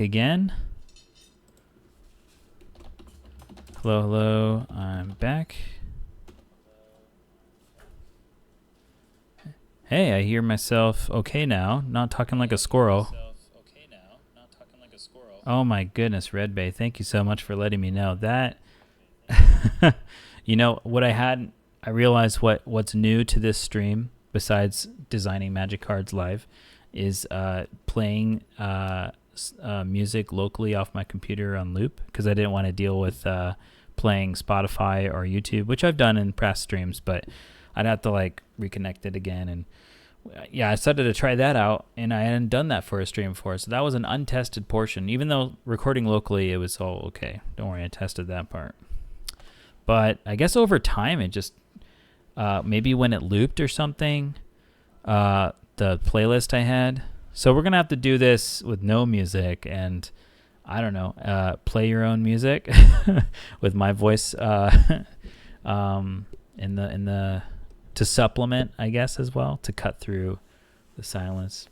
Again. Hello, hello. I'm back. Hey, I hear myself okay now. Not talking like a squirrel. Oh my goodness, Red Bay. Thank you so much for letting me know that. You know what I realized what's new to this stream besides designing Magic Cards live is playing music locally off my computer on loop, because I didn't want to deal with playing Spotify or YouTube, which I've done in past streams, but I'd have to like reconnect it again. And yeah, I started to try that out, and I hadn't done that for a stream before, so that was an untested portion. Even though recording locally, it was all okay. Don't worry, I tested that part. But I guess over time, it just maybe when it looped or something, the playlist I had. So we're gonna have to do this with no music, and I don't know, play your own music with my voice in the to supplement, I guess, as well, to cut through the silence.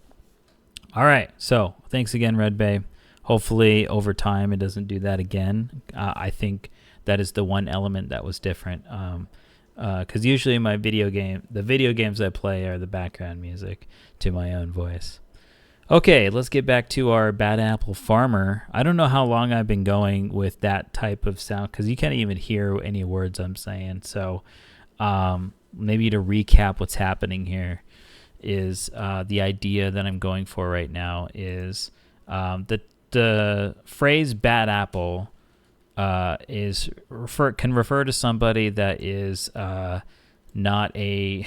All right, so thanks again, Red Bay. Hopefully over time it doesn't do that again. I think that is the one element that was different, because usually the video games I play are the background music to my own voice. Okay, let's get back to our Bad Apple Farmer. I don't know how long I've been going with that type of sound, because you can't even hear any words I'm saying. So maybe to recap what's happening here is the idea that I'm going for right now is the phrase bad apple can refer to somebody that is not a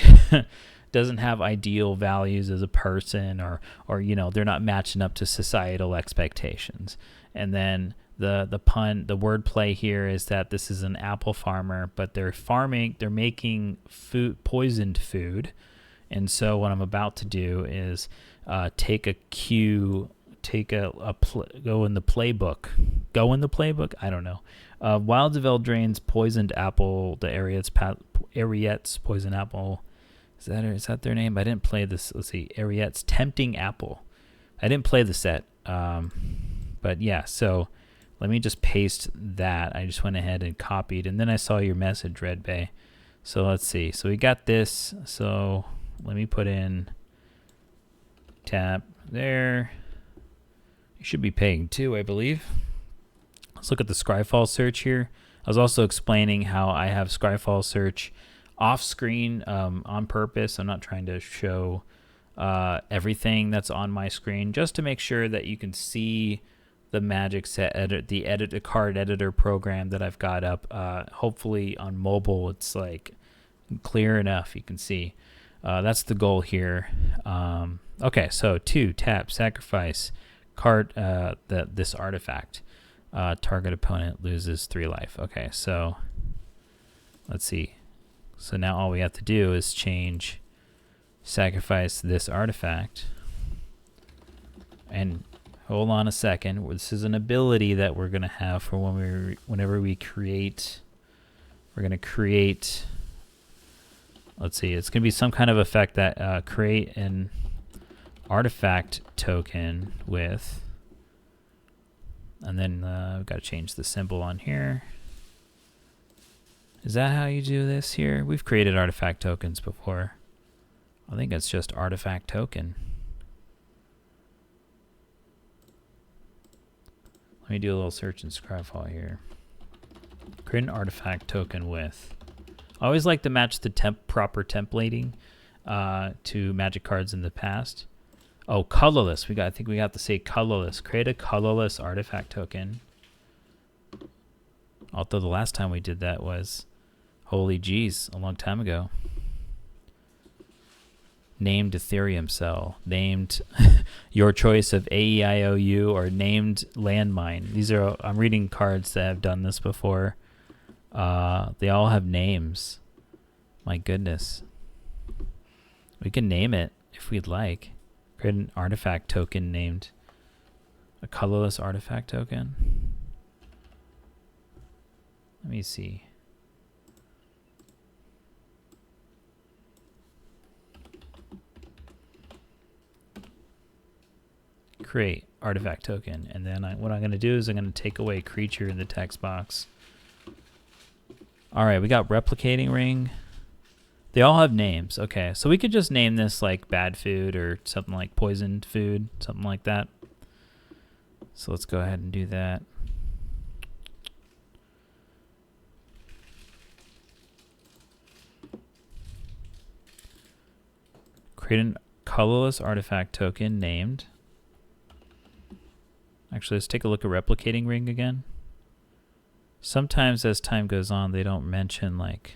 doesn't have ideal values as a person, or you know, they're not matching up to societal expectations. And then the wordplay here is that this is an apple farmer, but they're making poisoned food. And so what I'm about to do is go in the playbook. I don't know. Wilds of Eldraine's poisoned apple, the Ariette's poison apple. Is that their name? I didn't play this. Let's see. Ariette's Tempting Apple. I didn't play the set. But yeah, so let me just paste that. I just went ahead and copied, and then I saw your message, Red Bay. So let's see. So we got this. So let me put in tap there. You should be paying 2, I believe. Let's look at the Scryfall search here. I was also explaining how I have Scryfall search off screen on purpose. I'm not trying to show everything that's on my screen, just to make sure that you can see the Magic Set the card editor program that I've got up. Hopefully on mobile it's like clear enough you can see. That's the goal here. Okay, so 2 tap sacrifice card this artifact. Target opponent loses 3 life. Okay, so let's see. So now all we have to do is sacrifice this artifact. And hold on a second. This is an ability that we're going to have for whenever we create. We're going to create. Let's see. It's going to be some kind of effect that create an artifact token with. And then we've got to change the symbol on here. Is that how you do this here? We've created artifact tokens before. I think it's just artifact token. Let me do a little search in Scryfall here. Create an artifact token with. I always like to match the proper templating to Magic cards in the past. Oh, colorless. I think we have to say colorless. Create a colorless artifact token. Although the last time we did that was, holy geez, a long time ago. Named Ethereum cell. Named your choice of AEIOU, or named landmine. I'm reading cards that have done this before. They all have names. My goodness. We can name it if we'd like. Create an artifact token named a colorless artifact token. Let me see. create artifact token, and then what I'm going to do is I'm going to take away creature in the text box. All right, we got replicating ring. They all have names. Okay, so we could just name this like bad food or something like poisoned food, something like that. So let's go ahead and do that. Create a colorless artifact token named. Actually, let's take a look at replicating ring again. Sometimes as time goes on, they don't mention like,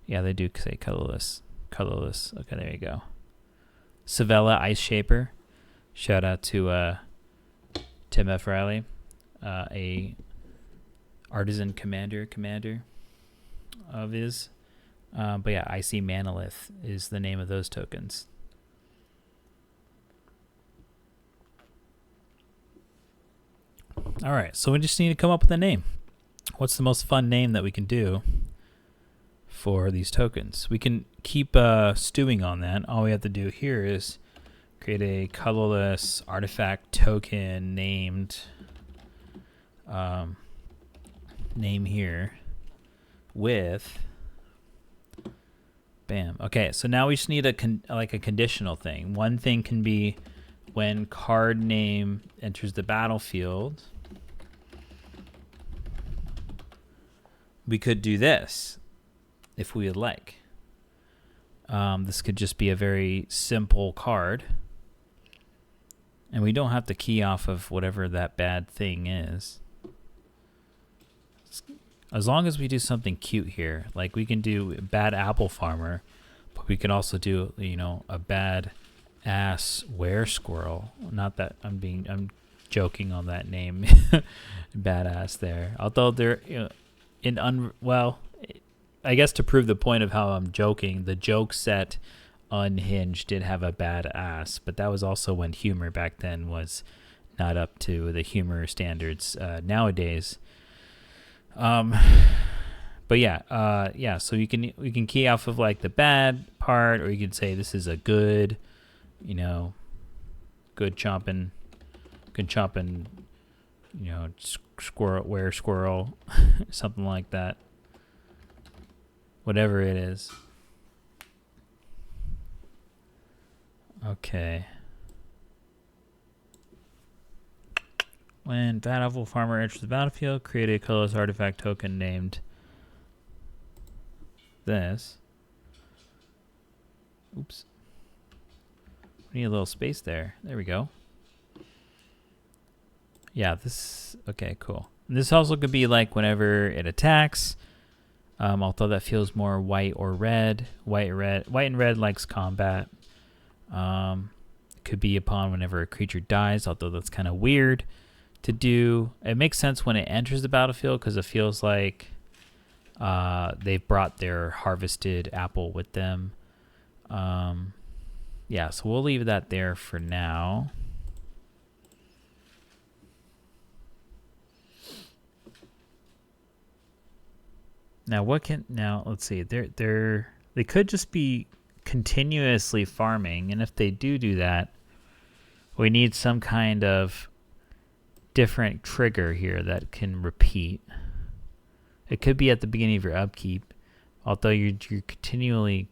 yeah, they do say colorless. Colorless. Okay, there you go. Savella Ice Shaper. Shout out to Tim F. Riley, a artisan commander of his. But yeah, Icy Manolith is the name of those tokens. All right, so we just need to come up with a name. What's the most fun name that we can do for these tokens? We can keep stewing on that. All we have to do here is create a colorless artifact token named name here with bam. Okay, so now we just need a conditional thing. One thing can be when card name enters the battlefield. We could do this if we would like. This could just be a very simple card. And we don't have to key off of whatever that bad thing is. As long as we do something cute here. Like we can do bad apple farmer, but we can also do, you know, a bad ass were squirrel. Not that I'm joking on that name. Badass there. Although they're, you know, well, I guess to prove the point of how I'm joking, the joke set Unhinged did have a bad ass, but that was also when humor back then was not up to the humor standards nowadays. But yeah, so we can key off of like the bad part, or you could say this is a good, you know, good chomping, you know, squirrel, something like that. Whatever it is. Okay. When Bad Apple Farmer enters the battlefield, create a colorless artifact token named this. Oops. We need a little space there. There we go. Yeah, this... Okay, cool. And this also could be like whenever it attacks. Although that feels more white or red. White and red likes combat. It could be upon whenever a creature dies, although that's kind of weird to do. It makes sense when it enters the battlefield because it feels like they've brought their harvested apple with them. Yeah, so we'll leave that there for now. Now let's see. They could just be continuously farming, and if they do that, we need some kind of different trigger here that can repeat. It could be at the beginning of your upkeep, although you're continually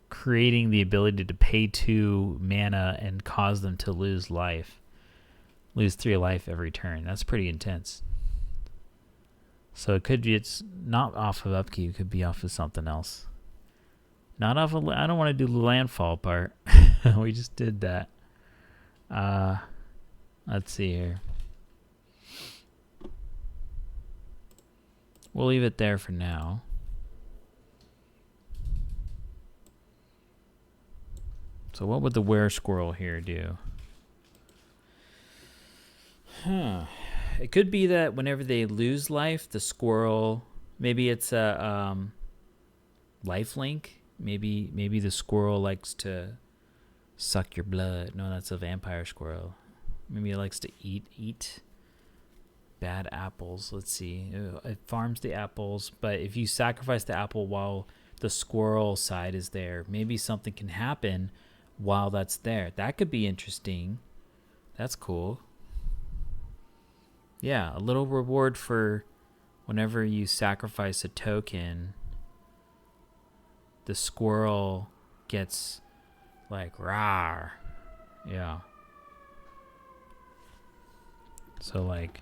creating the ability to pay 2 mana and cause them to lose 3 life every turn. That's pretty intense. So it could be it's not off of upkeep, it could be off of something else. Not off of, I don't want to do the landfall part. We just did that. Let's see here. We'll leave it there for now. So what would the were squirrel here do? It could be that whenever they lose life, the squirrel, maybe it's a life link. Maybe the squirrel likes to suck your blood. No, that's a vampire squirrel. Maybe it likes to eat bad apples. Let's see. It farms the apples, but if you sacrifice the apple while the squirrel side is there, maybe something can happen while that's there. That could be interesting. That's cool. Yeah, a little reward for whenever you sacrifice a token, the squirrel gets like rawr. Yeah. So like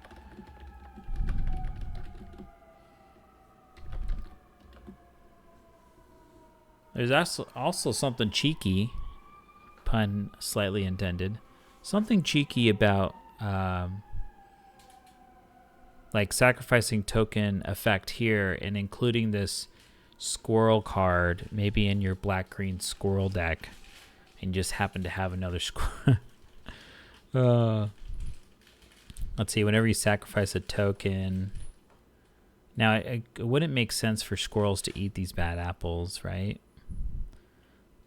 there's also something cheeky, pun slightly intended, something cheeky about like sacrificing token effect here and including this squirrel card maybe in your black-green squirrel deck and just happen to have another squirrel. Let's see, whenever you sacrifice a token. Now, it wouldn't make sense for squirrels to eat these bad apples, right?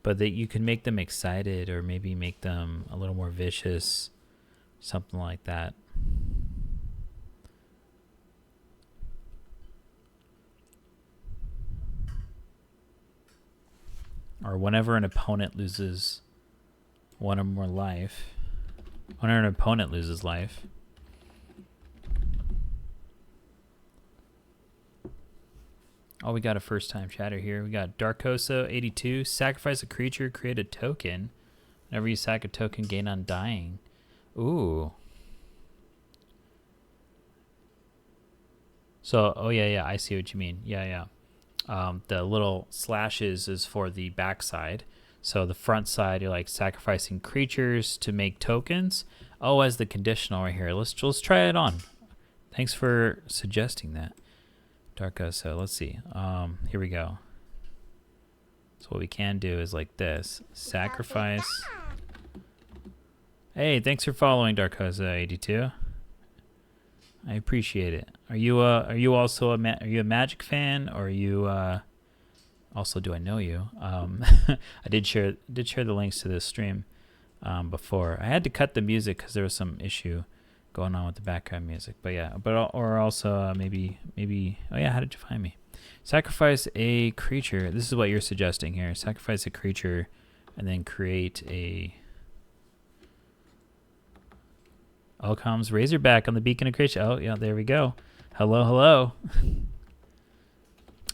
But that you can make them excited or maybe make them a little more vicious, something like that. Or whenever an opponent loses one or more life. Whenever an opponent loses life. Oh, we got a first-time chatter here. We got Darkoso82. Sacrifice a creature, create a token. Whenever you sack a token, gain undying. Ooh. So, oh yeah, I see what you mean. Yeah. The little slashes is for the backside. So the front side, you're like sacrificing creatures to make tokens. Oh, as the conditional right here. Let's try it on. Thanks for suggesting that, Darko. So let's see. Here we go. So what we can do is like this. Sacrifice. Hey, thanks for following, Darkoza82. I appreciate it. Are you also are you a Magic fan, or are you also, do I know you? I did share the links to this stream before. I had to cut the music because there was some issue going on with the background music. But yeah, or also maybe oh yeah, how did you find me? Sacrifice a creature. This is what you're suggesting here. Sacrifice a creature and then create a Oh, comes Razorback on the Beacon of Creation. Oh, yeah, there we go. Hello.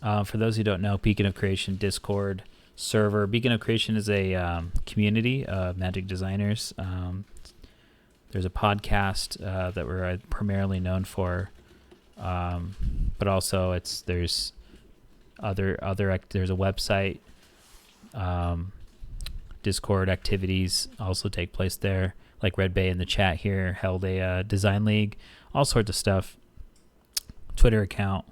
For those who don't know, Beacon of Creation Discord server. Beacon of Creation is a community of magic designers. There's a podcast that we're primarily known for, but also there's a website. Discord activities also take place there. Like Red Bay in the chat here held a design league, all sorts of stuff. Twitter account,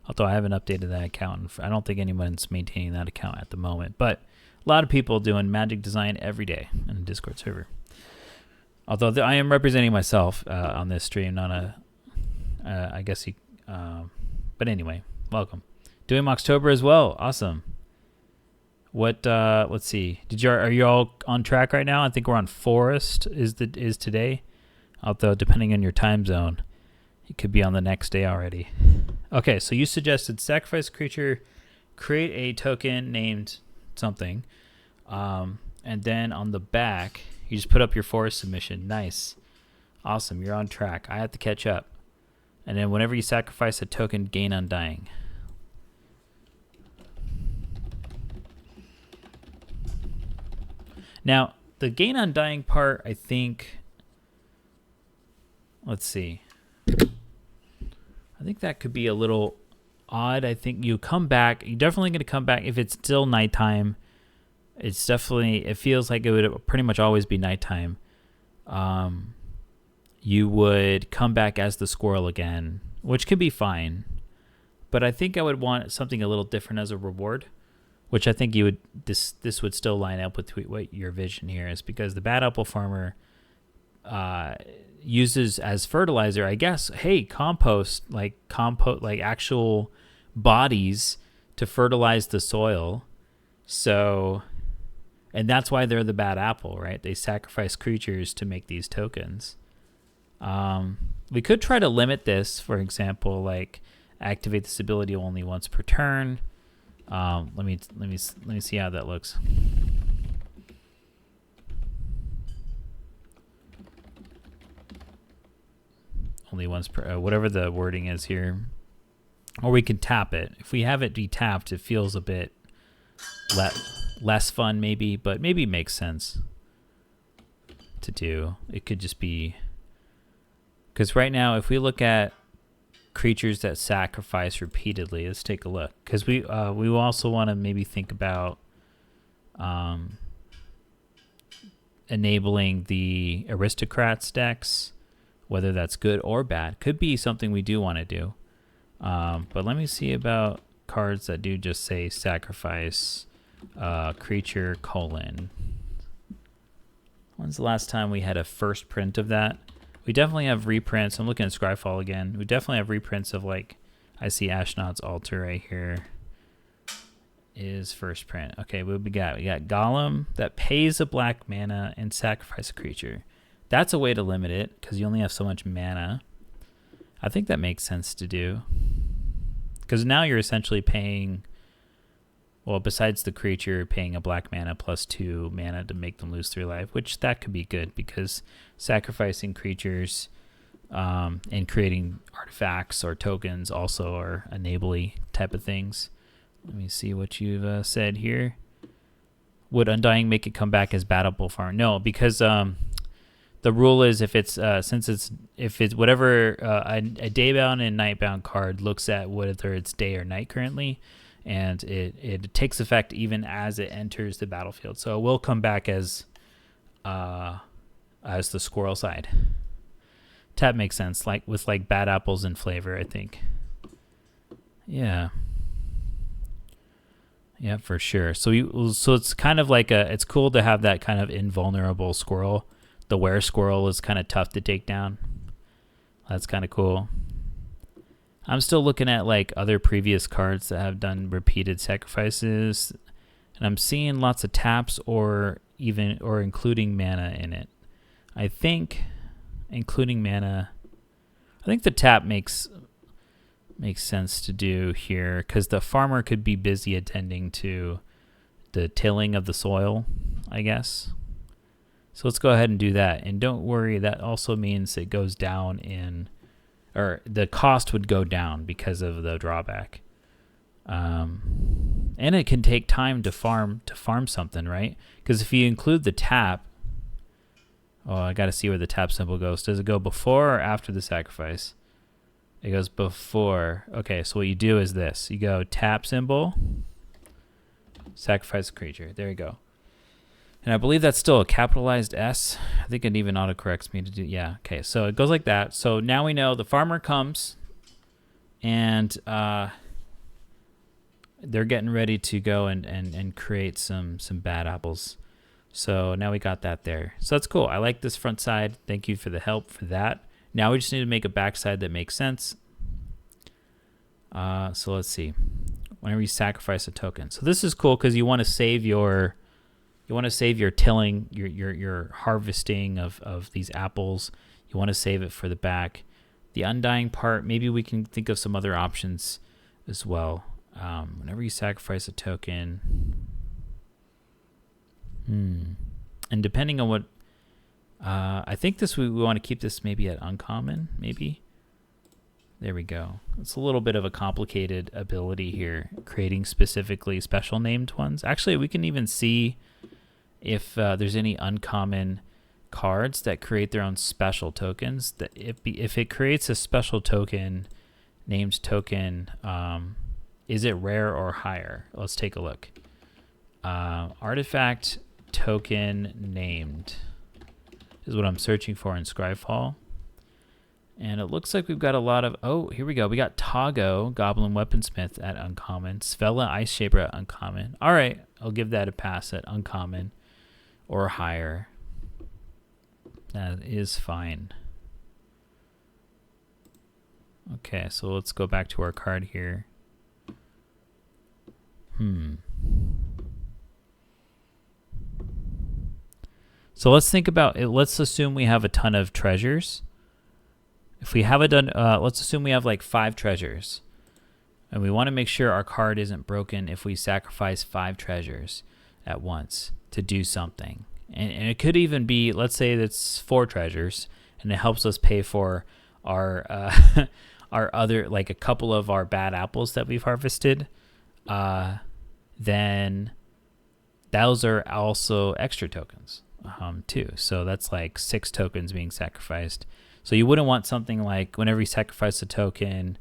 although I haven't updated that account. I don't think anyone's maintaining that account at the moment, but a lot of people doing magic design every day in the Discord server. Although I am representing myself on this stream, not I guess you, but anyway, welcome. Doing Moxtober as well, awesome. What let's see. Are you all on track right now? I think we're on Forest is today. Although depending on your time zone, it could be on the next day already. Okay, so you suggested sacrifice creature, create a token named something. And then on the back, you just put up your Forest submission. Nice. Awesome, you're on track. I have to catch up. And then whenever you sacrifice a token, gain undying. Now, the gain undying part, I think, let's see. I think that could be a little odd. I think you're definitely going to come back if it's still nighttime. It feels like it would pretty much always be nighttime. You would come back as the squirrel again, which could be fine. But I think I would want something a little different as a reward. Which I think this would still line up with what your vision here is, because the Bad Apple Farmer uses as fertilizer, I guess, compost actual bodies to fertilize the soil. So, and that's why they're the bad apple, right? They sacrifice creatures to make these tokens. We could try to limit this, for example, like activate this ability only once per turn. Let me see how that looks. only once per whatever the wording is here. Or we can tap it. If we have it be tapped, it feels a bit less fun maybe, but maybe it makes sense to do. It could just be because right now if we look at creatures that sacrifice repeatedly, let's take a look, because we also want to maybe think about enabling the aristocrats decks, whether that's good or bad. Could be something we do want to do, but let me see about cards that do just say sacrifice creature : when's the last time we had a first print of that? We definitely have reprints. I'm looking at Scryfall again. We definitely have reprints of, like, I see Ashnod's Altar right here is first print. Okay, what we got? We got Golem that pays a black mana and sacrifice a creature. That's a way to limit it because you only have so much mana. I think that makes sense to do because now you're essentially paying, well, besides the creature, paying a black mana plus 2 mana to make them lose 3 life, which that could be good because sacrificing creatures and creating artifacts or tokens also are enably type of things. Let me see what you've said here. Would Undying make it come back as battleable farm? No, because the rule is if it's whatever a daybound and nightbound card looks at whether it's day or night currently, and it takes effect even as it enters the battlefield. So it will come back as the squirrel side. Tap makes sense, like with like bad apples and flavor, I think. Yeah. Yeah, for sure. So it's kind of like it's cool to have that kind of invulnerable squirrel. The were squirrel is kind of tough to take down. That's kind of cool. I'm still looking at like other previous cards that have done repeated sacrifices, and I'm seeing lots of taps or including mana in it. I think including mana, I think the tap makes sense to do here because the farmer could be busy attending to the tilling of the soil, I guess. So let's go ahead and do that. And don't worry, that also means it goes down or the cost would go down because of the drawback. And it can take time to farm something, right? Because if you include the tap, I got to see where the tap symbol goes. Does it go before or after the sacrifice? It goes before. Okay, so what you do is this. You go tap symbol, sacrifice a creature. There you go. And I believe that's still a capitalized S. I think it even autocorrects me to do, yeah. Okay, so it goes like that. So now we know the farmer comes and they're getting ready to go and create some bad apples. So now we got that there. So that's cool. I like this front side. Thank you for the help for that. Now we just need to make a backside that makes sense. So let's see. Whenever you sacrifice a token. So this is cool because you want to save your tilling, your harvesting of these apples. You want to save it for the back. The undying part, maybe we can think of some other options as well. Whenever you sacrifice a token. And depending on what, I think we want to keep this maybe at uncommon, maybe. There we go. It's a little bit of a complicated ability here, creating specifically special named ones. Actually, we can even see if there's any uncommon cards that create their own special tokens. That if it creates a special token, named token, is it rare or higher? Let's take a look. Artifact token named is what I'm searching for in Scryfall. And it looks like we've got a lot of, here we go. We got Tago, Goblin Weaponsmith at uncommon. Svella Ice Shaper at uncommon. All right, I'll give that a pass at uncommon or higher. That is fine. Okay, so let's go back to our card here. So let's think about it. Let's assume we have a ton of treasures. If we have let's assume we have like 5 treasures. And we want to make sure our card isn't broken if we sacrifice 5 treasures at once to do something. And it could even be, let's say that's 4 treasures, and it helps us pay for our our other, like a couple of our bad apples that we've harvested, then those are also extra tokens too. So that's like 6 tokens being sacrificed. So you wouldn't want something like whenever you sacrifice a token,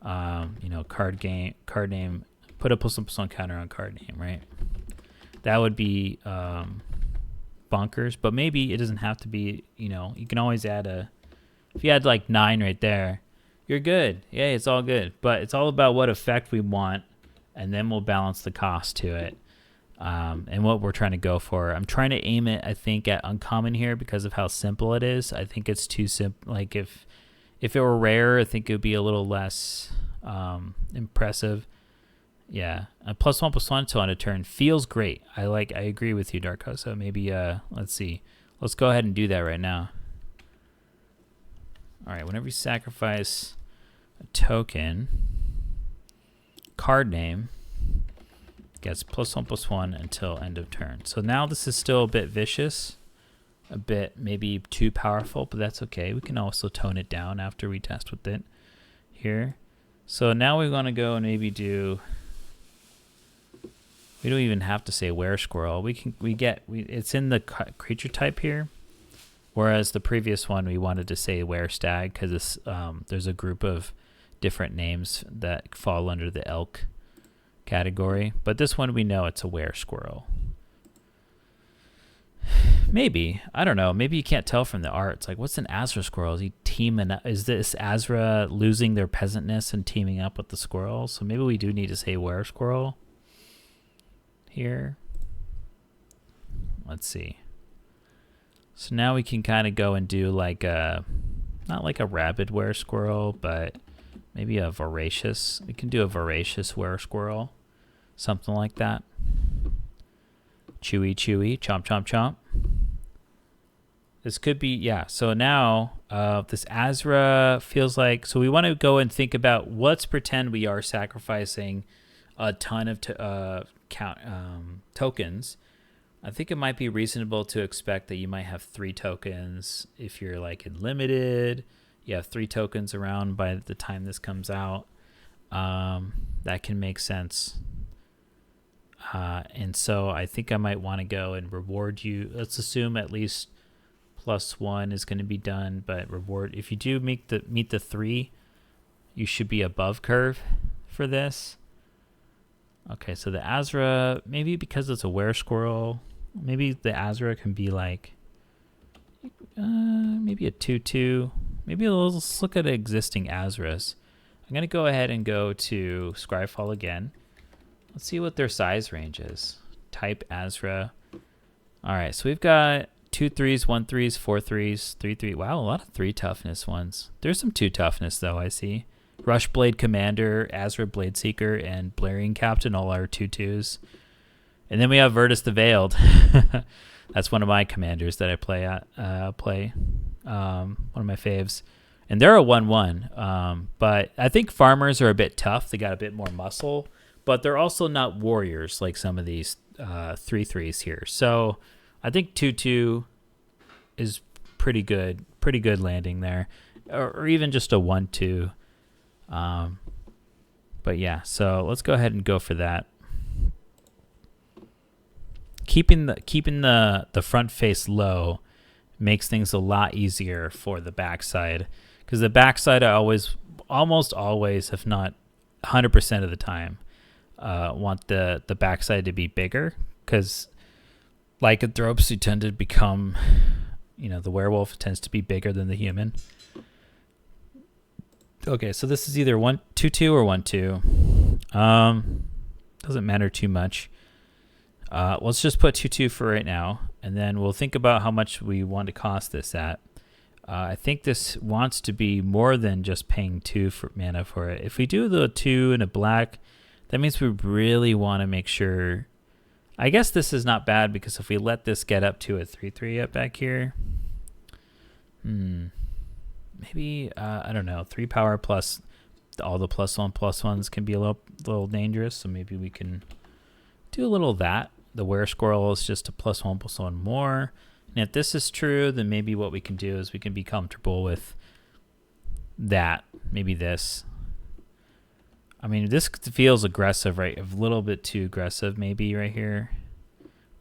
card name, put a +1/+1 counter on card name, right? That would be bonkers, but maybe it doesn't have to be, you can always add if you had like 9 right there, you're good. Yeah, it's all good. But it's all about what effect we want, and then we'll balance the cost to it. And what we're trying to go for. I'm trying to aim it, I think, at uncommon here because of how simple it is. I think it's too simple. Like if it were rare, I think it would be a little less impressive. Yeah, a +1/+1 until end of turn feels great. I agree with you, Darko. So maybe let's see. Let's go ahead and do that right now. All right, whenever you sacrifice a token, card name gets +1/+1 until end of turn. So now this is still a bit vicious, a bit maybe too powerful, but that's okay. We can also tone it down after we test with it here. So now we want to go and maybe do. We don't even have to say were squirrel. It's in the creature type here, whereas the previous one we wanted to say were stag because there's a group of different names that fall under the elk category, but this one we know it's a were squirrel. Maybe, I don't know, maybe you can't tell from the art. It's like, what's an Azra squirrel? Is he teaming up? Is this Azra losing their peasantness and teaming up with the squirrel? So maybe we do need to say were squirrel here. Let's see. So now we can kind of go and do like not like a rabid were squirrel, but maybe a voracious. We can do a voracious were squirrel. Something like that. Chewy, chewy, chomp, chomp, chomp. This could be, yeah. So now this Azra feels like, so we want to go and think about, let's pretend we are sacrificing a ton of tokens. I think it might be reasonable to expect that you might have 3 tokens. If you're like in limited, you have 3 tokens around by the time this comes out. That can make sense. And so I think I might want to go and reward you. Let's assume at least +1 is going to be done, but reward, if you do meet the 3, you should be above curve for this. Okay, so the Azra, maybe because it's a were squirrel, maybe the Azra can be like maybe a 2/2. Maybe let's look at existing Azras. I'm going to go ahead and go to Scryfall again. Let's see what their size range is. Type Azra. All right, so we've got 2 3s, 1 3s, 4 3s, 3 3. Wow, a lot of 3 toughness ones. There's some 2 toughness though, I see. Rushblade Commander, Azra Blade Seeker, and Blaring Captain all are 2/2s. And then we have Virtus the Veiled. That's one of my commanders that I play. One of my faves. And they're a 1/1. But I think farmers are a bit tough. They got a bit more muscle. But they're also not warriors like some of these 3/3s here. So I think 2/2 is pretty good landing there. Or even just a 1/2. But yeah, so let's go ahead and go for that. Keeping the front face low makes things a lot easier for the backside, because the backside I almost always, if not 100% of the time, want the backside to be bigger, because lycanthropes who tend to become, the werewolf tends to be bigger than the human. Okay, so this is either 1/2/2 or 1/2. Doesn't matter too much. Let's just put 2/2 for right now, and then we'll think about how much we want to cost this at. I think this wants to be more than just paying 2 for mana for it. If we do the 2 and a black, that means we really want to make sure. I guess this is not bad, because if we let this get up to a 3/3 up back here, maybe I don't know, 3 power plus all the +1/+1s can be a little dangerous. So maybe we can do a little of that. The were squirrel is just a +1/+1 more. And if this is true, then maybe what we can do is we can be comfortable with that. Maybe this. I mean, this feels aggressive, right? A little bit too aggressive, maybe right here.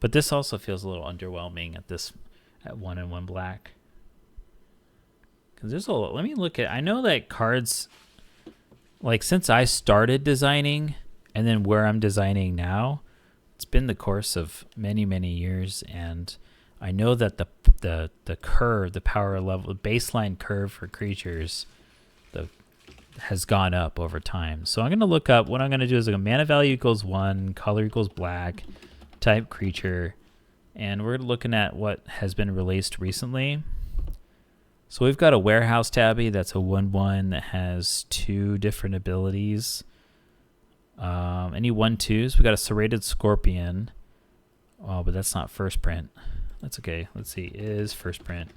But this also feels a little underwhelming at 1 and 1 black. Because there's let me look at. I know that cards, like since I started designing, and then where I'm designing now, it's been the course of many years, and I know that the curve, the power level, the baseline curve for creatures, has gone up over time. So I'm going to look up, what I'm going to do is like a mana value equals 1, color equals black, type creature, and we're looking at what has been released recently. So we've got a warehouse tabby that's a 1/1 that has 2 different abilities. Any 1/2s. We got a serrated scorpion. Oh, but that's not first print. That's okay. Let's see. Is first print.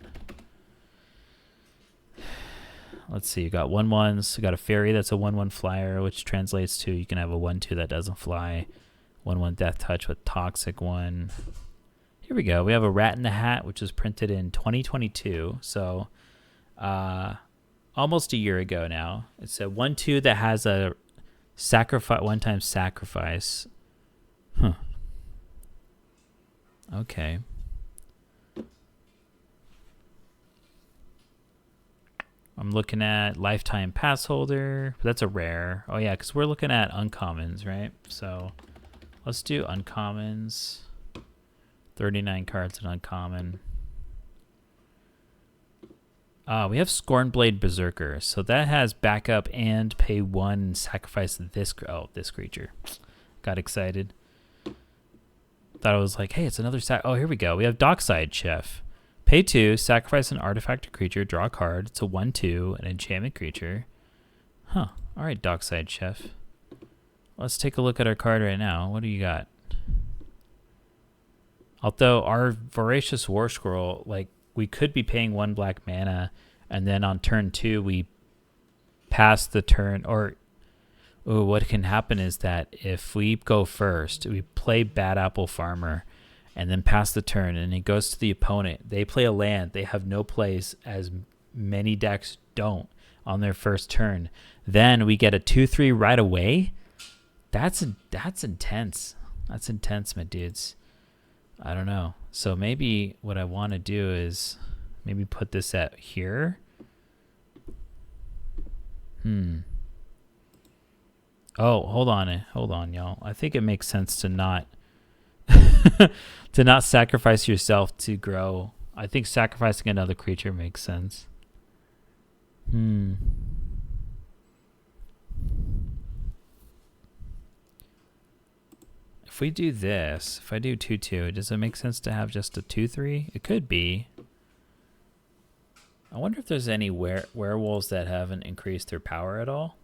Let's see. You got 1/1s. You got a fairy that's a 1/1 flyer, which translates to you can have a 1/2 that doesn't fly. 1/1 death touch with toxic 1. Here we go. We have a rat in the hat, which was printed in 2022. So almost a year ago now. It's a 1/2 that has a sacrifice, 1-time sacrifice. Huh. Okay. I'm looking at lifetime pass holder. That's a rare. Oh yeah, because we're looking at uncommons, right? So let's do uncommons. 39 cards in uncommon. We have Scornblade Berserker. So that has backup and pay 1 and sacrifice this creature. Got excited. Thought it was like, hey, it's another oh, here we go. We have Dockside Chef. Pay 2, sacrifice an artifact or creature, draw a card. It's a 1/2, an enchantment creature. Huh. All right, Dockside Chef. Let's take a look at our card right now. What do you got? Although our Voracious War Scroll, like, we could be paying 1 black mana, and then on turn 2 we pass the turn, or what can happen is that if we go first, we play Bad Apple Farmer, and then pass the turn, and it goes to the opponent. They play a land. They have no plays, as many decks don't, on their first turn. Then we get a 2/3 right away. That's intense. That's intense, my dudes. I don't know. So maybe what I want to do is maybe put this at here. Oh, hold on, y'all. I think it makes sense to not to not sacrifice yourself to grow. I think sacrificing another creature makes sense. If we do this, if I do 2/2, does it make sense to have just a 2/3? It could be. I wonder if there's any werewolves that haven't increased their power at all.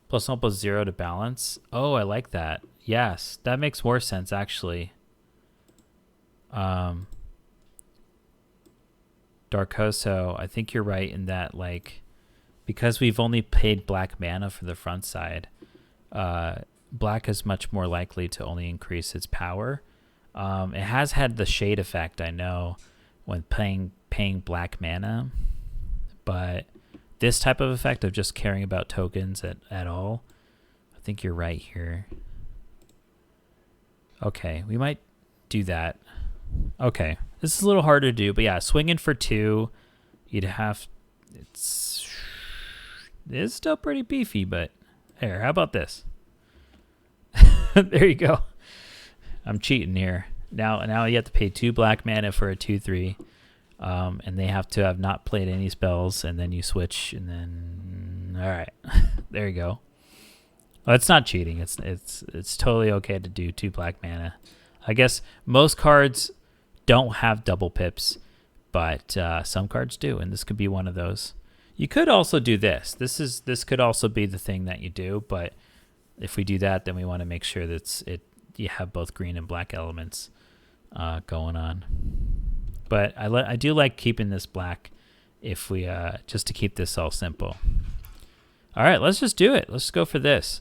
Plus almost 0 to balance. Oh, I like that. Yes, that makes more sense actually. Darkoso, I think you're right in that, like, because we've only paid black mana for the front side, black is much more likely to only increase its power. It has had the shade effect, I know, when paying black mana, but this type of effect of just caring about tokens at all, I think you're right here. Okay, we might do that. Okay, this is a little harder to do, but yeah, swinging for 2, you'd have, it's still pretty beefy, but here, how about this? There you go. I'm cheating here. Now you have to pay 2 black mana for a 2/3, and they have to have not played any spells, and then you switch, and then all right, there you go. Well, it's not cheating. It's totally okay to do 2 black mana. I guess most cards don't have double pips, but some cards do, and this could be one of those. You could also do this. This could also be the thing that you do, but if we do that, then we want to make sure that you have both green and black elements going on. But I do like keeping this black if we just to keep this all simple. All right, let's just do it. Let's go for this.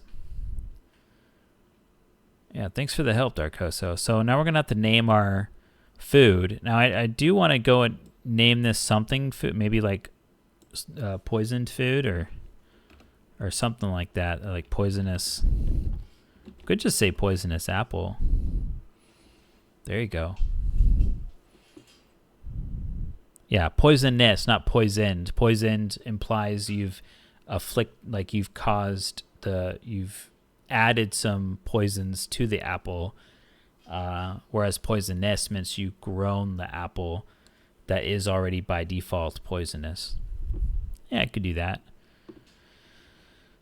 Yeah, thanks for the help, Darkoso. So now we're gonna have to name our food. Now I do want to go and name this something food, maybe like poisoned food or something like that, like poisonous. Could just say poisonous apple. There you go. Yeah, poisonous, not poisoned. Poisoned implies you've you've added some poisons to the apple, whereas poisonous means you've grown the apple that is already by default poisonous. Yeah, I could do that.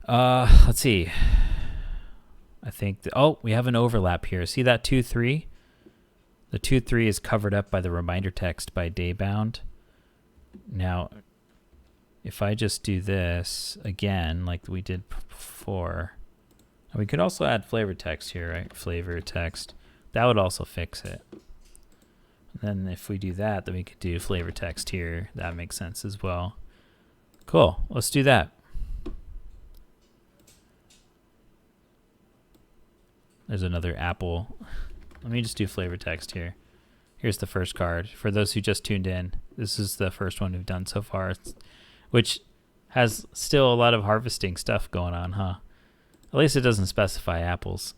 Let's see. I think, we have an overlap here. See that 2-3? The 2-3 is covered up by the reminder text by daybound. Now, if I just do this again, like we did before, we could also add flavor text here, right? Flavor text. That would also fix it. And then if we do that, then we could do flavor text here. That makes sense as well. Cool. Let's do that. There's another apple. Let me just do flavor text here. Here's the first card. For those who just tuned in, this is the first one we've done so far, which has still a lot of harvesting stuff going on, huh? At least it doesn't specify apples.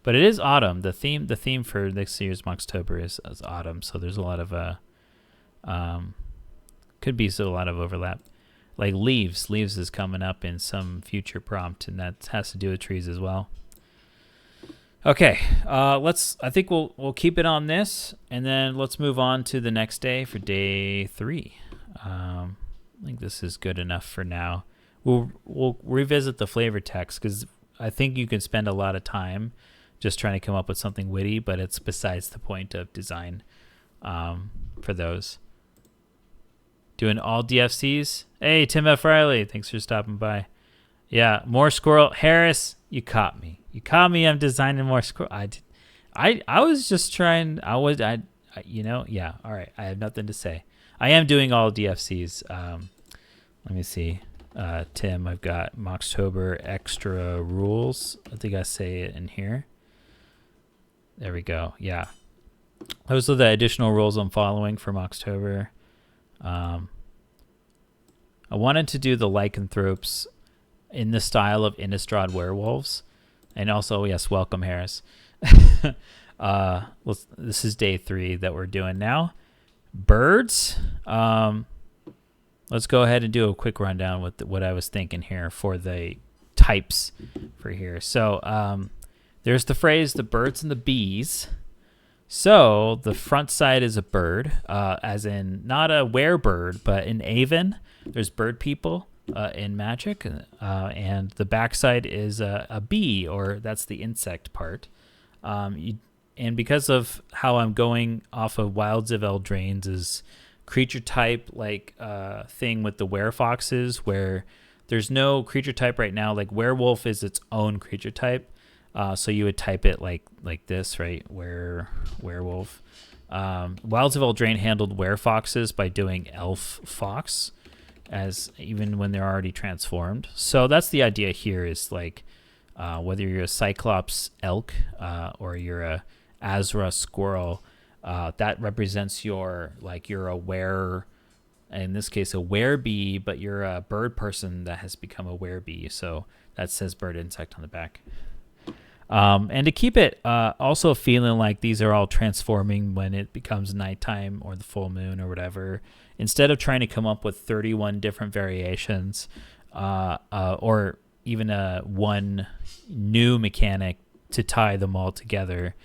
But it is autumn. The theme for next year's Moxtober is autumn, so there's a lot of could be still a lot of overlap. Like leaves. Leaves is coming up in some future prompt, and that has to do with trees as well. Okay, I think we'll keep it on this, and then let's move on to the next day for day 3. I think this is good enough for now. We'll revisit the flavor text because I think you can spend a lot of time just trying to come up with something witty, but it's besides the point of design for those. Doing all DFCs. Hey, Tim F. Riley, thanks for stopping by. Yeah, more squirrel. Harris, you caught me. I'm designing more squirrel. I was just trying. Yeah. All right. I have nothing to say. I am doing all DFCs. Let me see. Tim, I've got Moxtober extra rules. I think I say it in here. There we go. Yeah. Those are the additional rules I'm following for Moxtober. I wanted to do the lycanthropes in the style of Innistrad werewolves. And also, yes, welcome, Harris. This is day 3 that we're doing now. Birds. Let's go ahead and do a quick rundown with what I was thinking here for the types for here. So there's the phrase, the birds and the bees. So the front side is a bird, as in not a werebird, but an Aven. There's bird people in Magic, and the backside is a bee, or that's the insect part. And because of how I'm going off of Wilds of Eldraine's creature type thing with the werefoxes, where there's no creature type right now. Like werewolf is its own creature type. So you would type it like this, right? Werewolf. Wilds of Eldraine handled werefoxes by doing elf fox, as even when they're already transformed. So that's the idea here, is like whether you're a Cyclops elk or you're a Azra squirrel, that represents you're a were, in this case a werebee, but you're a bird person that has become a werebee. So that says bird insect on the back. And to keep it also feeling like these are all transforming when it becomes nighttime or the full moon or whatever, instead of trying to come up with 31 different variations or even one new mechanic to tie them all together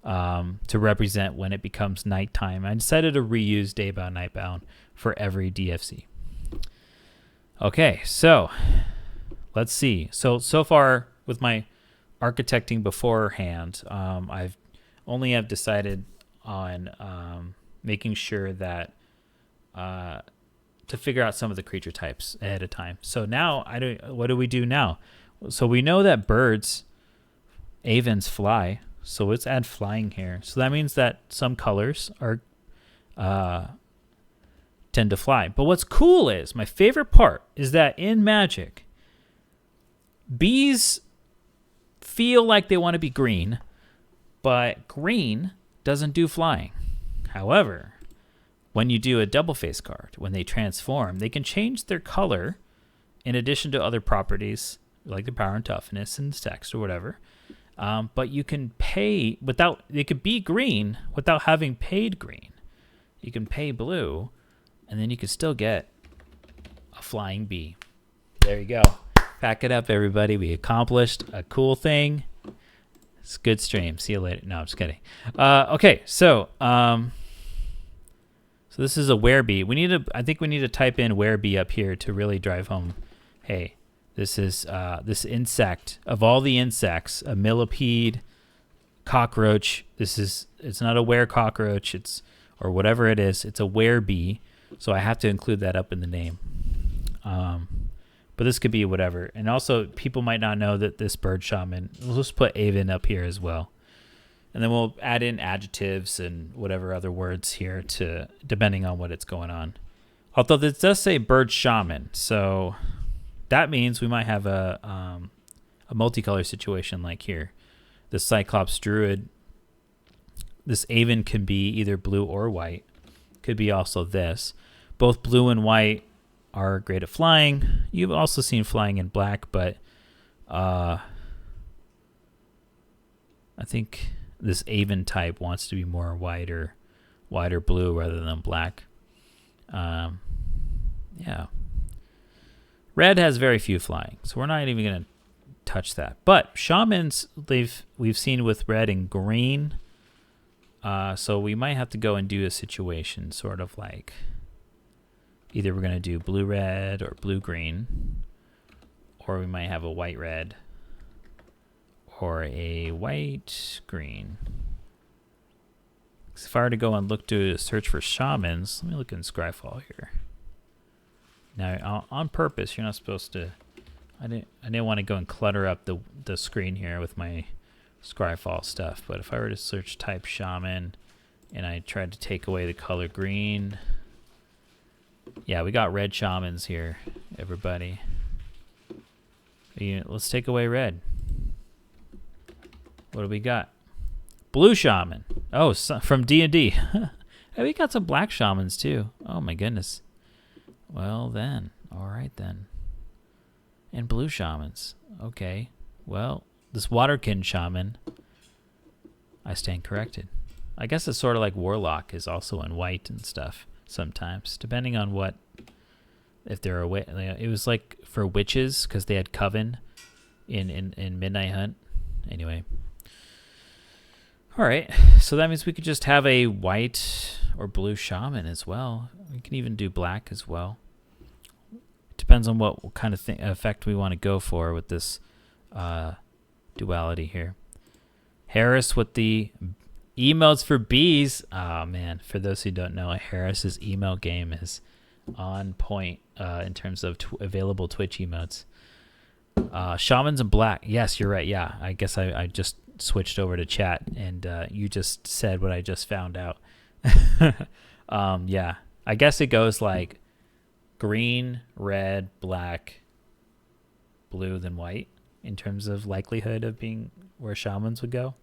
to represent when it becomes nighttime, I decided to reuse Daybound Nightbound for every DFC. Okay, so let's see. So far with my architecting beforehand, I've only have decided on making sure that to figure out some of the creature types ahead of time. So now what do we do now? So we know that birds, Avens fly, so let's add flying here. So that means that some colors are tend to fly. But what's cool is, my favorite part is that in Magic, bees feel like they want to be green, but green doesn't do flying. However, when you do a double face card, when they transform, they can change their color in addition to other properties like the power and toughness and text or whatever. But you can pay without, it could be green without having paid green. You can pay blue, and then you can still get a flying bee. There you go. Pack it up, everybody. We accomplished a cool thing. It's a good stream. See you later. No, I'm just kidding. Okay, so this is a werebee. I think we need to type in werebee up here to really drive home. Hey, this is this insect of all the insects, a millipede, cockroach. It's not a were cockroach. Or whatever it is. It's a werebee. So I have to include that up in the name. But this could be whatever. And also, people might not know that this bird shaman, we'll just put Avon up here as well. And then we'll add in adjectives and whatever other words here depending on what it's going on. Although this does say bird shaman. So that means we might have a multicolor situation like here. The Cyclops Druid. This Avon can be either blue or white. Could be also this. Both blue and white are great at flying. You've also seen flying in black, but I think this Avon type wants to be more white or blue rather than black. Yeah. Red has very few flying, so we're not even going to touch that. But shamans, we've seen with red and green. So we might have to go and do a situation sort of like either we're going to do blue-red or blue-green, or we might have a white-red or a white-green. If I were to go and look to search for shamans, let me look in Scryfall here. Now, on purpose, you're not supposed to. I didn't want to go and clutter up the screen here with my Scryfall stuff, but if I were to search type shaman and I tried to take away the color green, yeah, we got red shamans here, everybody. Let's take away red. What do we got? Blue shaman. Oh, from D&D. Hey, we got some black shamans too. Oh my goodness. Well then, all right then. And blue shamans. Okay. Well, this waterkin shaman, I stand corrected. I guess it's sort of like warlock is also in white and stuff sometimes, depending on what, if they're a witch. It was like for witches because they had coven in Midnight Hunt. Anyway. All right, so that means we could just have a white or blue shaman as well. We can even do black as well. Depends on what kind of effect we want to go for with this duality here. Harris with the emotes for bees. Oh man, for those who don't know, Harris's email game is on point in terms of available Twitch emotes. Shamans in black. Yes, you're right. Yeah, I guess I just switched over to chat and you just said what I just found out. Yeah, I guess it goes like green, red, black, blue, then white in terms of likelihood of being where shamans would go.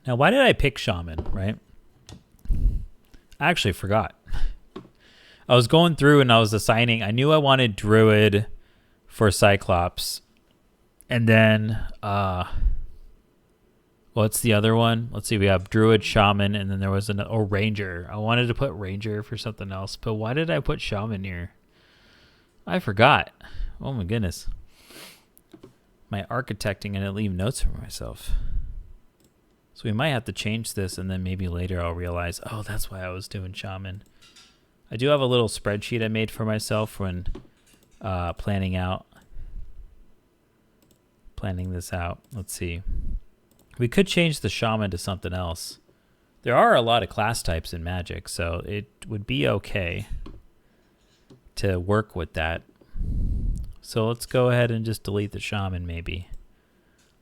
Now, why did I pick shaman, right? I actually forgot. I was going through and I was assigning. I knew I wanted druid for Cyclops. And then, what's the other one? Let's see. We have druid, shaman, and then there was ranger. I wanted to put ranger for something else. But why did I put shaman here? I forgot. Oh my goodness. My architecting, and I leave notes for myself. So we might have to change this, and then maybe later I'll realize, oh, that's why I was doing shaman. I do have a little spreadsheet I made for myself when planning this out. Let's see. We could change the shaman to something else. There are a lot of class types in Magic, so it would be okay to work with that. So let's go ahead and just delete the shaman maybe.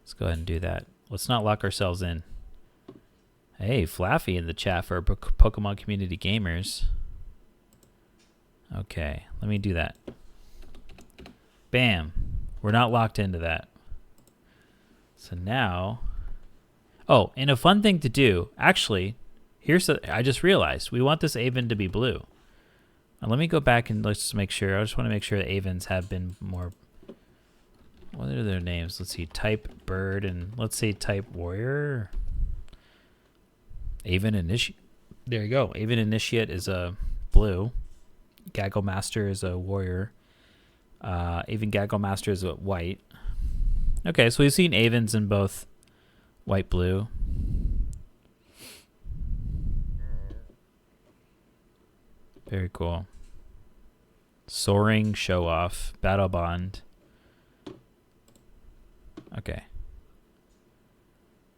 Let's go ahead and do that. Let's not lock ourselves in. Hey, Flaffy in the chat for Pokemon Community Gamers. Okay, let me do that. Bam. We're not locked into that. So now, Oh, and a fun thing to do, actually, I just realized we want this Aven to be blue. Let me go back and let's just make sure. I just want to make sure the Avens have been more. What are their names? Let's see. Type bird and let's say type warrior. Aven Initiate. There you go. Aven Initiate is a blue. Gaggle Master is a warrior. Aven Gaggle Master is a white. Okay, so we've seen Avens in both white, blue. Very cool. Soaring Show Off. Battle Bond. Okay.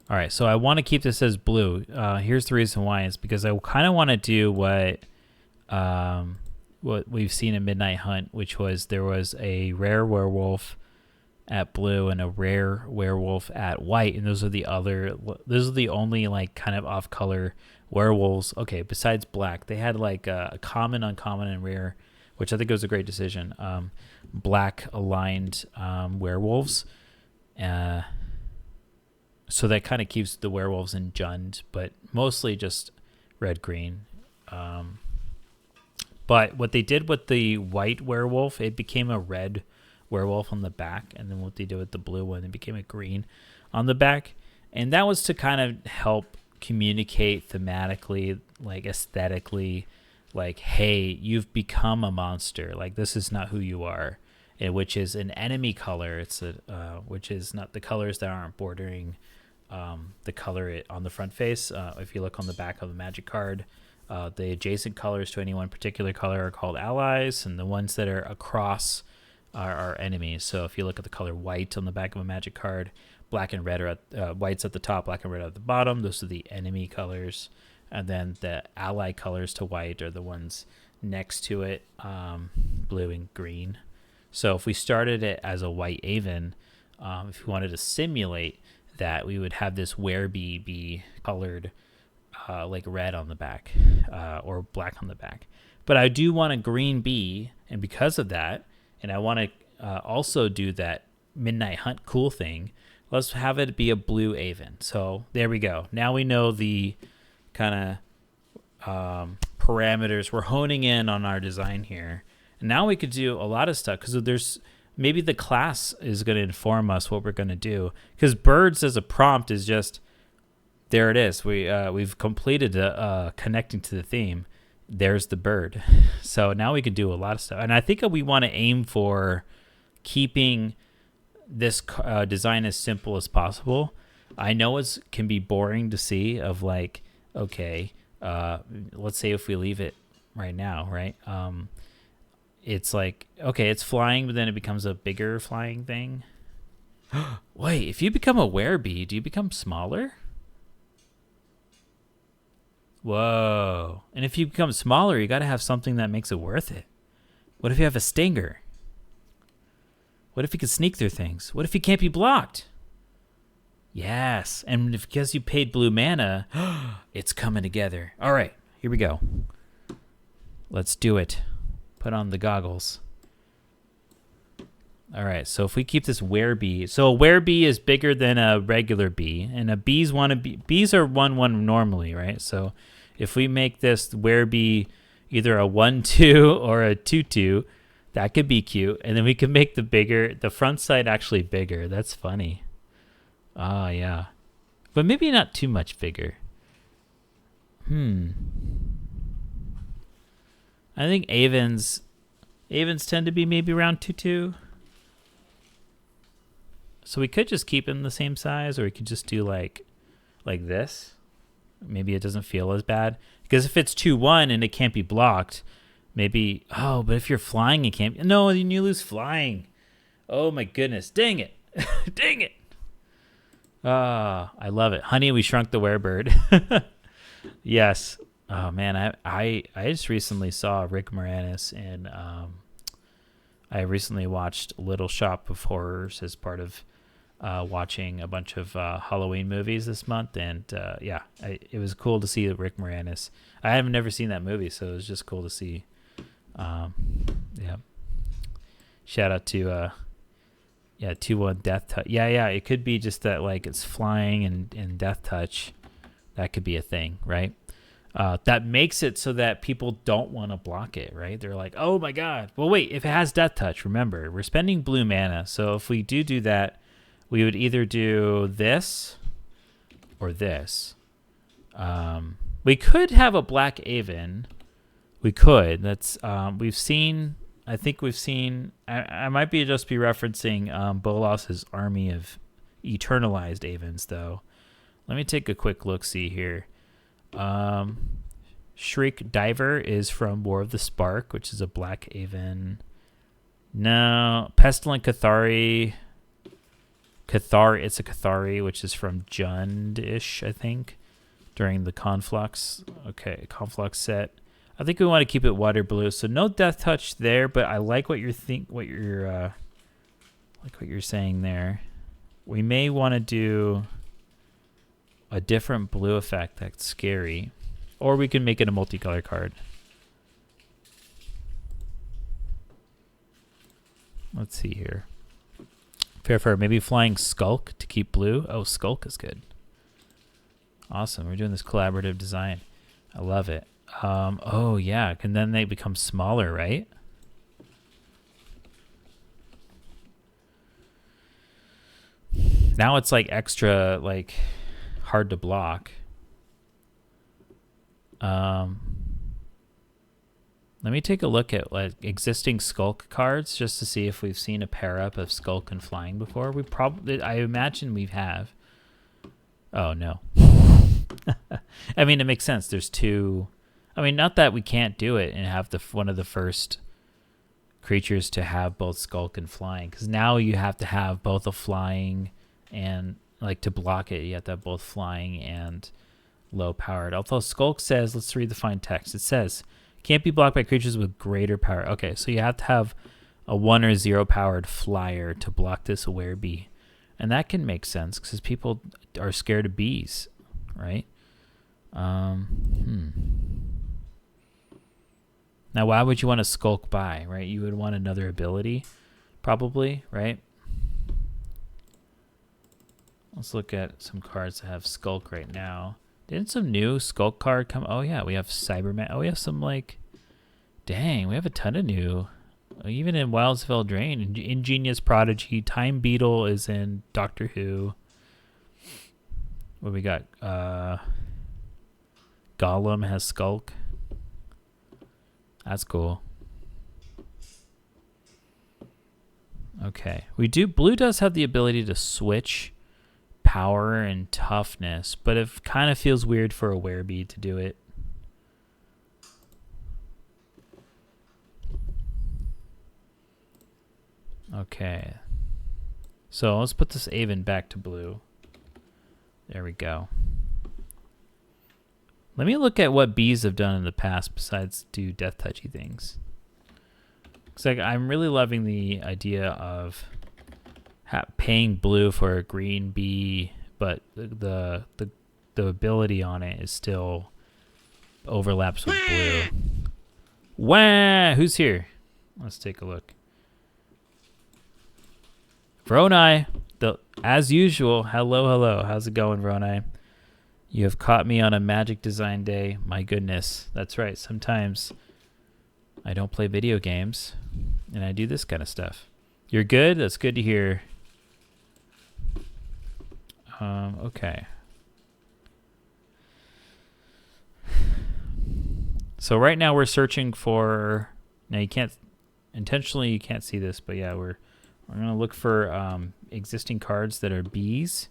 All right, so I want to keep this as blue. Here's the reason why. It's because I kind of want to do what we've seen in Midnight Hunt, which was there was a rare werewolf at blue and a rare werewolf at white, and those are the only like kind of off color werewolves. Okay, besides black, they had like a common, uncommon, and rare, which I think was a great decision. Black aligned werewolves, so that kind of keeps the werewolves in Jund, but mostly just red green. But what they did with the white werewolf, it became a red werewolf on the back, and then what they did with the blue one, it became a green on the back, and that was to kind of help communicate thematically, like aesthetically, like, hey, you've become a monster, like this is not who you are, and which is an enemy color. It's which is not the colors that aren't bordering the color on the front face. If you look on the back of the magic card, the adjacent colors to any one particular color are called allies, and the ones that are across are enemies. So if you look at the color white on the back of a magic card, black and red are at white's at the top, black and red at the bottom. Those are the enemy colors, and then the ally colors to white are the ones next to it, blue and green. So if we started it as a white Aven, if we wanted to simulate that, we would have this werebee be colored like red on the back or black on the back. But I do want a green bee, and because of that, and I want to also do that Midnight Hunt cool thing, let's have it be a blue Aven. So there we go. Now we know the kind of parameters. We're honing in on our design here. And now we could do a lot of stuff, because there's maybe the class is going to inform us what we're going to do. Because birds as a prompt is just, there it is. We've completed connecting to the theme. There's the bird. So now we can do a lot of stuff. And I think we want to aim for keeping this design as simple as possible. I know it can be boring to see of like, okay, let's say if we leave it right now, right? It's like, okay, it's flying, but then it becomes a bigger flying thing. Wait, if you become a werebee, do you become smaller? Whoa. And if you become smaller, you got to have something that makes it worth it. What if you have a stinger? What if you can sneak through things? What if you can't be blocked? Yes. And because you paid blue mana, it's coming together. All right, here we go. Let's do it. Put on the goggles. All right, so if we keep this werebee, so a werebee is bigger than a regular bee, and bees are 1/1 normally, right? So if we make this werebee either a 1/2 or a 2/2, that could be cute, and then we can make the front side actually bigger. That's funny. Oh yeah, but maybe not too much bigger. I think Avens tend to be maybe around 2/2. So we could just keep them the same size, or we could just do like this. Maybe it doesn't feel as bad. Because if it's 2/1 and it can't be blocked, maybe, but if you're flying, it can't. No, then you lose flying. Oh my goodness. Dang it. Dang it. I love it. Honey, we shrunk the werebird. Yes. Oh man, I just recently saw Rick Moranis, and I recently watched Little Shop of Horrors as part of watching a bunch of Halloween movies this month, and it was cool to see Rick Moranis. I have never seen that movie, so it was just cool to see. Shout out to Yeah, 2/1 death touch. Yeah, it could be just that like it's flying and death touch. That could be a thing, right? That makes it so that people don't want to block it, right? They're like, oh my god. Well, wait, if it has death touch, remember, we're spending blue mana. So if we do that, we would either do this or this. We could have a black Aven. We could. That's we've seen. I think we've seen. I might be just be referencing Bolas's army of eternalized Avens, though. Let me take a quick look. See here. Shriek Diver is from War of the Spark, which is a black Aven. No, Pestilent Cathari. It's a Cathari, which is from Jund-ish, I think, during the Conflux. Okay, Conflux set. I think we want to keep it water blue, so no death touch there. But I like what you're saying there. We may want to do a different blue effect that's scary, or we can make it a multicolor card. Let's see here. Fair. Maybe flying Skulk to keep blue. Oh, Skulk is good. Awesome. We're doing this collaborative design. I love it. Oh yeah, and then they become smaller, right? Now it's like extra like hard to block. Let me take a look at like existing Skulk cards just to see if we've seen a pair up of Skulk and flying before. We probably, I imagine we have. Oh no. I mean, it makes sense. There's two. I mean, not that we can't do it and have one of the first creatures to have both Skulk and flying, because now you have to have both a flying and like to block it. You have to have both flying and low powered. Although Skulk says, let's read the fine text. It says, can't be blocked by creatures with greater power. Okay, so you have to have a 1 or 0 powered flyer to block this aware bee. And that can make sense because people are scared of bees, right? Now, why would you want to Skulk by, right? You would want another ability, probably, right? Let's look at some cards that have Skulk right now. Didn't some new Skulk card come? Oh, yeah, we have Cyberman. Oh, we have some, like, dang, we have a ton of new. Even in Wilds of Eldraine, Ingenious Prodigy, Time Beetle is in Doctor Who. What we got? Gollum has Skulk. That's cool. Okay. Blue does have the ability to switch power and toughness, but it kind of feels weird for a werebee to do it. Okay. So let's put this Aven back to blue. There we go. Let me look at what bees have done in the past besides do death touchy things. It's like I'm really loving the idea of paying blue for a green bee, but the ability on it is still overlaps with blue. Wah! Who's here? Let's take a look. Vronai, as usual. Hello. How's it going, Vronai? You have caught me on a magic design day. My goodness. That's right. Sometimes I don't play video games and I do this kind of stuff. You're good? That's good to hear. Okay. So right now we're searching for, now you can't see this, but yeah, we're going to look for existing cards that are bees.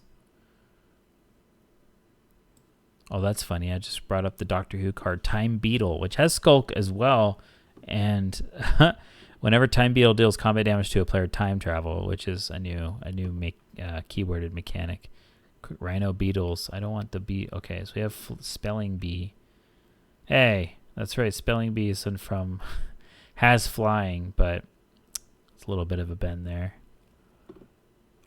Oh, that's funny. I just brought up the Doctor Who card, Time Beetle, which has Skulk as well. And whenever Time Beetle deals combat damage to a player, time travel, which is a new keyworded mechanic. Rhino Beetles. I don't want the bee. Okay, so we have Spelling Bee. Hey, that's right. Spelling Bee is from has flying, but it's a little bit of a bend there.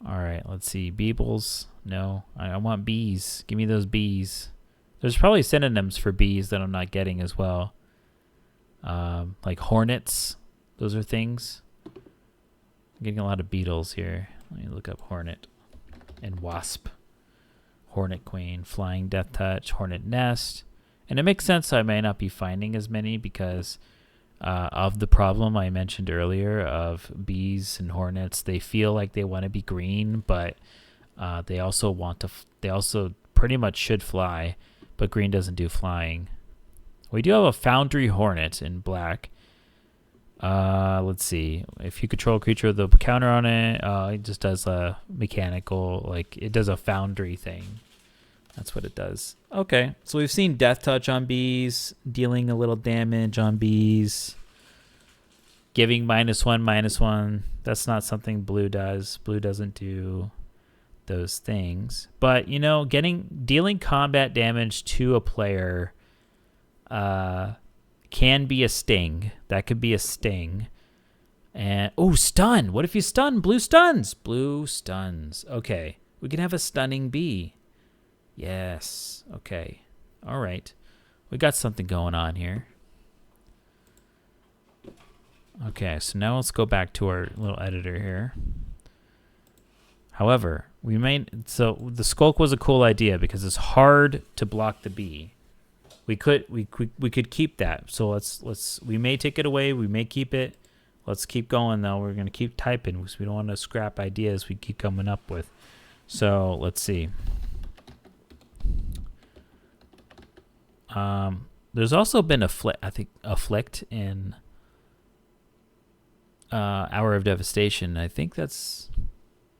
All right, let's see. Beebles. No, I want bees. Give me those bees. There's probably synonyms for bees that I'm not getting as well. Like hornets. Those are things. I'm getting a lot of beetles here. Let me look up hornet and wasp. Hornet queen, flying death touch, hornet nest. And it makes sense I may not be finding as many because of the problem I mentioned earlier of bees and hornets. They feel like they want to be green, but they also want to. They also pretty much should fly, but green doesn't do flying. We do have a foundry hornet in black. Let's see. If you control a creature with a counter on it, it just does a mechanical, like it does a foundry thing. That's what it does. Okay, so we've seen death touch on bees, dealing a little damage on bees, giving -1/-1. That's not something blue does. Blue doesn't do those things. But you know, dealing combat damage to a player can be a sting. That could be a sting. And stun. What if you stun? Blue stuns. Blue stuns. Okay, we can have a stunning bee. Yes. Okay. All right. We got something going on here. Okay, so now let's go back to our little editor here. However, so the skulk was a cool idea because it's hard to block the bee. We could keep that. So we may take it away, we may keep it. Let's keep going though. We're going to keep typing because we don't want to scrap ideas we keep coming up with. So, let's see. There's also been afflict in Hour of Devastation. I think that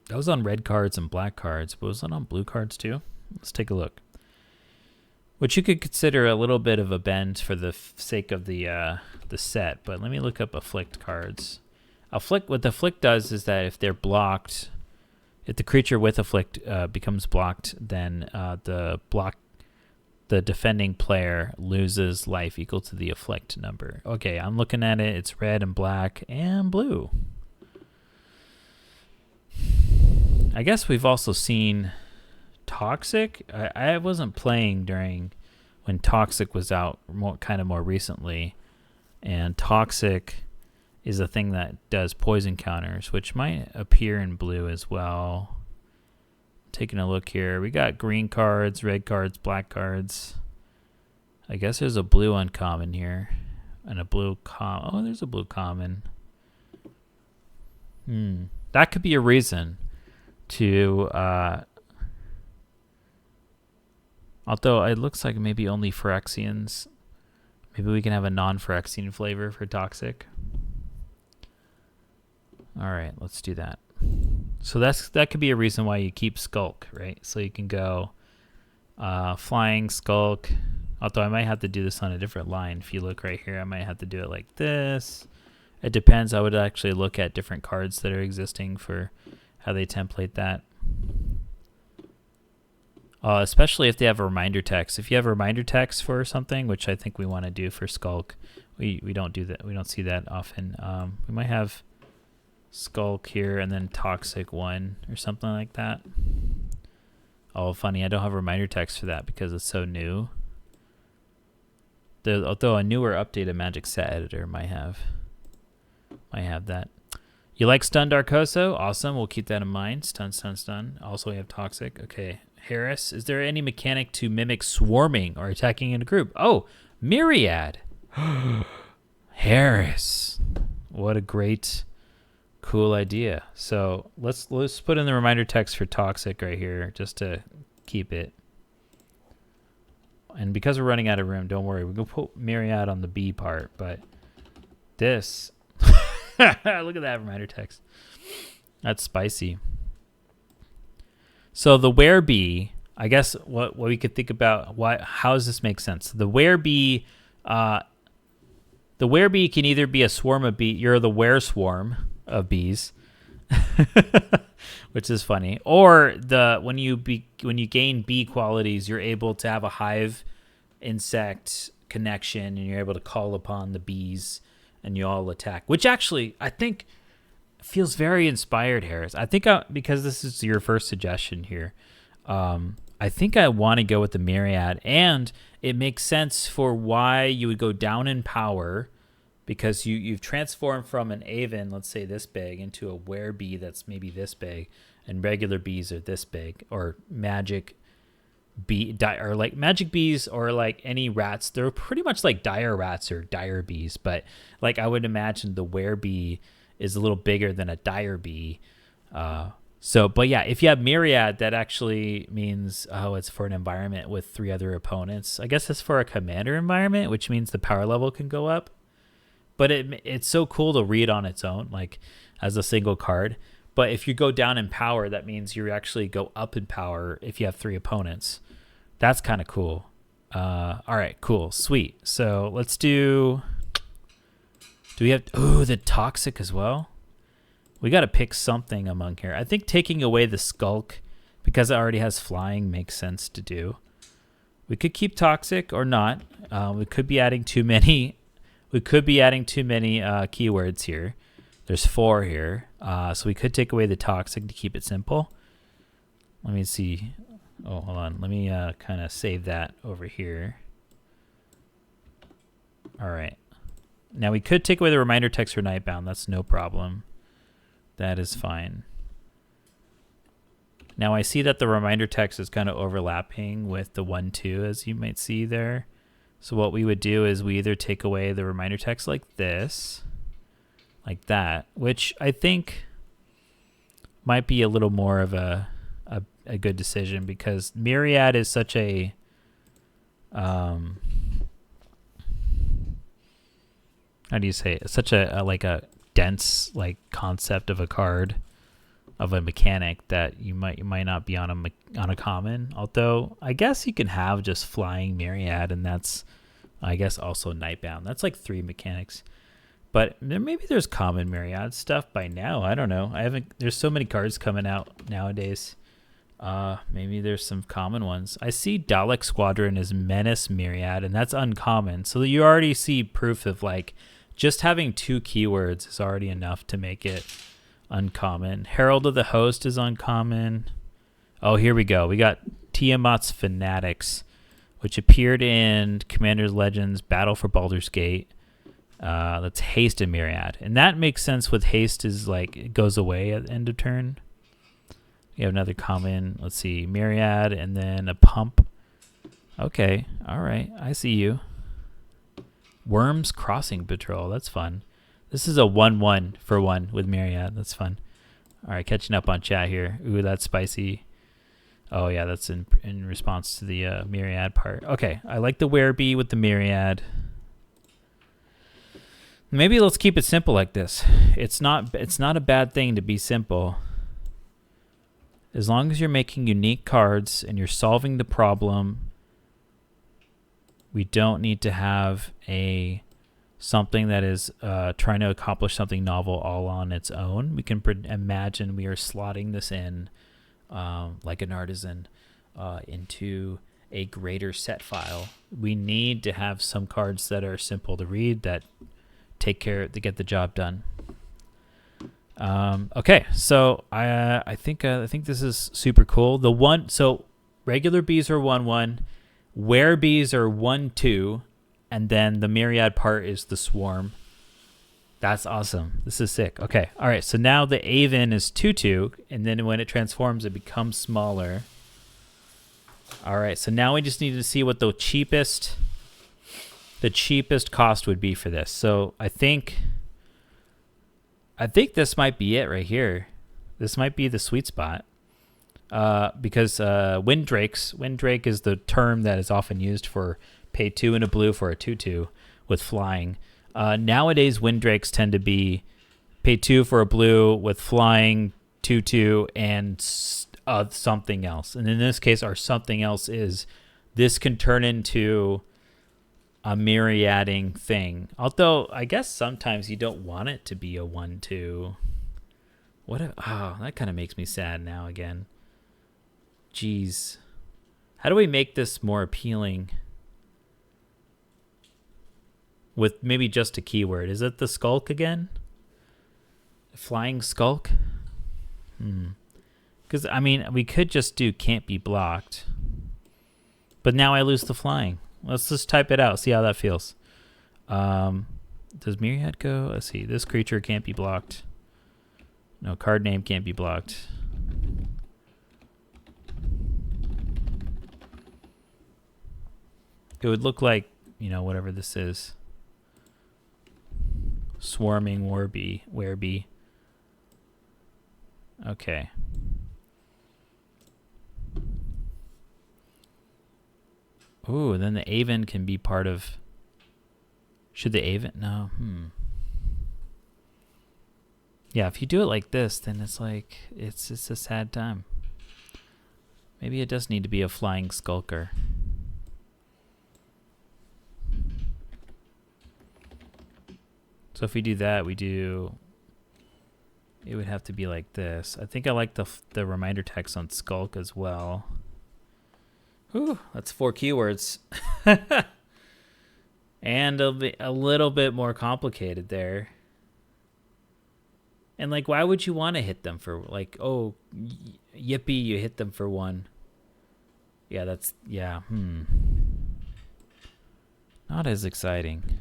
was on red cards and black cards, but was it on blue cards too? Let's take a look. Which you could consider a little bit of a bend for the sake of the set, but let me look up afflict cards. What afflict does is that if they're blocked, if the creature with afflict becomes blocked, then the defending player loses life equal to the afflict number. Okay, I'm looking at it. It's red and black and blue. I guess we've also seen Toxic. I wasn't playing when Toxic was out more recently. And Toxic is a thing that does poison counters, which might appear in blue as well. Taking a look here, we got green cards, red cards, black cards. I guess there's a blue uncommon here, and a blue there's a blue common. That could be a reason to. Although it looks like maybe only Phyrexians. Maybe we can have a non-Phyrexian flavor for Toxic. All right, let's do that. So that could be a reason why you keep Skulk, right? So you can go flying Skulk. Although I might have to do this on a different line. If you look right here, I might have to do it like this. It depends. I would actually look at different cards that are existing for how they template that. Especially if they have a reminder text. If you have a reminder text for something, which I think we want to do for Skulk, we don't do that. We don't see that often. We might have Skulk here and then Toxic 1 or something like that. Oh, funny. I don't have a reminder text for that because it's so new. Although a newer updated Magic Set Editor might have that. You like Stun Darkoso? Awesome. We'll keep that in mind. Stun, stun, stun. Also, we have Toxic. Okay. Harris, is there any mechanic to mimic swarming or attacking in a group? Oh, Myriad. Harris. What a great, cool idea. So let's put in the reminder text for Toxic right here just to keep it. And because we're running out of room, don't worry. We're going to put Myriad on the B part, but this... Look at that reminder text. That's spicy. So the werebee, I guess what we could think about, how does this make sense? The werebee can either be a swarm of bees. You're the were swarm of bees, which is funny. Or when you gain bee qualities, you're able to have a hive insect connection, and you're able to call upon the bees, and you all attack. Which actually, I think, feels very inspired, Harris. I think because this is your first suggestion here, I think I want to go with the Myriad, and it makes sense for why you would go down in power, because you've transformed from an Aven, let's say this big, into a werebee that's maybe this big, and regular bees are this big, or magic or like magic bees, or like any rats. They're pretty much like dire rats or dire bees, but like I would imagine the werebee is a little bigger than a dire bee. But yeah, if you have myriad, that actually means it's for an environment with 3 other opponents. I guess it's for a commander environment, which means the power level can go up. But it's so cool to read on its own, like as a single card. But if you go down in power, that means you actually go up in power if you have 3 opponents. That's kind of cool. All right, cool, sweet. So let's do we have the toxic as well? We got to pick something among here. I think taking away the skulk, because it already has flying, makes sense to do. We could keep toxic or not. We could be adding too many. We could be adding too many keywords here. There's 4 here, so we could take away the toxic to keep it simple. Let me see. Oh, hold on. Let me kind of save that over here. All right. Now we could take away the reminder text for Nightbound. That's no problem. That is fine. Now I see that the reminder text is kind of overlapping with the 1-2, as you might see there. So what we would do is we either take away the reminder text like this, like that, which I think might be a little more of a good decision, because myriad is such a how do you say it? Such a like a dense like concept of a card, of a mechanic, that you might not be on a common. Although I guess you can have just flying myriad, and that's I guess also Nightbound. That's like 3 mechanics. But maybe there's common myriad stuff by now. I don't know. There's so many cards coming out nowadays. Maybe there's some common ones. I see Dalek Squadron is Menace Myriad, and that's uncommon. So you already see proof of like just having 2 keywords is already enough to make it uncommon. Herald of the Host is uncommon. Oh, here we go. We got Tiamat's Fanatics, which appeared in Commander's Legends Battle for Baldur's Gate. That's Haste and Myriad. And that makes sense with Haste, is like it goes away at the end of turn. We have another common, let's see, Myriad, and then a Pump. Okay, all right, I see you. Worms Crossing Patrol, that's fun. This is a 1-1 for 1 with Myriad, that's fun. All right, catching up on chat here. Ooh, that's spicy. Oh yeah, that's in response to the Myriad part. Okay, I like the Werebee with the Myriad. Maybe let's keep it simple like this. It's not a bad thing to be simple. As long as you're making unique cards and you're solving the problem, we don't need to have something that is trying to accomplish something novel all on its own. We can imagine we are slotting this in like an artisan into a greater set file. We need to have some cards that are simple to read, that get the job done. Okay, so I think this is super cool. So regular bees are 1-1, werebees are 1-2, and then the myriad part is the swarm. That's awesome. This is sick. Okay, all right. So now the Aven is 2-2, and then when it transforms, it becomes smaller. All right. So now we just need to see what the cheapest cost would be for this. So I think this might be it right here. This might be the sweet spot. Because Windrake is the term that is often used for pay 2 and a blue for a 2/2 with flying. Nowadays, Windrakes tend to be pay 2 for a blue with flying, 2/2, and something else. And in this case, our something else is this can turn into a myriading thing. Although I guess sometimes you don't want it to be a 1/2. That kind of makes me sad now again. Jeez. How do we make this more appealing? With maybe just a keyword. Is it the skulk again? Flying skulk? Because, I mean, we could just do can't be blocked. But now I lose the flying. Let's just type it out, see how that feels. Does Myriad go? Let's see. This creature can't be blocked. No, card name can't be blocked. It would look like, whatever this is. Swarming Werebee. Okay. Ooh, then the Aven can be part of... Should the Aven... No. Yeah, if you do it like this, then it's like... It's a sad time. Maybe it does need to be a flying skulker. So if we do that, it would have to be like this. I think I like the reminder text on Skulk as well. Whew, that's 4 keywords. And it'll be a little bit more complicated there. And like, why would you want to hit them for like, oh, yippee, you hit them for 1. Yeah, Not as exciting.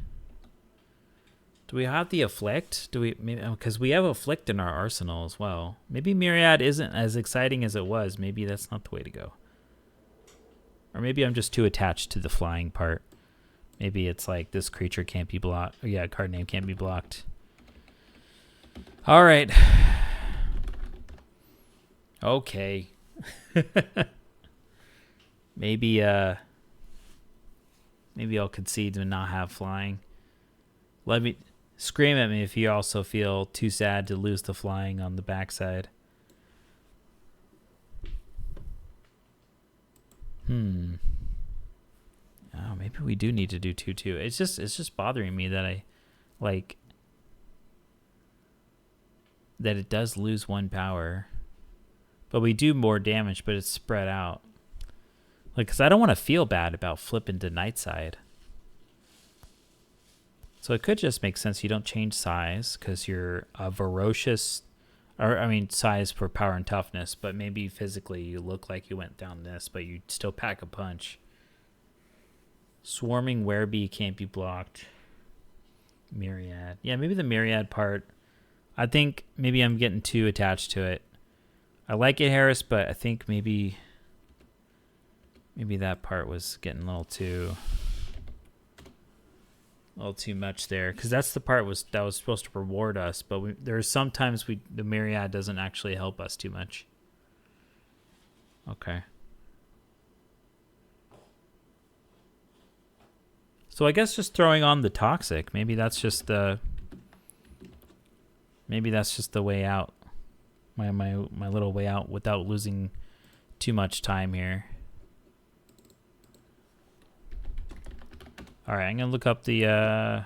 Do we have the Afflict? Because we have Afflict in our arsenal as well. Maybe Myriad isn't as exciting as it was. Maybe that's not the way to go. Or maybe I'm just too attached to the flying part. Maybe it's like this creature can't be blocked. Oh, yeah, card name can't be blocked. All right. Okay. Maybe I'll concede to not have flying. Let me scream at me if you also feel too sad to lose the flying on the backside. Oh, maybe we do need to do 2/2. It's just bothering me that I like that it does lose 1 power. But we do more damage, but it's spread out. Like, because I don't want to feel bad about flipping to Nightside. So it could just make sense you don't change size because you're a ferocious, size for power and toughness, but maybe physically you look like you went down this, but you still pack a punch. Swarming Werebee can't be blocked. Myriad. Yeah, maybe the Myriad part. I think maybe I'm getting too attached to it. I like it, Harris, but I think maybe that part was getting a little too much there, because that's the part that was supposed to reward us, but there's sometimes the Myriad doesn't actually help us too much. Okay. So I guess just throwing on the Toxic, maybe that's just the way out. My little way out without losing too much time here. All right, I'm gonna look up the. I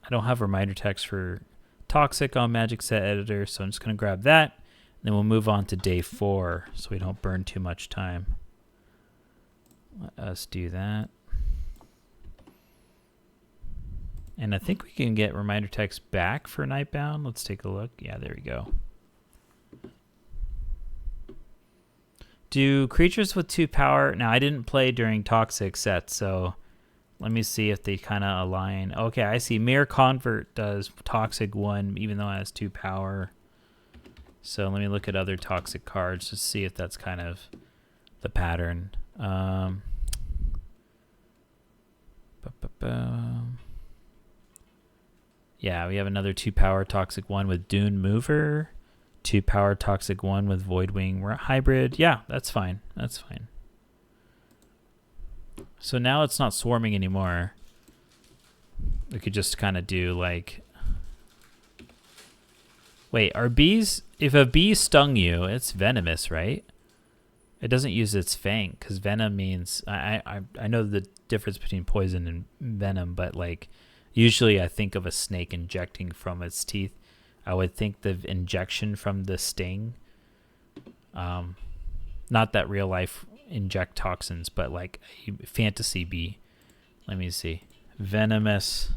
don't have reminder text for Toxic on Magic Set Editor, so I'm just gonna grab that, and then we'll move on to day 4, so we don't burn too much time. Let us do that, and I think we can get reminder text back for Nightbound. Let's take a look. Yeah, there we go. Do creatures with 2 power? Now I didn't play during Toxic sets, so. Let me see if they kind of align. Okay, I see. Mirror Convert does Toxic 1, even though it has 2 power. So let me look at other Toxic cards to see if that's kind of the pattern. Yeah, we have another 2 power Toxic 1 with Dune Mover. 2 power Toxic 1 with Voidwing Hybrid. Yeah, that's fine. That's fine. So now it's not swarming anymore. We could just kind of do like... Wait, are bees... If a bee stung you, it's venomous, right? It doesn't use its fang, because venom means... I know the difference between poison and venom, but like usually I think of a snake injecting from its teeth. I would think the injection from the sting. Not that real life... inject toxins, but like a fantasy bee. Let me see. Venomous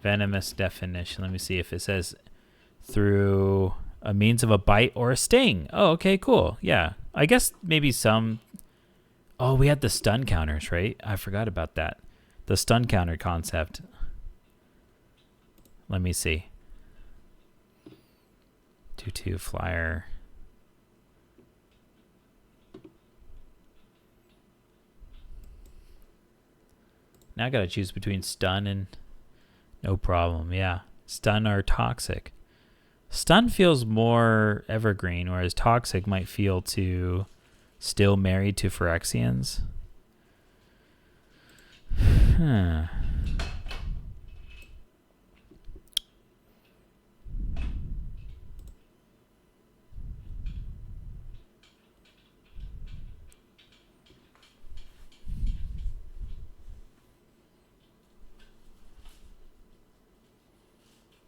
definition. Let me see if it says through a means of a bite or a sting. Oh, okay, cool. Yeah. I guess maybe some... Oh, we had the stun counters, right? I forgot about that. The stun counter concept. Let me see. 2/2 flyer. Now I gotta choose between stun and no problem. Yeah, stun or toxic. Stun feels more evergreen, whereas toxic might feel to still married to Phyrexians. Huh.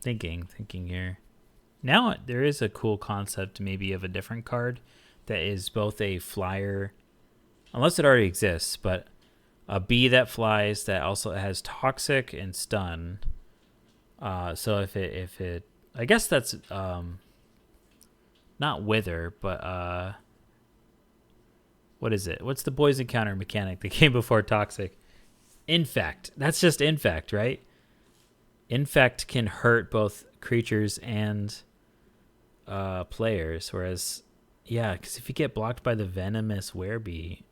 Thinking here. Now there is a cool concept maybe of a different card that is both a flyer, unless it already exists, but a bee that flies that also has toxic and stun. So if it, I guess that's not wither, but what is it? What's the poison counter mechanic that came before toxic? Infect. That's just infect, right? Infect can hurt both creatures and players, whereas, yeah, because if you get blocked by the venomous werebee,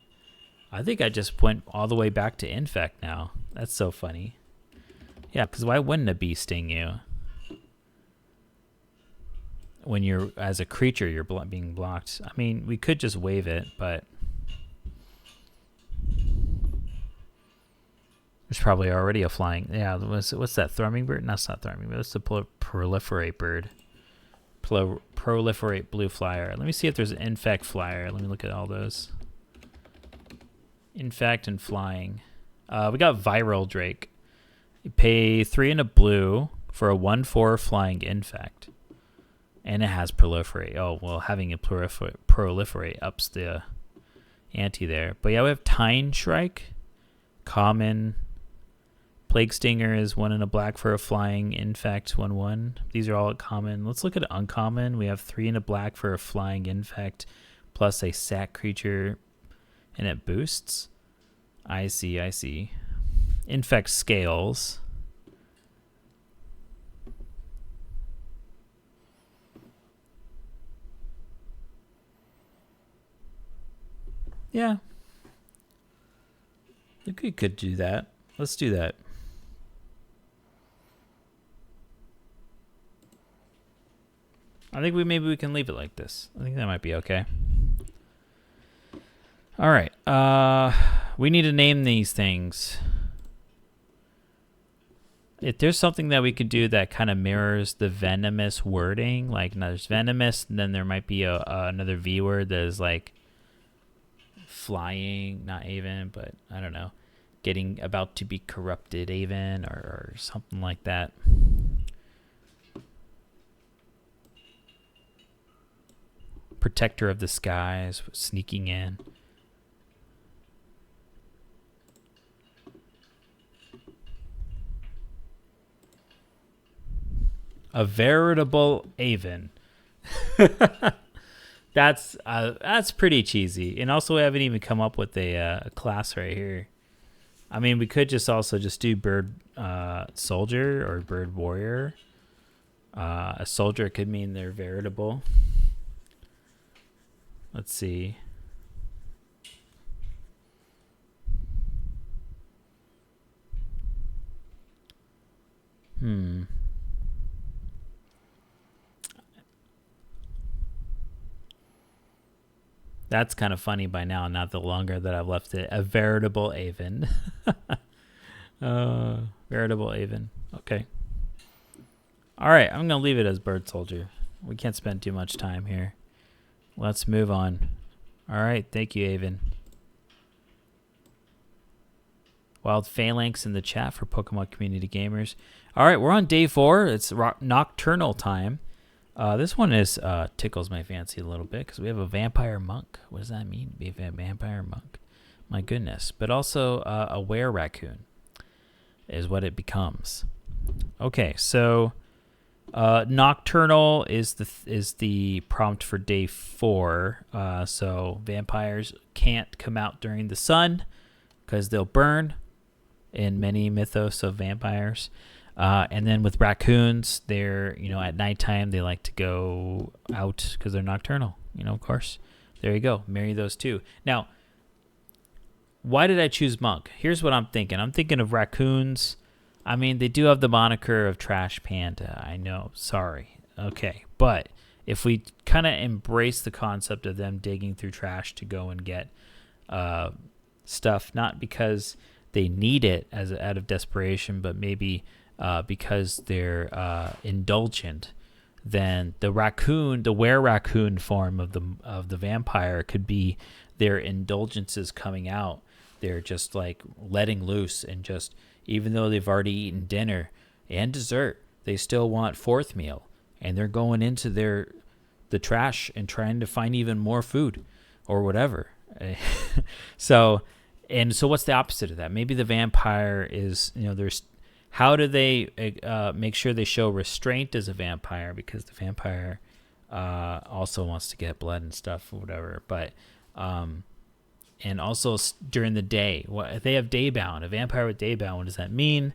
I think I just went all the way back to infect now. That's so funny. Yeah, because why wouldn't a bee sting you? When you're, as a creature, you're being blocked. I mean, we could just wave it, but there's probably already a flying. Yeah, what's that? Thrumming bird? No, it's not thrumming bird. That's the proliferate bird. Proliferate blue flyer. Let me see if there's an infect flyer. Let me look at all those. Infect and flying. We got viral drake. You pay 3 and a blue for a 1/4 flying infect. And it has proliferate. Oh, well, having a proliferate ups the ante there. But yeah, we have Tine Shrike, common. Plague Stinger is 1 and a black for a flying infect, 1/1. These are all common. Let's look at uncommon. We have 3 and a black for a flying infect, plus a sack creature, and it boosts. I see. Infect scales. Yeah. I think we could do that. Let's do that. I think maybe we can leave it like this. I think that might be okay. All right. We need to name these things. If there's something that we could do that kind of mirrors the venomous wording, like there's venomous, and then there might be another V word that is like flying, not even, but I don't know, getting about to be corrupted, even, or something like that. Protector of the skies, sneaking in. A veritable Aven. That's pretty cheesy. And also we haven't even come up with a class right here. I mean, we could just do bird soldier or bird warrior. A soldier could mean they're veritable. Let's see. That's kind of funny by now, not the longer that I've left it. A veritable Aven. Veritable Aven. Okay. All right, I'm going to leave it as bird soldier. We can't spend too much time here. Let's move on. All right, thank you, Aven. Wild Phalanx in the chat for Pokemon Community Gamers. All right, we're on day 4. It's nocturnal time. This one tickles my fancy a little bit because we have a vampire monk. What does that mean? Be a vampire monk. My goodness. But also a were-raccoon is what it becomes. Okay, so nocturnal is the prompt for day 4. So vampires can't come out during the sun because they'll burn in many mythos of vampires. And then with raccoons, they're, at nighttime, they like to go out because they're nocturnal, of course. There you go. Marry those two. Now, why did I choose monk? Here's what I'm thinking. I'm thinking of raccoons. I mean, they do have the moniker of trash panda. I know. Sorry. Okay. But if we kind of embrace the concept of them digging through trash to go and get stuff, not because they need it out of desperation, but maybe because they're indulgent, then the were-raccoon form of the vampire could be their indulgences coming out. They're just like letting loose, and just, even though they've already eaten dinner and dessert, they still want fourth meal, and they're going into the trash and trying to find even more food or whatever. So what's the opposite of that? Maybe the vampire is, there's, how do they make sure they show restraint as a vampire? Because the vampire also wants to get blood and stuff or whatever. But and also during the day, if they have daybound, a vampire with daybound, what does that mean?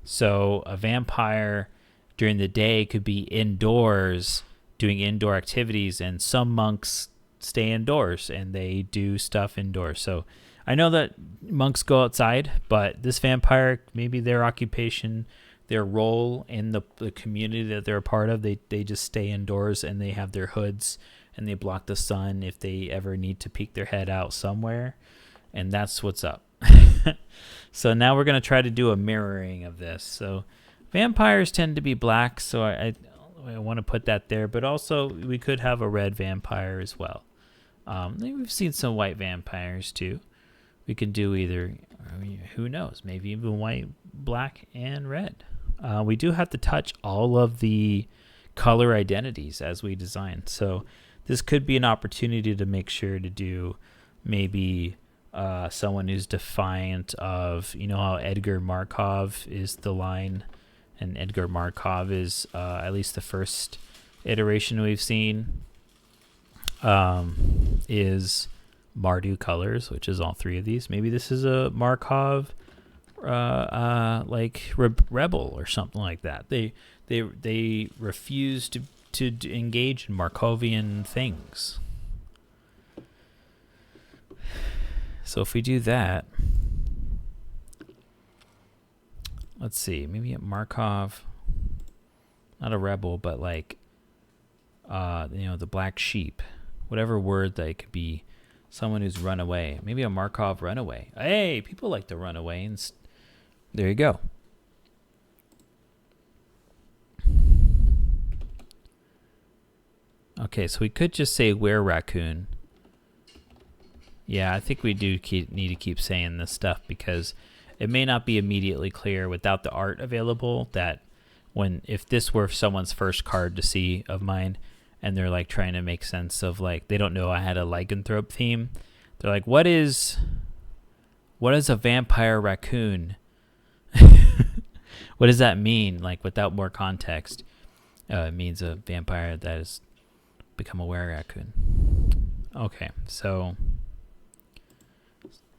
So a vampire during the day could be indoors doing indoor activities, and some monks stay indoors and they do stuff indoors. So I know that monks go outside, but this vampire, maybe their occupation, their role in the community that they're a part of, they just stay indoors, and they have their hoods and they block the sun if they ever need to peek their head out somewhere. And that's what's up. So now we're going to try to do a mirroring of this. So vampires tend to be black, so I want to put that there. But also we could have a red vampire as well. We've seen some white vampires too. We can do either, who knows, maybe even white, black, and red. We do have to touch all of the color identities as we design. So this could be an opportunity to make sure to do maybe someone who's defiant of, how Edgar Markov is the line, and Edgar Markov is at least the first iteration we've seen is Mardu colors, which is all three of these. Maybe this is a Markov like rebel or something like that. They refuse to engage in Markovian things. So if we do that, let's see, maybe a Markov, not a rebel, but like the black sheep, whatever word that it could be. Someone who's run away. Maybe a Markov runaway. Hey, people like to run away. And there you go. Okay, so we could just say were-raccoon. Yeah, I think we do need to keep saying this stuff, because it may not be immediately clear without the art available that if this were someone's first card to see of mine, and they're like trying to make sense of, like, they don't know I had a lycanthrope theme. They're like, what is a vampire raccoon? What does that mean? Like, without more context, it means a vampire that has become a were-raccoon. Okay, so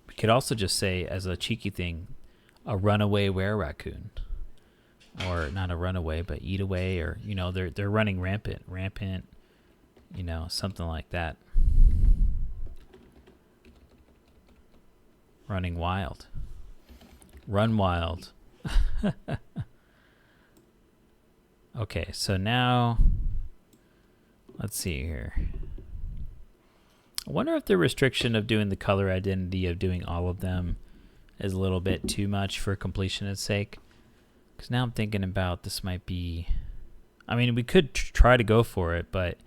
we could also just say, as a cheeky thing, a runaway were-raccoon. Or not a runaway, but eat away, or, they're running rampant, something like that. Running wild. Run wild. Okay, so now, let's see here. I wonder if the restriction of doing the color identity of doing all of them is a little bit too much for completionist's sake. Because now I'm thinking about this might be... I mean, we could try to go for it, but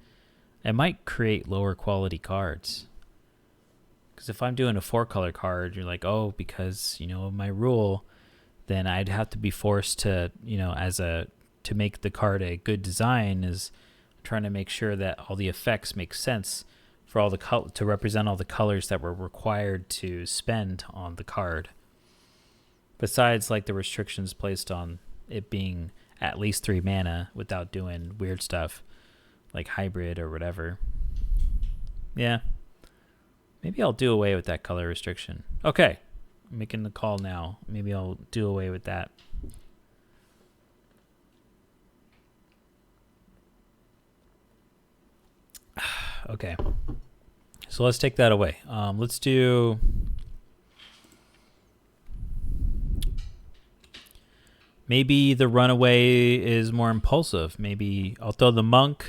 it might create lower quality cards. Because if I'm doing a 4-color card, you're like, oh, because, of my rule, then I'd have to be forced to, to make the card a good design, is trying to make sure that all the effects make sense for all the to represent all the colors that were required to spend on the card. Besides, like, the restrictions placed on it being at least 3 mana without doing weird stuff like hybrid or whatever. Yeah. Maybe I'll do away with that color restriction. Okay. I'm making the call now. Maybe I'll do away with that. Okay. So let's take that away. Let's do... Maybe the runaway is more impulsive. Maybe I'll throw the monk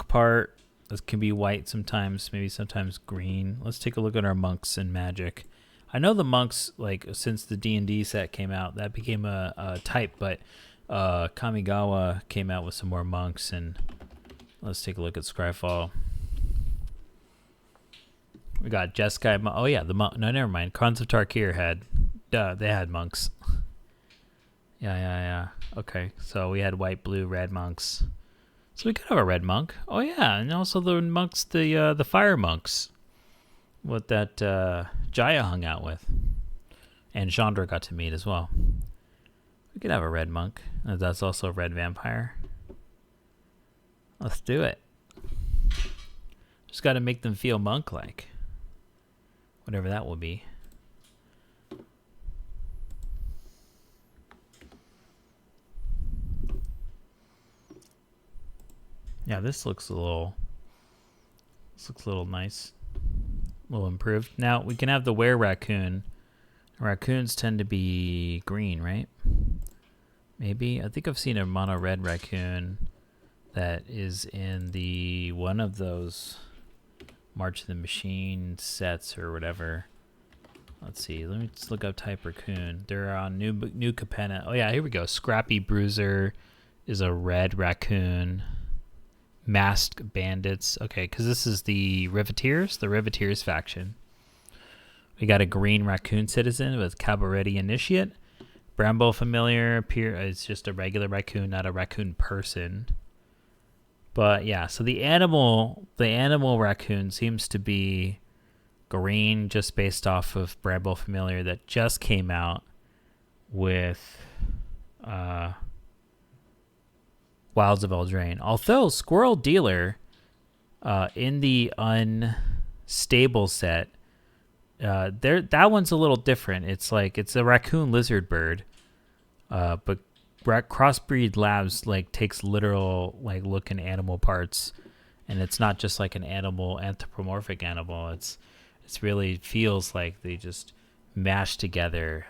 part. This can be white sometimes, maybe sometimes green. Let's take a look at our monks in Magic. I know the monks, like, since the D&D set came out, that became a type, but Kamigawa came out with some more monks, and let's take a look at Scryfall. We got Jeskai. Oh yeah, the monk. No, never mind. Khans of Tarkir had, they had monks. Yeah. Okay, so we had white, blue, red monks. So we could have a red monk. Oh yeah, and also the monks, the fire monks, what that Jaya hung out with, and Chandra got to meet as well. We could have a red monk. That's also a red vampire. Let's do it. Just got to make them feel monk-like, whatever that will be. Yeah, this looks a little nice, a little improved. Now we can have the were-raccoon. Raccoons tend to be green, right? Maybe. I think I've seen a mono red raccoon that is in the one of those March of the Machine sets or whatever. Let's see. Let me just look up type raccoon. They're on New Capenna. Oh yeah, here we go. Scrappy Bruiser is a red raccoon. Masked Bandits. Okay, because this is the Riveteers faction. We got a green raccoon citizen with Cabaretti Initiate. Bramble Familiar is just a regular raccoon, not a raccoon person. But yeah, so the animal raccoon seems to be green, just based off of Bramble Familiar that just came out with Wilds of Eldraine. Although Squirrel Dealer in the unstable set, that one's a little different. It's a raccoon lizard bird, but Crossbreed Labs takes literal looking animal parts, and it's not just like an anthropomorphic animal. It's really feels like they just mash together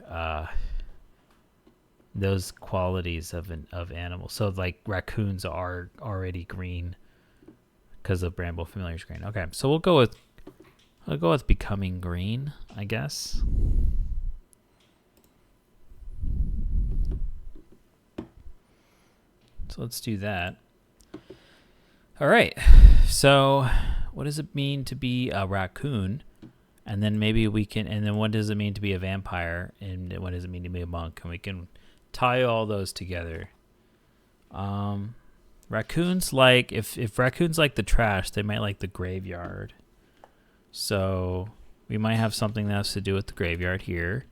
those qualities of animals. So raccoons are already green because of Bramble Familiar's green. Okay, so I'll go with becoming green, I guess. So let's do that. All right. So what does it mean to be a raccoon? And then maybe we can, and then what does it mean to be a vampire? And what does it mean to be a monk? And we can tie all those together. Raccoons if raccoons like the trash, they might like the graveyard. So we might have something that has to do with the graveyard here.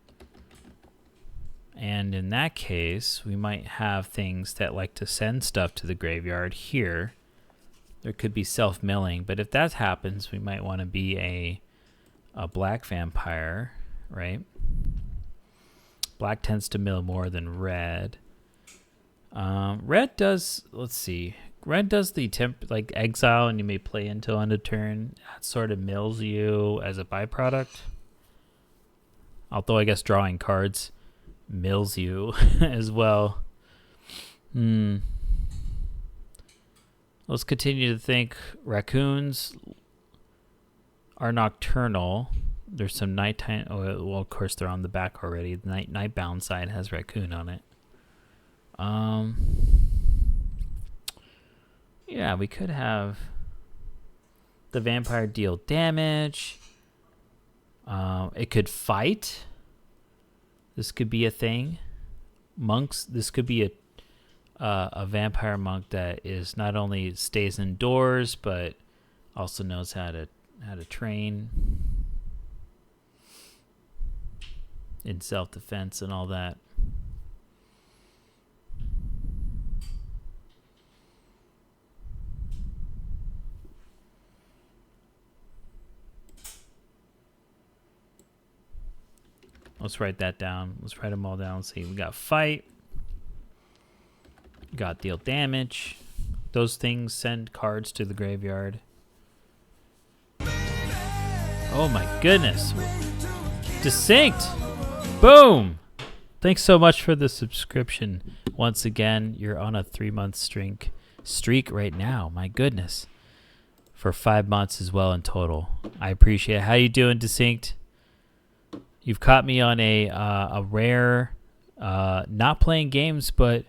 And in that case, we might have things that like to send stuff to the graveyard here. There could be self-milling, but if that happens, we might want to be a black vampire, right? Black tends to mill more than red. Red does, let's see. Red does the exile, and you may play until end of turn. That sort of mills you as a byproduct. Although I guess drawing cards mills you as well. Let's continue to think. Raccoons are nocturnal. There's some nighttime. Oh, well, of course they're on the back already. The nightbound side has raccoon on it. Yeah, we could have the vampire deal damage. It could fight. This could be a thing. Monks. This could be a vampire monk that is not only stays indoors but also knows how to train in self-defense and all that. Let's write that down. Let's write them all down. See, we got fight. We got deal damage. Those things send cards to the graveyard. Oh my goodness. Distinct. Boom. Thanks so much for the subscription. Once again, you're on a 3-month streak right now. My goodness. For 5 months as well in total. I appreciate it. How you doing, Distinct? You've caught me on a rare, not playing games, but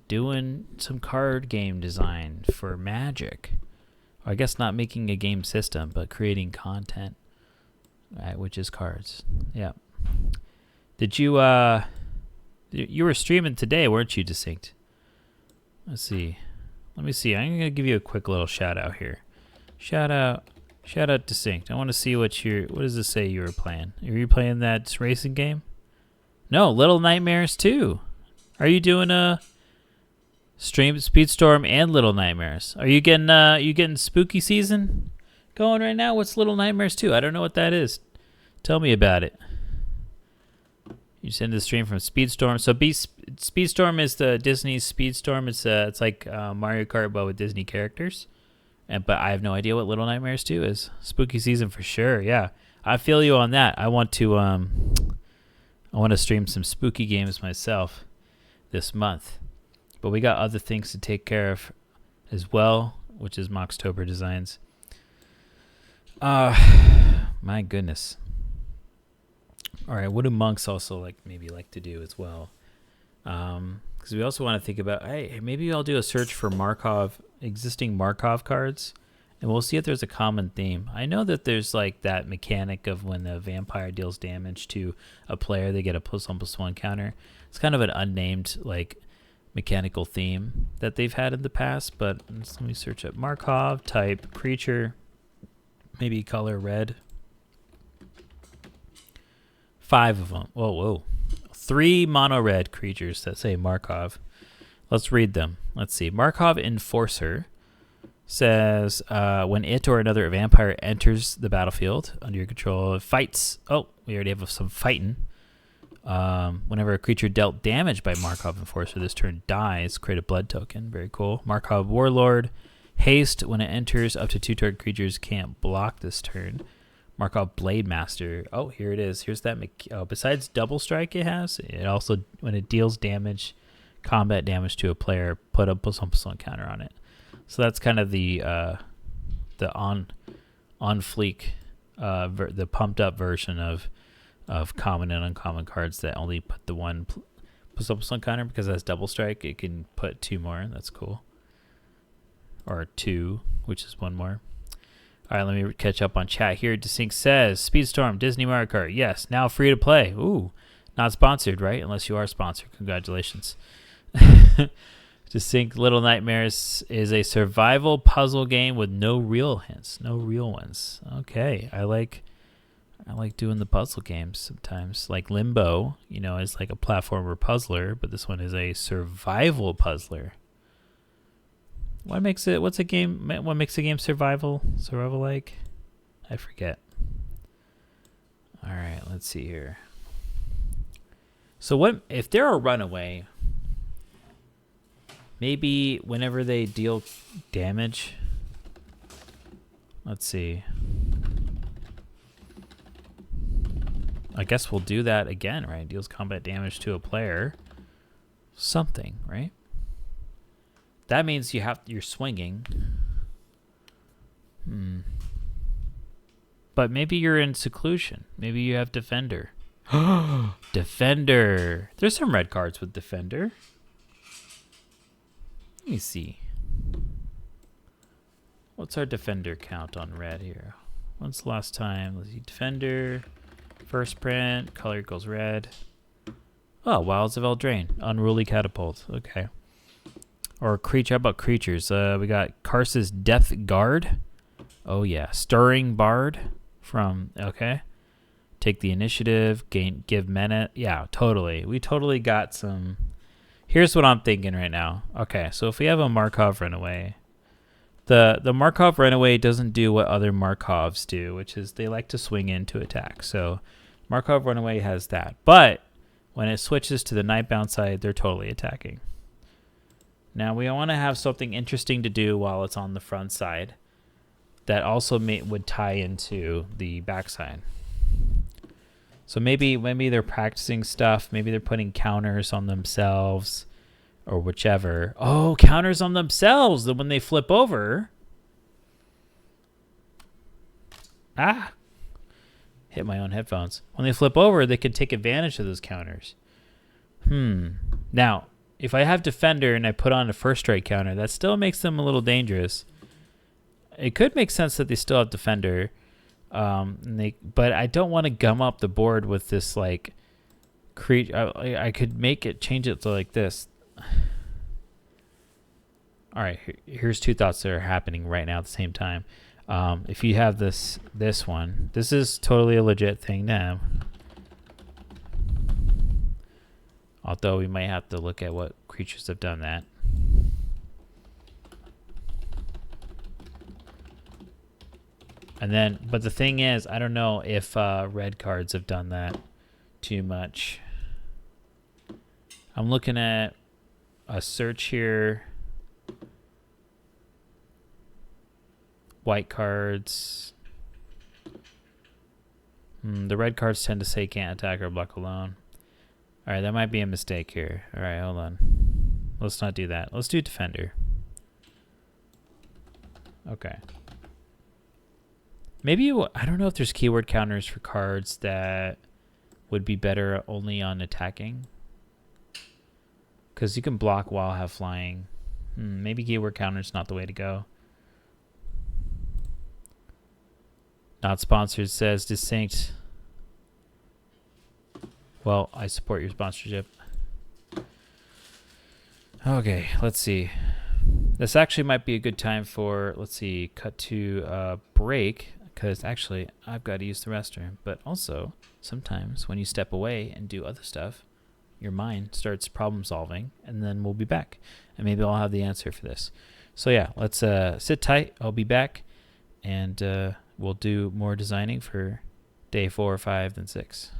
doing some card game design for Magic. Or I guess not making a game system, but creating content, right, which is cards. Yeah. Did you, you were streaming today, weren't you, Distinct? Let's see. Let me see. I'm going to give you a quick little shout out here. Shout out Distinct. I want to see what does this say you were playing? Are you playing that racing game? No, Little Nightmares 2. Are you doing a stream Speedstorm and Little Nightmares? Are you getting spooky season going right now? What's Little Nightmares 2? I don't know what that is. Tell me about it. You send the stream from Speedstorm. So Speedstorm is the Disney Speedstorm. It's like Mario Kart but with Disney characters. But I have no idea what Little Nightmares 2 is. Spooky season for sure. Yeah, I feel you on that. I want to stream some spooky games myself this month. But we got other things to take care of as well, which is Moxtober Designs. My goodness. All right, what do monks also maybe like to do as well? Because we also want to think about, hey, maybe I'll do a search for existing Markov cards, and we'll see if there's a common theme. I know that there's like that mechanic of when the vampire deals damage to a player, they get a +1/+1 counter. It's kind of an unnamed mechanical theme that they've had in the past, but let me search up Markov, type creature, maybe color red. 5 of them. Whoa. 3 mono red creatures that say Markov. Let's read them. Let's see. Markov Enforcer says when it or another vampire enters the battlefield under your control, it fights. Oh, we already have some fighting. Whenever a creature dealt damage by Markov Enforcer this turn dies, create a blood token. Very cool. Markov Warlord. Haste. When it enters, up to 2 target creatures can't block this turn. Markov Blade Master. Oh, here it is. Here's that. Besides double strike it has, it also, when it deals damage, combat damage to a player, put a +1/+1 counter on it. So that's kind of the on fleek, the pumped up version of common and uncommon cards that only put the one +1/+1 counter, because it has double strike. It can put 2 more. That's cool. Or 2, which is 1 more. All right, let me catch up on chat here. Distinct says, Speedstorm, Disney Mario Kart. Yes, now free to play. Ooh, not sponsored, right? Unless you are sponsored. Congratulations. Distinct Little Nightmares is a survival puzzle game with no real hints. No real ones. Okay, I like doing the puzzle games sometimes. Like Limbo, is like a platformer puzzler, but this one is a survival puzzler. What makes a game survival like? I forget. All right, let's see here. So what if they're a runaway? Maybe whenever they deal damage. Let's see. I guess we'll do that again, right? Deals combat damage to a player. Something, right? That means you're swinging. But maybe you're in seclusion. Maybe you have Defender. Defender. There's some red cards with Defender. Let me see. What's our Defender count on red here? When's the last time? Let's see. Defender. First print. Color equals red. Oh, Wilds of Eldraine. Unruly Catapult. Okay. Or creature. How about creatures? We got Karsa's Death Guard. Oh yeah, Stirring Bard from. Okay, take the initiative. Give mana. Yeah, totally. We totally got some. Here's what I'm thinking right now. Okay, so if we have a Markov Runaway, the Markov Runaway doesn't do what other Markovs do, which is they like to swing in to attack. So Markov Runaway has that, but when it switches to the Nightbound side, they're totally attacking. Now we want to have something interesting to do while it's on the front side that also would tie into the back side. So maybe they're practicing stuff. Maybe they're putting counters on themselves or whichever. Oh, counters on themselves. That when they flip over. Ah. Hit my own headphones. When they flip over, they can take advantage of those counters. Now, if I have defender and I put on a first strike counter, that still makes them a little dangerous. It could make sense that they still have defender. But I don't want to gum up the board with this like I could change it to like this. All right, here's two thoughts that are happening right now at the same time. If you have this one, this is totally a legit thing now. Although we might have to look at what creatures have done that. And then, but the thing is, I don't know if red cards have done that too much. I'm looking at a search here. White cards. The red cards tend to say can't attack or block alone. All right, that might be a mistake here. All right, hold on. Let's not do that. Let's do defender. Okay. Maybe, I don't know if there's keyword counters for cards that would be better only on attacking. Because you can block while have flying. Maybe keyword counters not the way to go. Not sponsored says distinct. Well, I support your sponsorship. Okay, let's see. This actually might be a good time for, let's see, cut to break. Because actually, I've got to use the restroom. But also, sometimes when you step away and do other stuff, your mind starts problem solving. And then we'll be back. And maybe I'll have the answer for this. So yeah, let's sit tight. I'll be back. And we'll do more designing for day 4 or 5 than 6.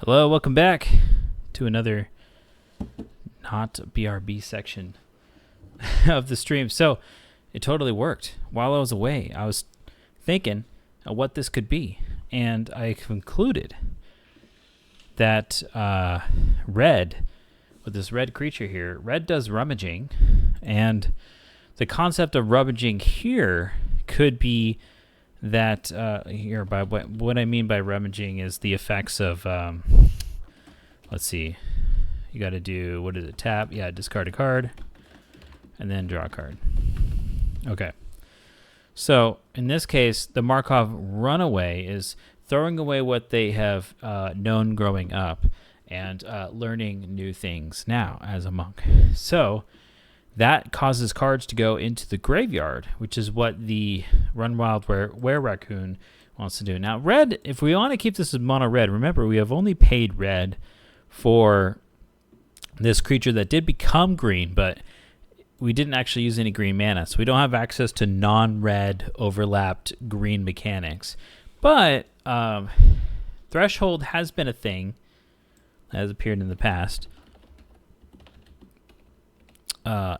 Hello, welcome back to another not BRB section of the stream. So it totally worked. While I was away, I was thinking what this could be, and I concluded that red, with this red creature here, red does rummaging, and the concept of rummaging here could be that here, by what I mean by rummaging is the effects of let's see, you got to do, what is it, tap, yeah, discard a card and then draw a card. Okay, so in this case the Markov runaway is throwing away what they have known growing up and learning new things now as a monk. So that causes cards to go into the graveyard, which is what the Run Wild Were Raccoon wants to do. Now, red, if we want to keep this as mono red, remember we have only paid red for this creature that did become green, but we didn't actually use any green mana, so we don't have access to non-red overlapped green mechanics. But Threshold has been a thing, has appeared in the past.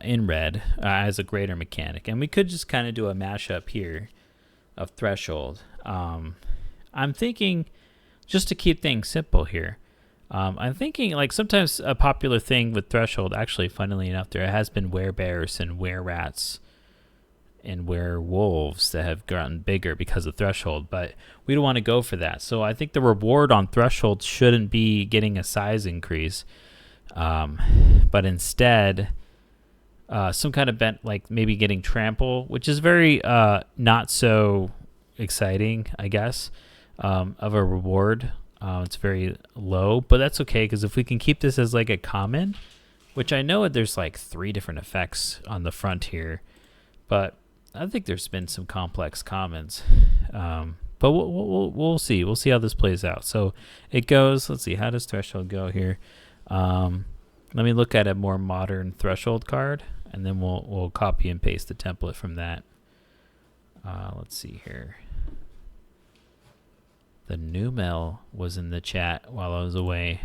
In red as a greater mechanic, and we could just kind of do a mashup here of Threshold. I'm thinking, just to keep things simple here, I'm thinking like sometimes a popular thing with Threshold, actually funnily enough, there has been werebears and wererats and werewolves that have gotten bigger because of Threshold, but we don't want to go for that. So I think the reward on Threshold shouldn't be getting a size increase, but instead some kind of bent, like maybe getting trample, which is very not so exciting, I guess, of a reward. It's very low, but that's okay, because if we can keep this as like a common, which I know there's like 3 different effects on the front here, but I think there's been some complex commons. But we'll see. We'll see how this plays out. So it goes, let's see, how does Threshold go here? Let me look at a more modern Threshold card, and then we'll copy and paste the template from that. Let's see here. The Numel was in the chat while I was away.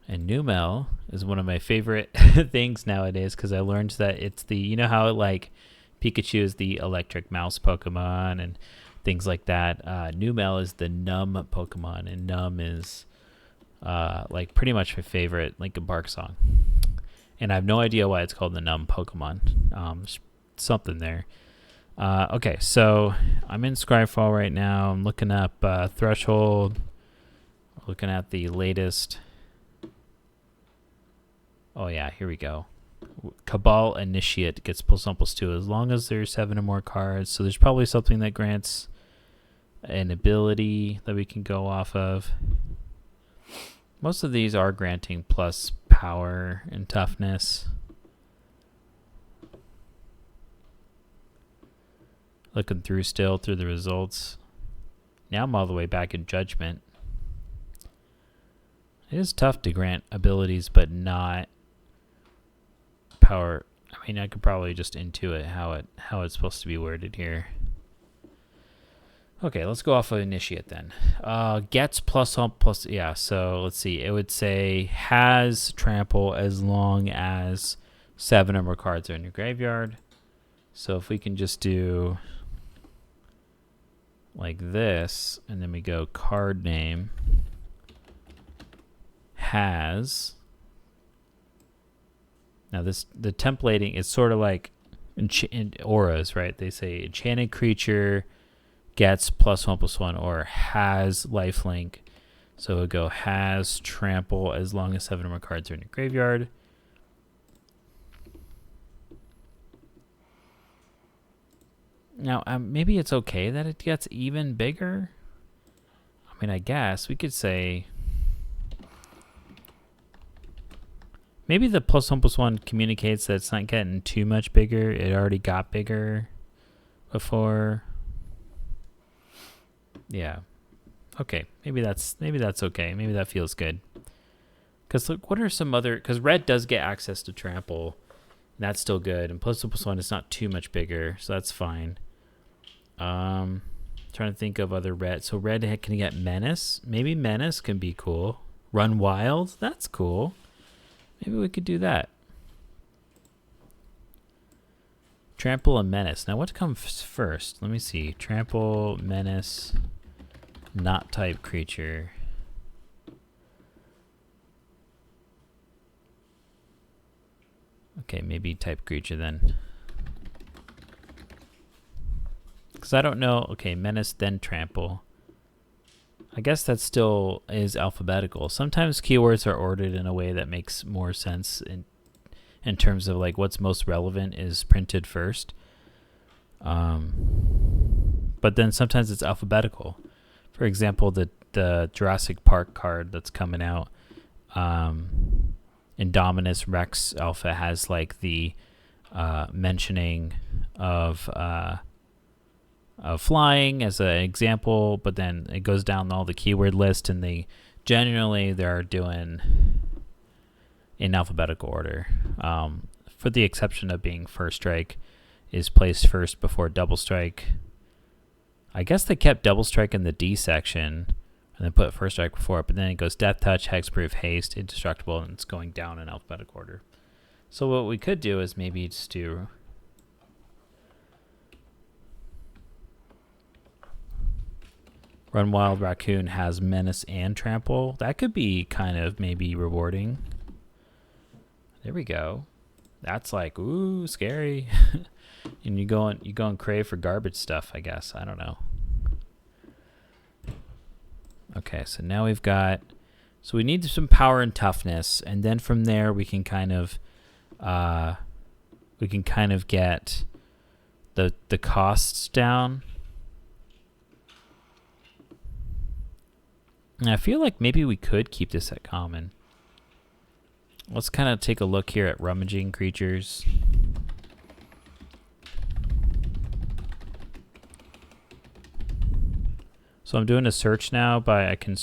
And Numel is one of my favorite things nowadays, because I learned that it's the, you know how like Pikachu is the electric mouse Pokemon and things like that. Numel is the numb Pokemon, and numb is like pretty much my favorite Linkin Park song. And I have no idea why it's called the numb Pokemon. Something there. Okay, so I'm in Scryfall right now. I'm looking up Threshold. Looking at the latest. Oh yeah, here we go. Cabal Initiate gets +1/+2 as long as there's 7 or more cards. So there's probably something that grants an ability that we can go off of. Most of these are granting plus power and toughness. Looking through still through the results. Now I'm all the way back in Judgment. It is tough to grant abilities but not power. I mean, I could probably just intuit how it's supposed to be worded here. Okay, let's go off of Initiate then. Gets +1/+, yeah, so let's see. It would say has trample as long as 7 or more cards are in your graveyard. So if we can just do like this, and then we go card name has. Now the templating is sort of like in auras, right? They say enchanted creature gets +1/+1 or has lifelink. So it'll go has trample as long as 7 or more cards are in your graveyard. Now, maybe it's okay that it gets even bigger. I mean, I guess we could say maybe the +1/+1 communicates that it's not getting too much bigger. It already got bigger before. Yeah. Okay. Maybe that's okay. Maybe that feels good. Because look, what are some other? Because red does get access to trample. And that's still good. And +1/+1 is not too much bigger, so that's fine. Trying to think of other red. So red can get menace. Maybe menace can be cool. Run Wild? That's cool. Maybe we could do that. Trample and Menace. Now what comes first? Let me see. Trample, Menace, not type creature. Okay, maybe type creature then. Because I don't know. Okay, Menace, then Trample. I guess that still is alphabetical. Sometimes keywords are ordered in a way that makes more sense in terms of like what's most relevant is printed first. But then sometimes it's alphabetical. For example, the Jurassic Park card that's coming out, Indominus Rex Alpha has like the mentioning of flying as an example, but then it goes down all the keyword list, and they are doing in alphabetical order, for the exception of being First Strike is placed first before Double Strike. I guess they kept Double Strike in the D section and then put First Strike before it, but then it goes Death Touch, Hexproof, Haste, Indestructible, and it's going down in alphabetical order. So what we could do is maybe just do Run Wild Raccoon has Menace and Trample. That could be kind of maybe rewarding. There we go. That's like, ooh, scary. And you go and crave for garbage stuff, I guess. I don't know. Okay, so now we've got, so we need some power and toughness, and then from there we can kind of get the costs down. And I feel like maybe we could keep this at common. Let's kind of take a look here at rummaging creatures. So I'm doing a search now I'm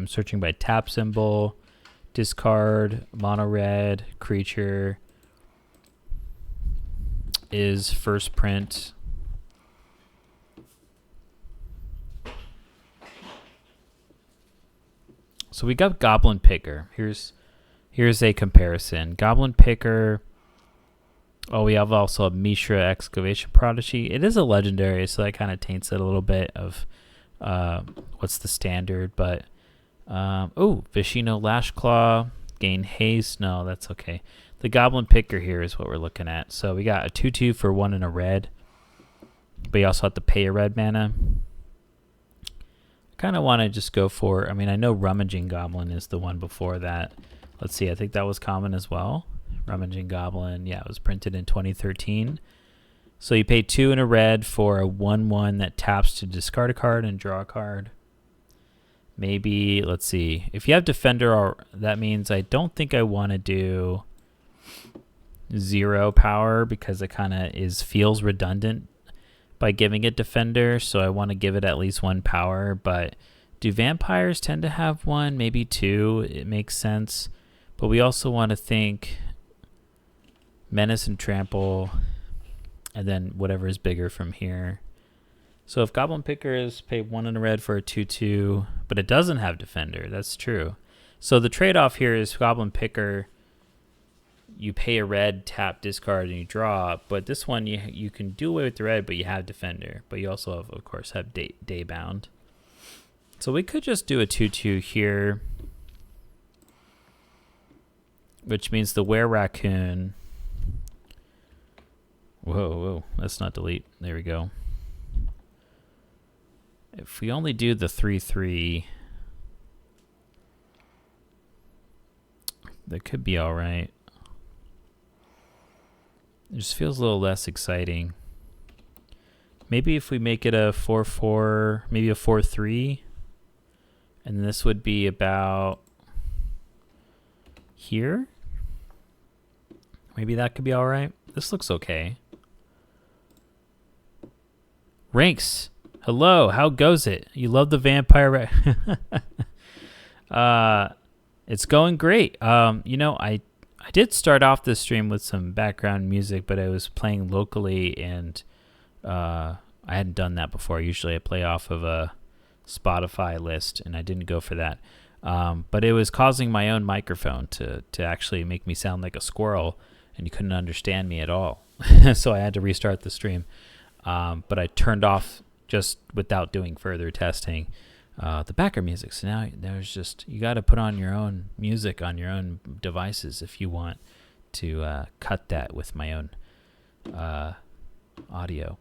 searching by tap symbol, discard, mono red, creature, is first print. So we got Goblin Picker. Here's a comparison. Goblin Picker. Oh, we have also a Mishra Excavation Prodigy. It is a legendary, so that kind of taints it a little bit of what's the standard. But Vishino Lashclaw, gain haste. No, that's okay. The Goblin Picker here is what we're looking at. So we got a 2/2 for 1 and a red, but you also have to pay a red mana. Kind of want to just go for, I mean, I know Rummaging Goblin is the one before that. Let's see, I think that was common as well. Rummaging Goblin, yeah, it was printed in 2013. So you pay 2 and a red for a 1/1 that taps to discard a card and draw a card. Maybe, let's see, if you have Defender, that means I don't think I want to do 0 power because it kind of feels redundant by giving it Defender, so I want to give it at least 1 power. But do vampires tend to have 1, maybe 2? It makes sense. But we also want to think Menace and Trample, and then whatever is bigger from here. So if Goblin Picker is pay 1 and a red for a 2/2, but it doesn't have Defender, that's true. So the trade-off here is Goblin Picker, you pay a red, tap, discard, and you draw. But this one, you can do away with the red, but you have Defender. But you also, of course, have Daybound. So we could just do a 2/2 here, which means the Were Raccoon. Whoa, let's not delete. There we go. If we only do the 3/3, that could be all right. It just feels a little less exciting. Maybe if we make it a 4/4, maybe a 4/3, and this would be about here. Maybe that could be all right. This looks okay. Rinks, hello, how goes it? You love the vampire? It's going great. You know, I did start off this stream with some background music, but I was playing locally, and I hadn't done that before. Usually I play off of a Spotify list, and I didn't go for that. But it was causing my own microphone to actually make me sound like a squirrel, and you couldn't understand me at all. So I had to restart the stream. But I turned off, just without doing further testing, the background music. So now there's just, you got to put on your own music on your own devices if you want to cut that with my own audio.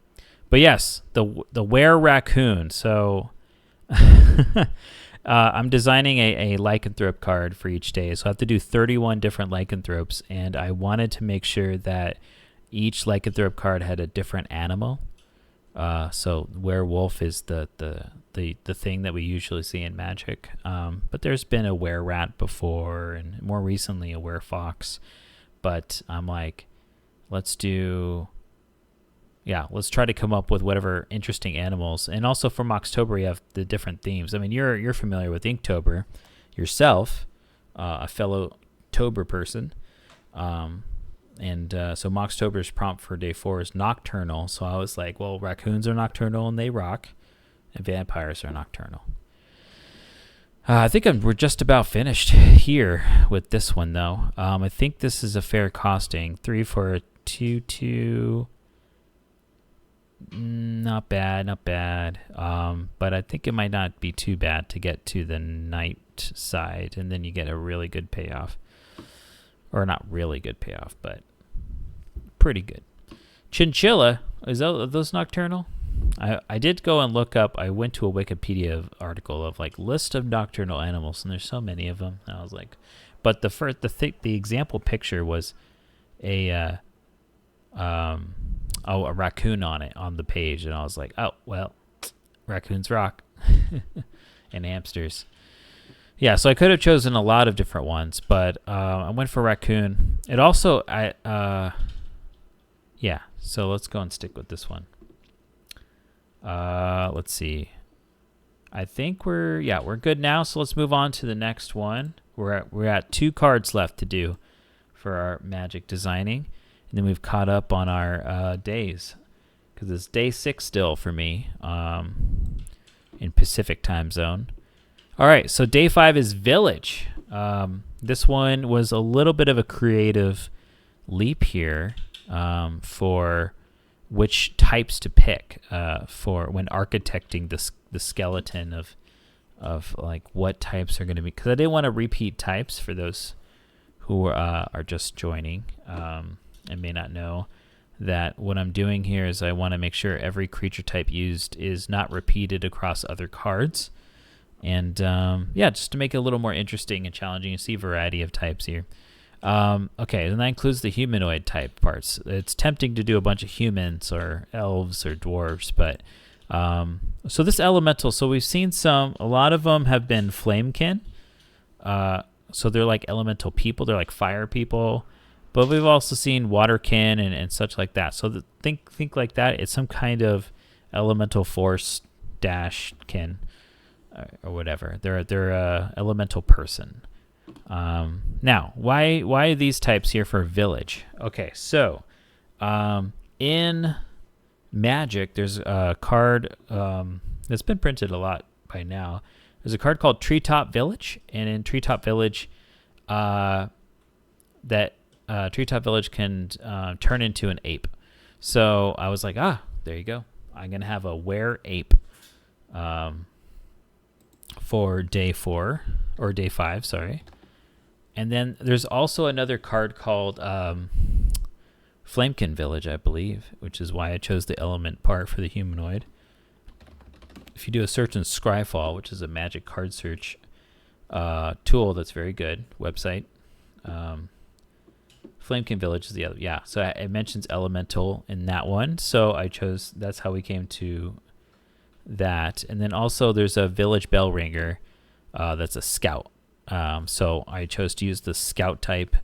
But yes, the were raccoon. So I'm designing a lycanthrope card for each day. So I have to do 31 different lycanthropes, and I wanted to make sure that each lycanthrope card had a different animal. So werewolf is the thing that we usually see in Magic. But there's been a were-rat before, and more recently a were-fox. But I'm like, let's try to come up with whatever interesting animals. And also for Moxtober, you have the different themes. I mean, you're familiar with Inktober yourself, a fellow Tober person. So Moxtober's prompt for day 4 is nocturnal. So I was like, well, raccoons are nocturnal and they rock, and vampires are nocturnal. I think we're just about finished here with this one, though. I think this is a fair costing. 3 for a 2/2. Not bad. But I think it might not be too bad to get to the night side, and then you get a really good payoff. Or not really good payoff, but pretty good. Chinchilla, are those nocturnal? I did go and look up. I went to a Wikipedia article of like list of nocturnal animals, and there's so many of them. And I was like, but the example picture was a raccoon on the page, and I was like, oh well, raccoons rock, and hamsters. Yeah, so I could have chosen a lot of different ones, but I went for raccoon. It also so let's go and stick with this one. Let's see. I think we're good now, so let's move on to the next one. We're at 2 cards left to do for our Magic designing, and then we've caught up on our days, because it's day 6 still for me in Pacific time zone. All right, so day 5 is Village. This one was a little bit of a creative leap here for which types to pick for when architecting the skeleton of like what types are going to be, because I didn't want to repeat types for those who are just joining and may not know that what I'm doing here is I want to make sure every creature type used is not repeated across other cards. And just to make it a little more interesting and challenging, you see a variety of types here. Okay, and that includes the humanoid type parts. It's tempting to do a bunch of humans or elves or dwarves, but so this elemental, so we've seen a lot of them have been flamekin. So they're like elemental people, they're like fire people, but we've also seen waterkin and such like that. So think like that. It's some kind of elemental force dash kin. Or whatever. They're a elemental person. Now, why are these types here for Village? Okay, so in Magic, there's a card that's been printed a lot by now. There's a card called Treetop Village, and in Treetop Village, Treetop Village can turn into an ape. So I was like, there you go. I'm gonna have a were ape. For day 4 or day 5, sorry. And then there's also another card called Flamekin Village, I believe, which is why I chose the element part for the humanoid. If you do a search in Scryfall, which is a Magic card search tool that's very good, website, Flamekin Village is the other. Yeah, so it mentions elemental in that one, so I chose, that's how we came to that. And then also there's a Village Bell Ringer that's a scout. So I chose to use the scout type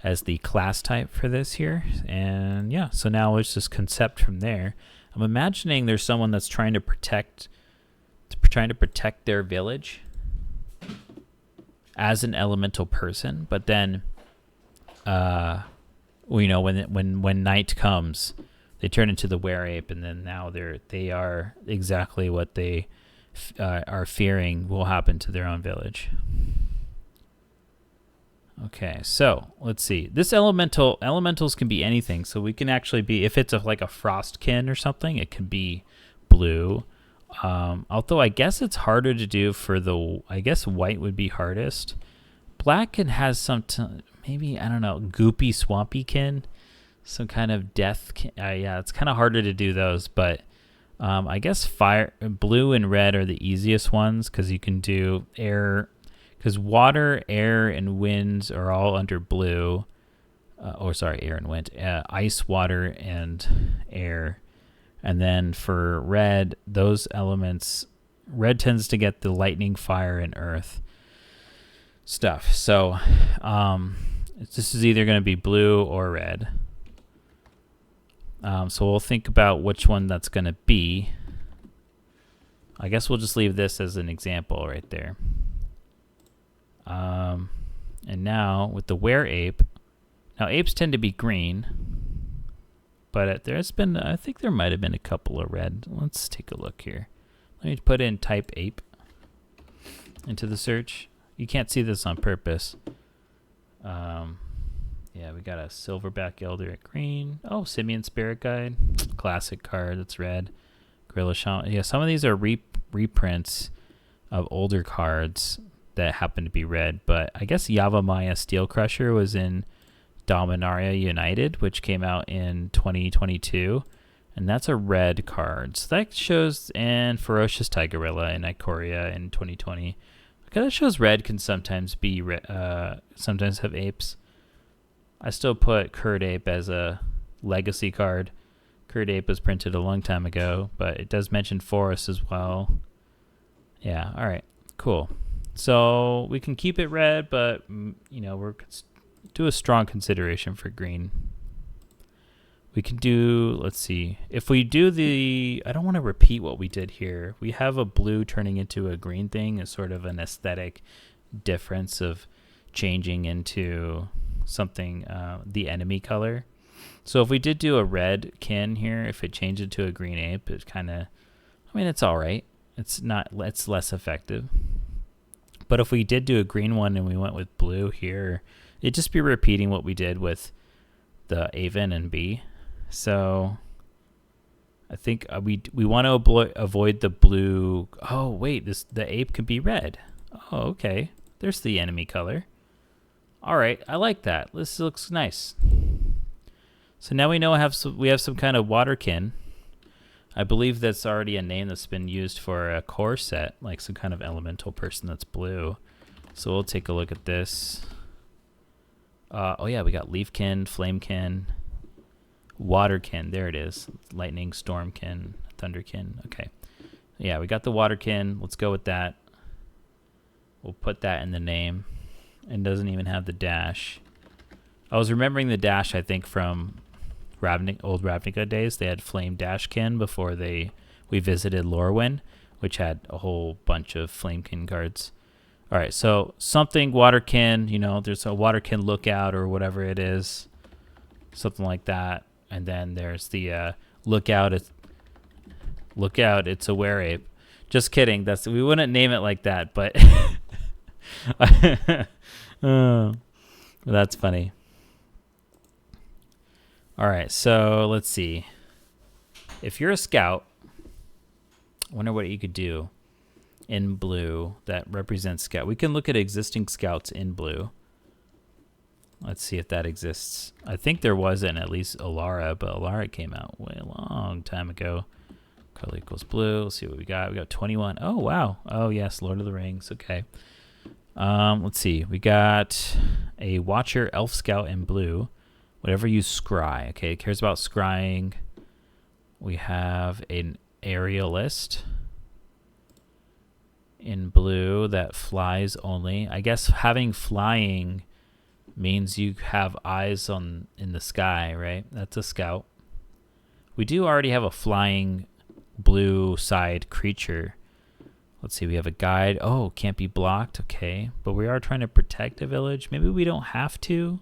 as the class type for this here. And yeah, so now it's just concept from there. I'm imagining there's someone that's trying to protect their village as an elemental person, but then when night comes, they turn into the were ape, and then now they are exactly what they are fearing will happen to their own village. Okay, so let's see. This elementals can be anything. So we can actually be, if it's like a frostkin or something, it can be blue. Although I guess it's harder to do for I guess white would be hardest. Black can has some, maybe, I don't know, goopy, swampy kin. Some kind of death. Yeah, it's kind of harder to do those, but I guess blue and red are the easiest ones because you can do air. Because water, air, and winds are all under blue. Air and wind. Ice, water, and air. And then for red, those elements, red tends to get the lightning, fire, and earth stuff. So this is either going to be blue or red. So we'll think about which one that's going to be. I guess we'll just leave this as an example right there. And now with the were ape, now apes tend to be green, but there's been, I think there might have been a couple of red. Let's take a look here. Let me put in type ape into the search. You can't see this on purpose. Yeah, we got a silverback elder at green. Oh, Simeon Spirit Guide, classic card. That's red. Gorilla Shaman. Yeah, some of these are reprints of older cards that happen to be red, but I guess Yavimaya Steel Crusher was in Dominaria United, which came out in 2022, and that's a red card. So that shows, and Ferocious Tigerilla in Ikoria in 2020. Okay, that shows red can sometimes be sometimes have apes. I still put Curd Ape as a legacy card. Curd Ape was printed a long time ago, but it does mention forest as well. Yeah, all right, cool. So we can keep it red, but we're do a strong consideration for green. We can do, let's see, if we do I don't want to repeat what we did here. We have a blue turning into a green thing as sort of an aesthetic difference of changing into something, the enemy color. So if we did do a red kin here, if it changed it to a green ape, it's kind of, it's all right. It's less effective. But if we did do a green one and we went with blue here, it'd just be repeating what we did with the Aven and B. So I think we want to avoid the blue. Oh, wait, the ape can be red. Oh, okay. There's the enemy color. All right, I like that. This looks nice. So now we know we have some kind of waterkin. I believe that's already a name that's been used for a core set, like some kind of elemental person that's blue. So we'll take a look at this. Oh yeah, we got leafkin, flamekin, waterkin. There it is. Lightning, stormkin, thunderkin. Okay. Yeah, we got the waterkin. Let's go with that. We'll put that in the name. And doesn't even have the dash. I was remembering the dash, I think, from old Ravnica days. They had Flame Dashkin before we visited Lorwyn, which had a whole bunch of Flamekin cards. All right, so something waterkin, there's a waterkin lookout or whatever it is, something like that. And then there's the lookout. It's a were ape. Just kidding. We wouldn't name it like that, but that's funny. All right, so let's see. If you're a scout, I wonder what you could do in blue that represents scout. We can look at existing scouts in blue. Let's see if that exists. I think there wasn't at least Alara, but Alara came out way a long time ago. Color equals blue. Let's see what we got. We got 21. Oh, wow. Oh, yes, Lord of the Rings. Okay. Let's see. We got a Watcher Elf Scout in blue. Whatever you scry. Okay, it cares about scrying. We have an aerialist in blue that flies only. I guess having flying means you have eyes in the sky, right? That's a scout. We do already have a flying blue side creature. Let's see, we have a guide. Oh, can't be blocked. Okay, but we are trying to protect a village. Maybe we don't have to.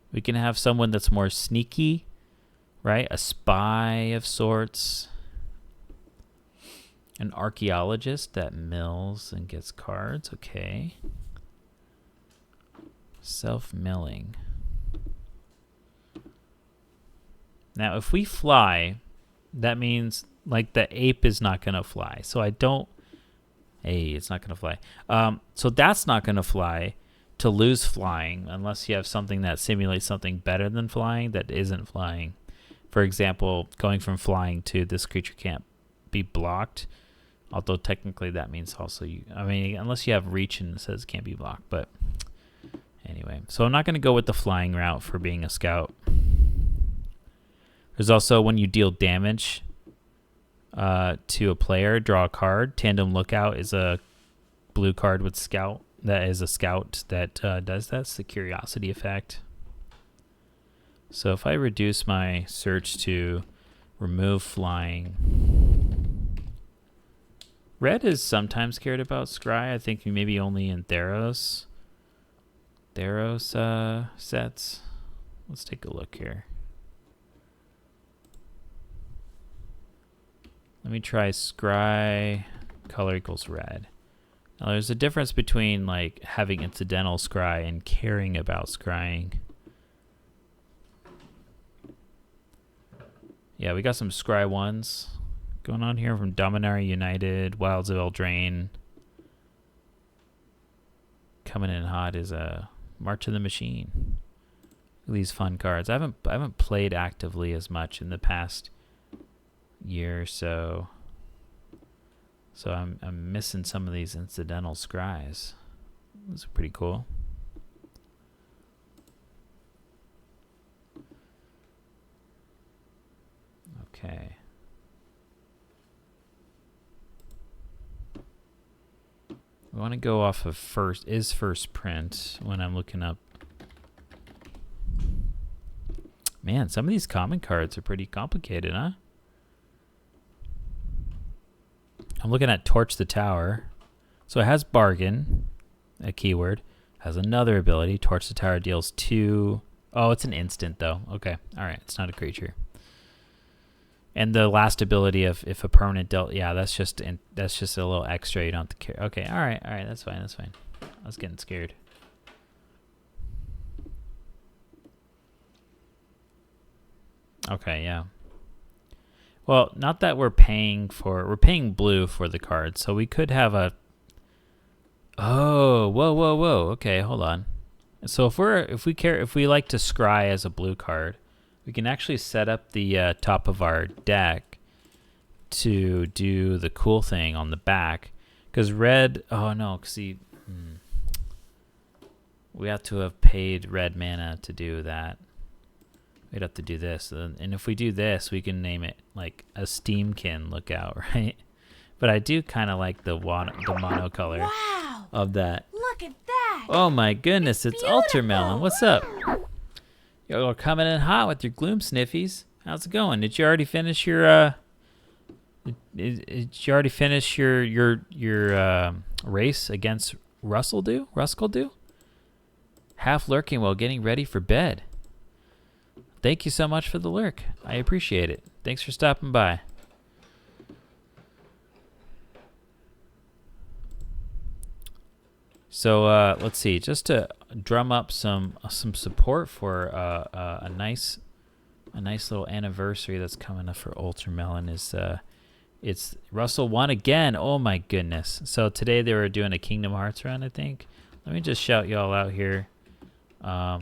We can have someone that's more sneaky, right? A spy of sorts. An archaeologist that mills and gets cards. Okay. Self-milling. Now, if we fly, that means like the ape is not going to fly. So I don't... Hey, it's not going to fly. So that's not going to fly to lose flying unless you have something that simulates something better than flying that isn't flying. For example, going from flying to this creature can't be blocked. Although technically that means also you... I mean, unless you have reach and it says can't be blocked. But anyway, so I'm not going to go with the flying route for being a scout. There's also when you deal damage to a player, draw a card. Tandem Lookout is a blue card with scout. That is a scout that does that. It's the curiosity effect. So if I reduce my search to remove flying. Red is sometimes cared about Scry. I think maybe only in Theros. Sets. Let's take a look here. Let me try Scry color equals red. Now there's a difference between like having incidental Scry and caring about scrying. Yeah, we got some Scry 1s going on here from Dominaria United, Wilds of Eldraine. Coming in hot is a March of the Machine. These fun cards. I haven't played actively as much in the past year or so. So I'm missing some of these incidental scries. Those are pretty cool. Okay. We want to go off of first print when I'm looking up. Man, some of these common cards are pretty complicated, huh? I'm looking at Torch the Tower. So it has Bargain, a keyword. Has another ability. Torch the Tower deals 2. Oh, it's an instant though. Okay. All right. It's not a creature. And the last ability of if a permanent dealt, yeah, that's just a little extra. You don't have to care. Okay. All right. That's fine. I was getting scared. Okay. Yeah. Well, not that we're paying blue for the card, so we could have a... Oh, whoa. Okay, hold on. So if we like to scry as a blue card, we can actually set up the top of our deck to do the cool thing on the back. Because red... Oh, no, see... We have to have paid red mana to do that. We'd have to do this, and if we do this, we can name it like a Steamkin Lookout, right? But I do kind of like the monocolor of that. Look at that! Oh my goodness, it's Ultramelon. What's up? You're coming in hot with your Gloom Sniffies. How's it going? Did you already finish your race against Ruskell? Half lurking while getting ready for bed. Thank you so much for the lurk. I appreciate it. Thanks for stopping by. So let's see. Just to drum up some support for a nice little anniversary that's coming up for Ultramelon is it's Russell won again. Oh my goodness. So today they were doing a Kingdom Hearts run, I think. Let me just shout y'all out here.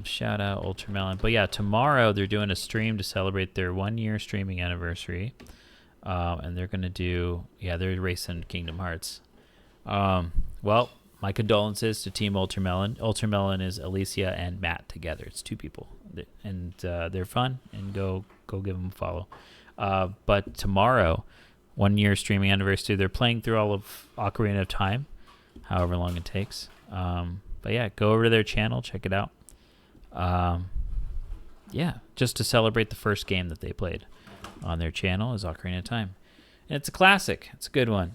Shout out Ultramelon. But yeah, tomorrow they're doing a stream to celebrate their 1-year streaming anniversary. And they're gonna do they're racing Kingdom Hearts. Well, my condolences to Team Ultramelon. Ultramelon is Alicia and Matt together. It's 2 people, and they're fun. And go give them a follow. But tomorrow, 1-year streaming anniversary. They're playing through all of Ocarina of Time, however long it takes. But yeah, go over to their channel, check it out. Just to celebrate the first game that they played on their channel is Ocarina of Time. And it's a classic. It's a good one.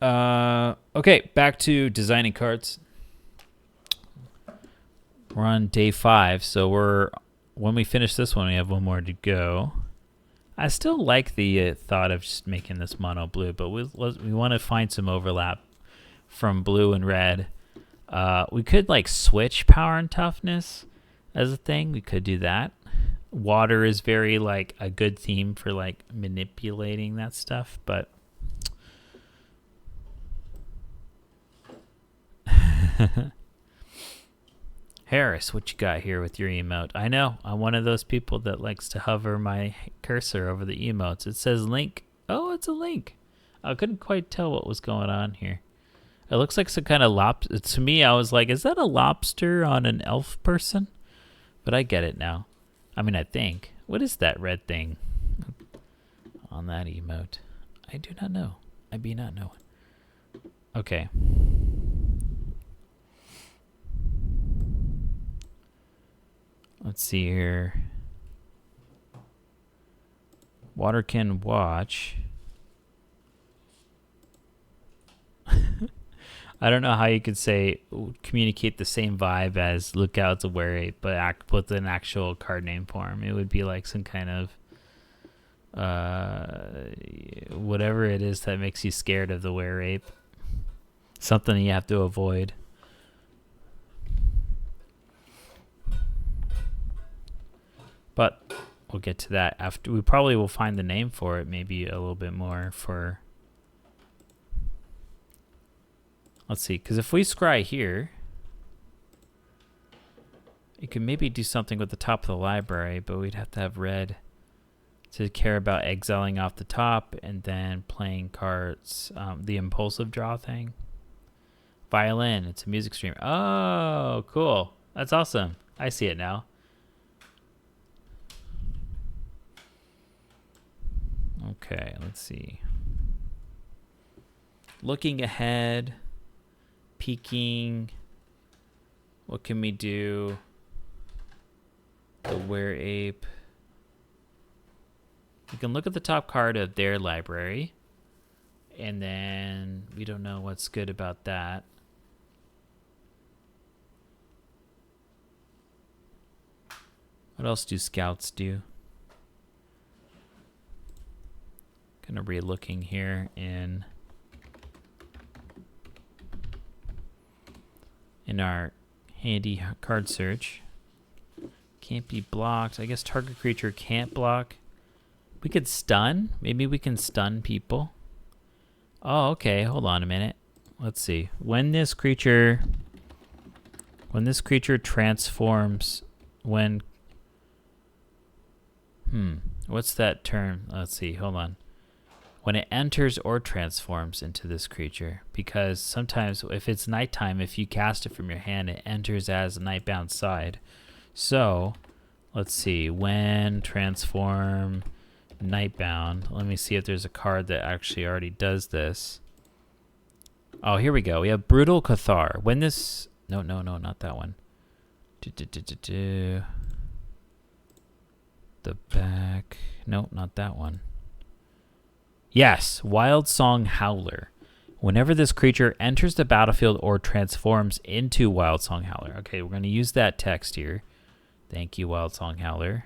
Okay, back to designing cards. We're on day 5, so when we finish this one, we have 1 more to go. I still like the thought of just making this mono blue, but we want to find some overlap from blue and red. We could like switch power and toughness as a thing. We could do that. Water is very like a good theme for like manipulating that stuff, but Harris, what you got here with your emote? I know, I'm one of those people that likes to hover my cursor over the emotes. It says link. Oh, it's a link. I couldn't quite tell what was going on here. It looks like some kind of lobster. To me, I was like, is that a lobster on an elf person? But I get it now. I mean, I think. What is that red thing on that emote? I do not know. I be not knowing. Okay. Let's see here. Water can watch. I don't know how you could say communicate the same vibe as Lookout's Aware Ape, but put an actual card name form. It would be like some kind of whatever it is that makes you scared of the Were Ape. Something you have to avoid. But we'll get to that after. We probably will find the name for it, maybe a little bit more for. Let's see, because if we scry here, you could maybe do something with the top of the library, but we'd have to have red to care about exiling off the top and then playing cards, the impulsive draw thing. Violin, it's a music stream. Oh, cool. That's awesome. I see it now. Okay, let's see. Looking ahead, peeking. What can we do? The Were Ape. We can look at the top card of their library, and then we don't know what's good about that. What else do scouts do? Kind of re-looking here in our handy card search. Can't be blocked. I guess target creature can't block. We could stun. Maybe we can stun people. Oh, okay. Hold on a minute. Let's see. When this creature transforms, what's that term? Let's see. Hold on. When it enters or transforms into this creature, because sometimes if it's nighttime, if you cast it from your hand, it enters as a nightbound side. So let's see, when transform nightbound, let me see if there's a card that actually already does this. Oh, here we go. We have Brutal Cathar. When this, no, not that one. The back, no, not that one. Yes, Wild Song Howler. Whenever this creature enters the battlefield or transforms into Wild Song Howler. Okay, we're going to use that text here. Thank you, Wild Song Howler.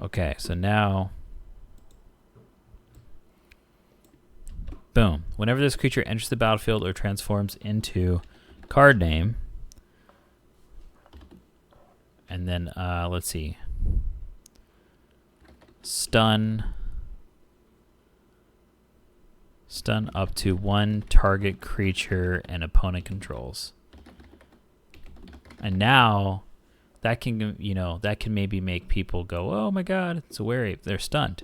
Okay, so now, boom. Whenever this creature enters the battlefield or transforms into card name, and then, let's see. Stun up to one target creature and opponent controls. And now, that can, that can maybe make people go, oh my god, it's a Were Ape. They're stunned.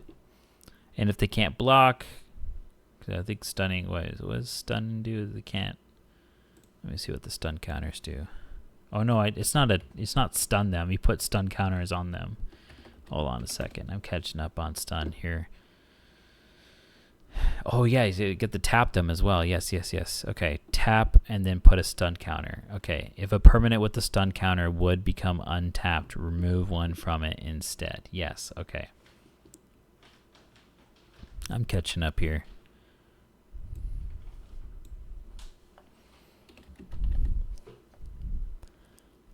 And if they can't block, because I think stunning, what does stun do? They can't. Let me see what the stun counters do. Oh no, it's not stun them. You put stun counters on them. Hold on a second. I'm catching up on stun here. Oh yeah, you get to tap them as well. Yes. Okay, tap and then put a stun counter. Okay, if a permanent with the stun counter would become untapped, remove one from it instead. Yes, okay. I'm catching up here.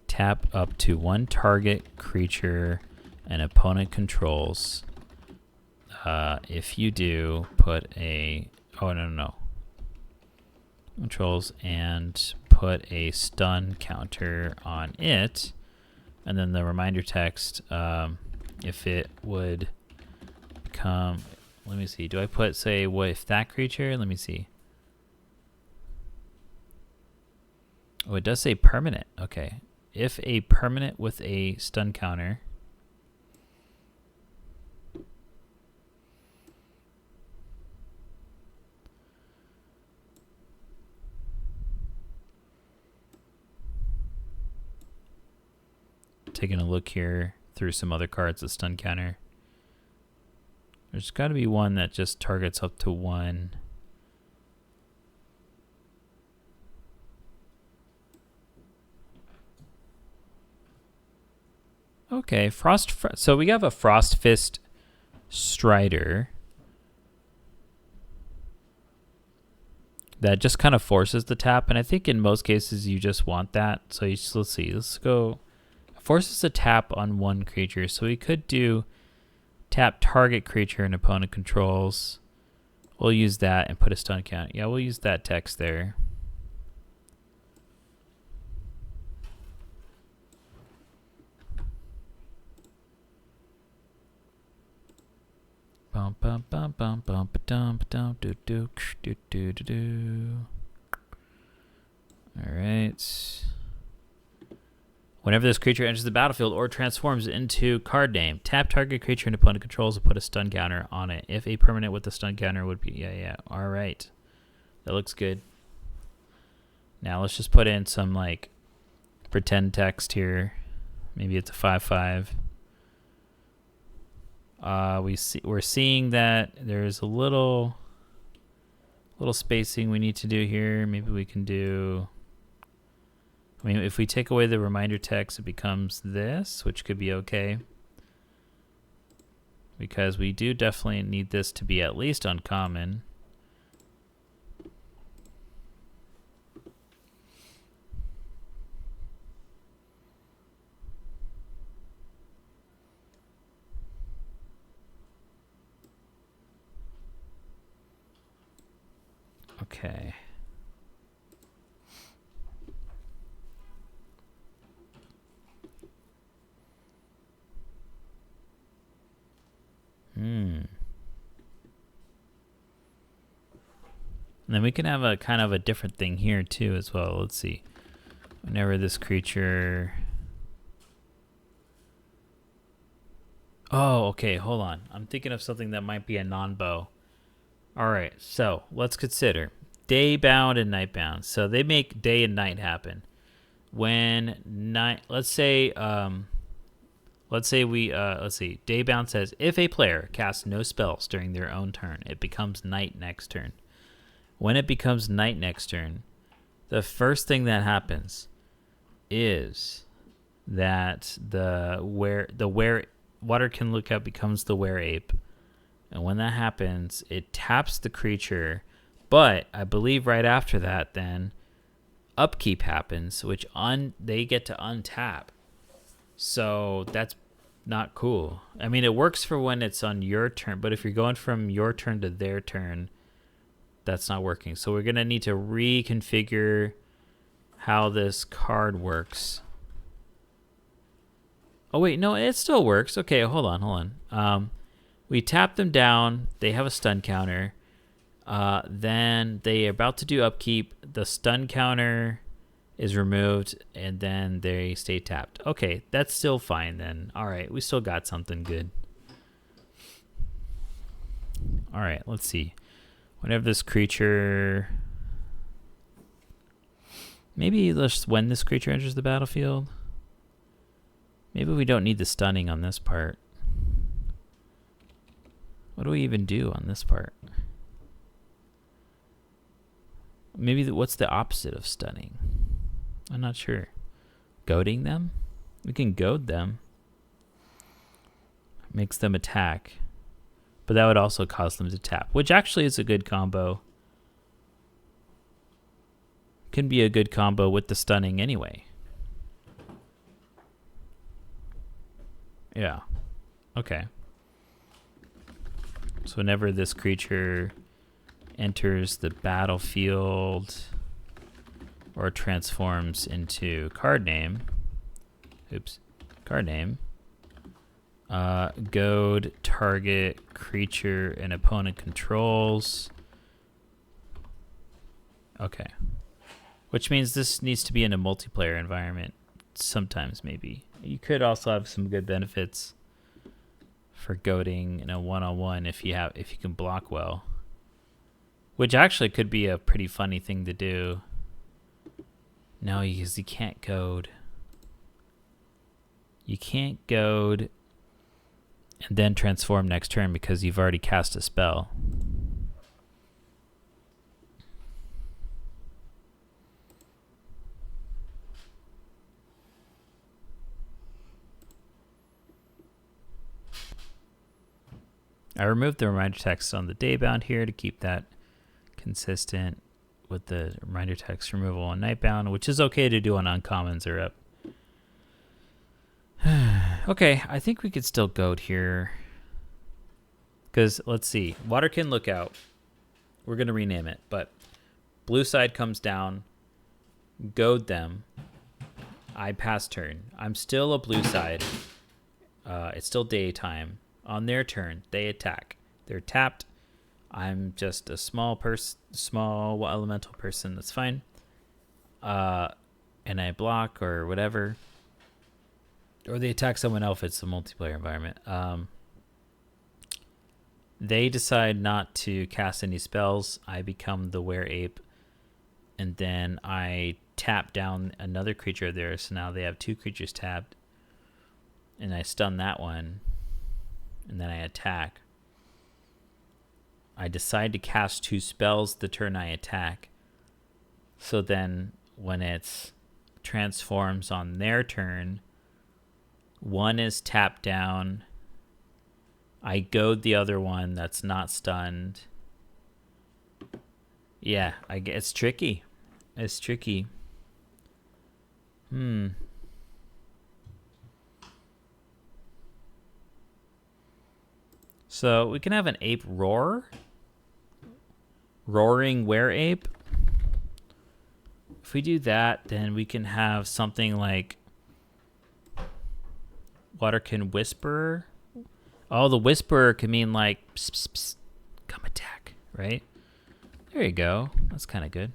Tap up to one target creature and opponent controls. if you do put a, oh no, controls and put a stun counter on it, and then the reminder text, if it would become, let me see, do I put, say, what if that creature, let me see. Oh, it does say permanent. Okay. If a permanent with a stun counter. Taking a look here through some other cards, the stun counter. There's got to be one that just targets up to one. Okay, so we have a Frost Fist Strider that just kind of forces the tap, and I think in most cases you just want that. So let's see, let's go. Forces a tap on one creature, so we could do tap target creature and opponent controls. We'll use that and put a stun count. Yeah, we'll use that text there. Bum bum bum bum bum ba-dum ba-dum do do do do do do. All right. Whenever this creature enters the battlefield or transforms into card name, tap target creature and opponent controls and put a stun counter on it. If a permanent with a stun counter would be, yeah. All right. That looks good. Now let's just put in some like pretend text here. Maybe it's a 5/5. We're seeing that there's a little spacing we need to do here. Maybe we can do, I mean, if we take away the reminder text, it becomes this, which could be okay. Because we do definitely need this to be at least uncommon. Okay. And then we can have a kind of a different thing here too as well. Let's see. Whenever this creature... Oh, okay, hold on. I'm thinking of something that might be a non-bow. All right, so let's consider day bound and night bound. So they make day and night happen. When night, let's see, day bound says if a player casts no spells during their own turn, it becomes night next turn. When it becomes night next turn, the first thing that happens is that the Waterkin Lookout becomes the Were Ape. And when that happens, it taps the creature, but I believe right after that, then upkeep happens, which they get to untap. So that's not cool. I mean, it works for when it's on your turn, but if you're going from your turn to their turn, that's not working. So we're gonna need to reconfigure how this card works. Oh wait, no, it still works. Okay, hold on. We tap them down. They have a stun counter. Then they are about to do upkeep. The stun counter is removed, and then they stay tapped. Okay, that's still fine then. All right, we still got something good. All right, let's see. Whenever this creature... Maybe just when this creature enters the battlefield. Maybe we don't need the stunning on this part. What do we even do on this part? Maybe what's the opposite of stunning? I'm not sure. Goading them? We can goad them. Makes them attack. But that would also cause them to tap, which actually is a good combo. Can be a good combo with the stunning anyway. Yeah. Okay. So whenever this creature enters the battlefield or transforms into card name, goad target creature an opponent controls. Okay. Which means this needs to be in a multiplayer environment sometimes, maybe. You could also have some good benefits for goading in a one-on-one if you can block well. Which actually could be a pretty funny thing to do. No, because you can't goad. You can't goad and then transform next turn because you've already cast a spell. I removed the reminder text on the daybound here to keep that consistent with the reminder text removal on nightbound, which is okay to do on uncommons or up. Okay, I think we could still goad here. Because, let's see. Waterkin Lookout. We're going to rename it, but blue side comes down. Goad them. I pass turn. I'm still a blue side. It's still daytime. On their turn, they attack. They're tapped. I'm just a small elemental person. That's fine. And I block or whatever. Or they attack someone else if it's a multiplayer environment. They decide not to cast any spells. I become the were-ape. And then I tap down another creature there. So now they have two creatures tapped. And I stun that one. And then I attack. I decide to cast two spells the turn I attack. So then when it transforms on their turn, one is tapped down. I goad the other one that's not stunned. Yeah, it's tricky. It's tricky. So we can have an ape roar. Roaring were-ape. If we do that, then we can have something like Waterkin Whisperer. Oh, the Whisperer can mean like, pss, pss, pss, come attack, right? There you go. That's kind of good.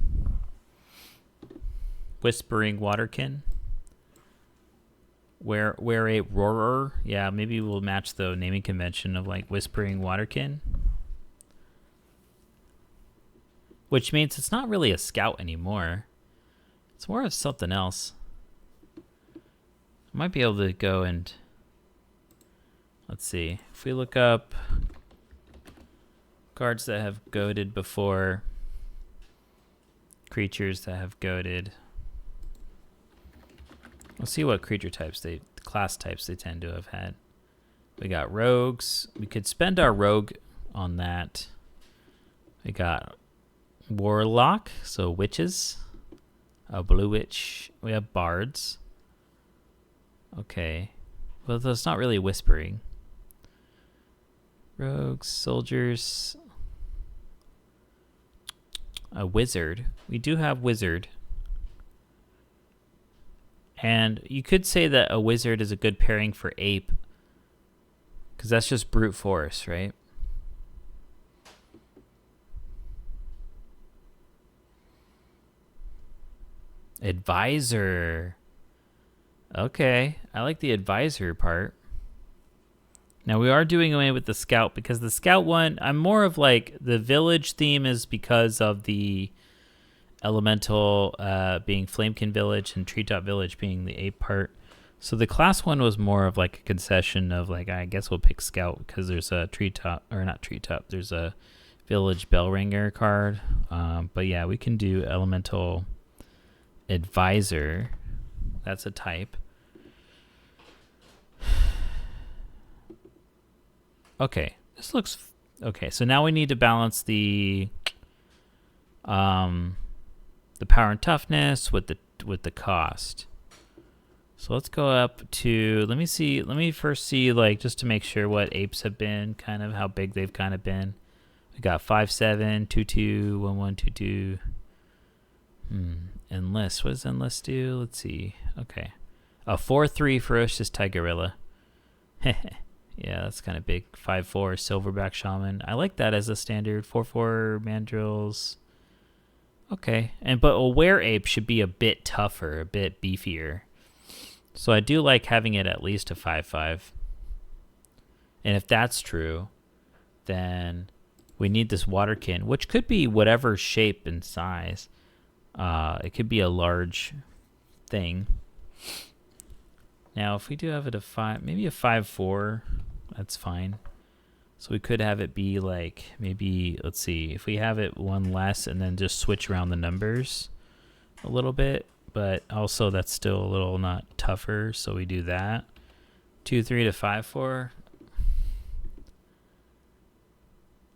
Whispering Waterkin. Were-ape roarer. Yeah, maybe we'll match the naming convention of like Whispering Waterkin. Which means it's not really a scout anymore. It's more of something else. I might be able to go and... Let's see. If we look up cards that have goaded before, creatures that have goaded. Let's see what creature types class types they tend to have had. We got rogues. We could spend our rogue on that. We got warlock, so witches. A blue witch. We have bards. Okay. Well, that's not really whispering. Rogues, soldiers. A wizard. We do have wizard. And you could say that a wizard is a good pairing for ape. Because that's just brute force, right? Advisor. Okay, I like the advisor part. Now we are doing away with the scout because the scout one, I'm more of like the village theme is because of the elemental being Flamekin Village and Treetop Village being the ape part. So the class one was more of like a concession of like, I guess we'll pick scout because there's a treetop, or not treetop, there's a village bell ringer card. But yeah, we can do elemental advisor. That's a type. Okay, this looks okay. So now we need to balance the power and toughness with the cost. So let's go up to, let me first see, like, just to make sure what apes have been, kind of how big they've kind of been. We got 5'7", 2'2", 1'1", 2'2". Enlist, what does enlist do? Let's see. Okay. A 4'3" ferocious tigerilla. Yeah, that's kind of big. 5'4" silverback shaman. I like that as a standard. 4'4" mandrills. Okay, but a were ape should be a bit tougher, a bit beefier. So I do like having it at least a 5'5". And if that's true, then we need this waterkin, which could be whatever shape and size. It could be a large thing. Now, if we do have it maybe a 5'4", that's fine. So we could have it be like, maybe, let's see, if we have it one less and then just switch around the numbers a little bit, but also that's still a little not tougher, so we do that. 2'3" to 5'4".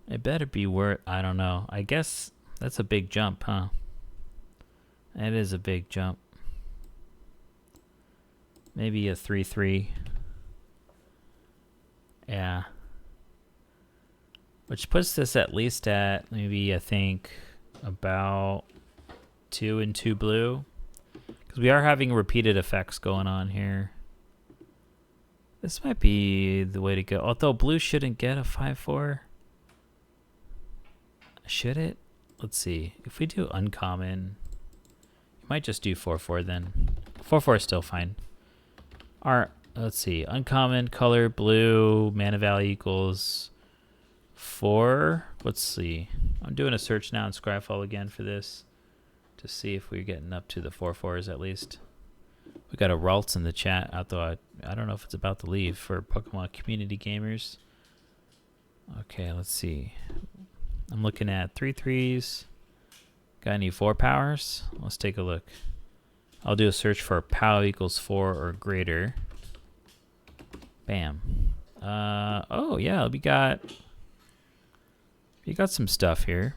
It better be worth, I don't know. I guess that's a big jump, huh? That is a big jump. Maybe a 3'3". Yeah. Which puts this at least at maybe, I think, about 2 and 2 blue. Because we are having repeated effects going on here. This might be the way to go. Although blue shouldn't get a 5'4". Should it? Let's see. If we do uncommon, you might just do 4'4" then. 4'4" is still fine. Let's see. Uncommon, color, blue, mana value equals 4. Let's see. I'm doing a search now in Scryfall again for this to see if we're getting up to the 4'4s at least. We got a Ralts in the chat, although I don't know if it's about to leave for Pokemon community gamers. Okay, let's see. I'm looking at 3/3s. Got any 4 powers? Let's take a look. I'll do a search for POW equals 4 or greater. Bam. Oh yeah, we got some stuff here.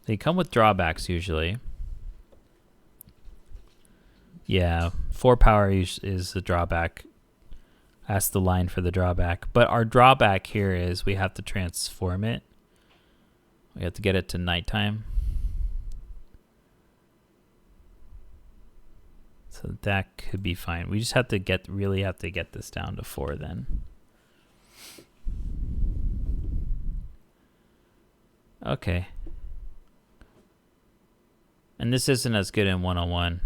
They come with drawbacks usually. Yeah, 4 power is the drawback. That's the line for the drawback. But our drawback here is we have to transform it. We have to get it to nighttime. So that could be fine. We just have to really have to get this down to 4 then. Okay. And this isn't as good in 101.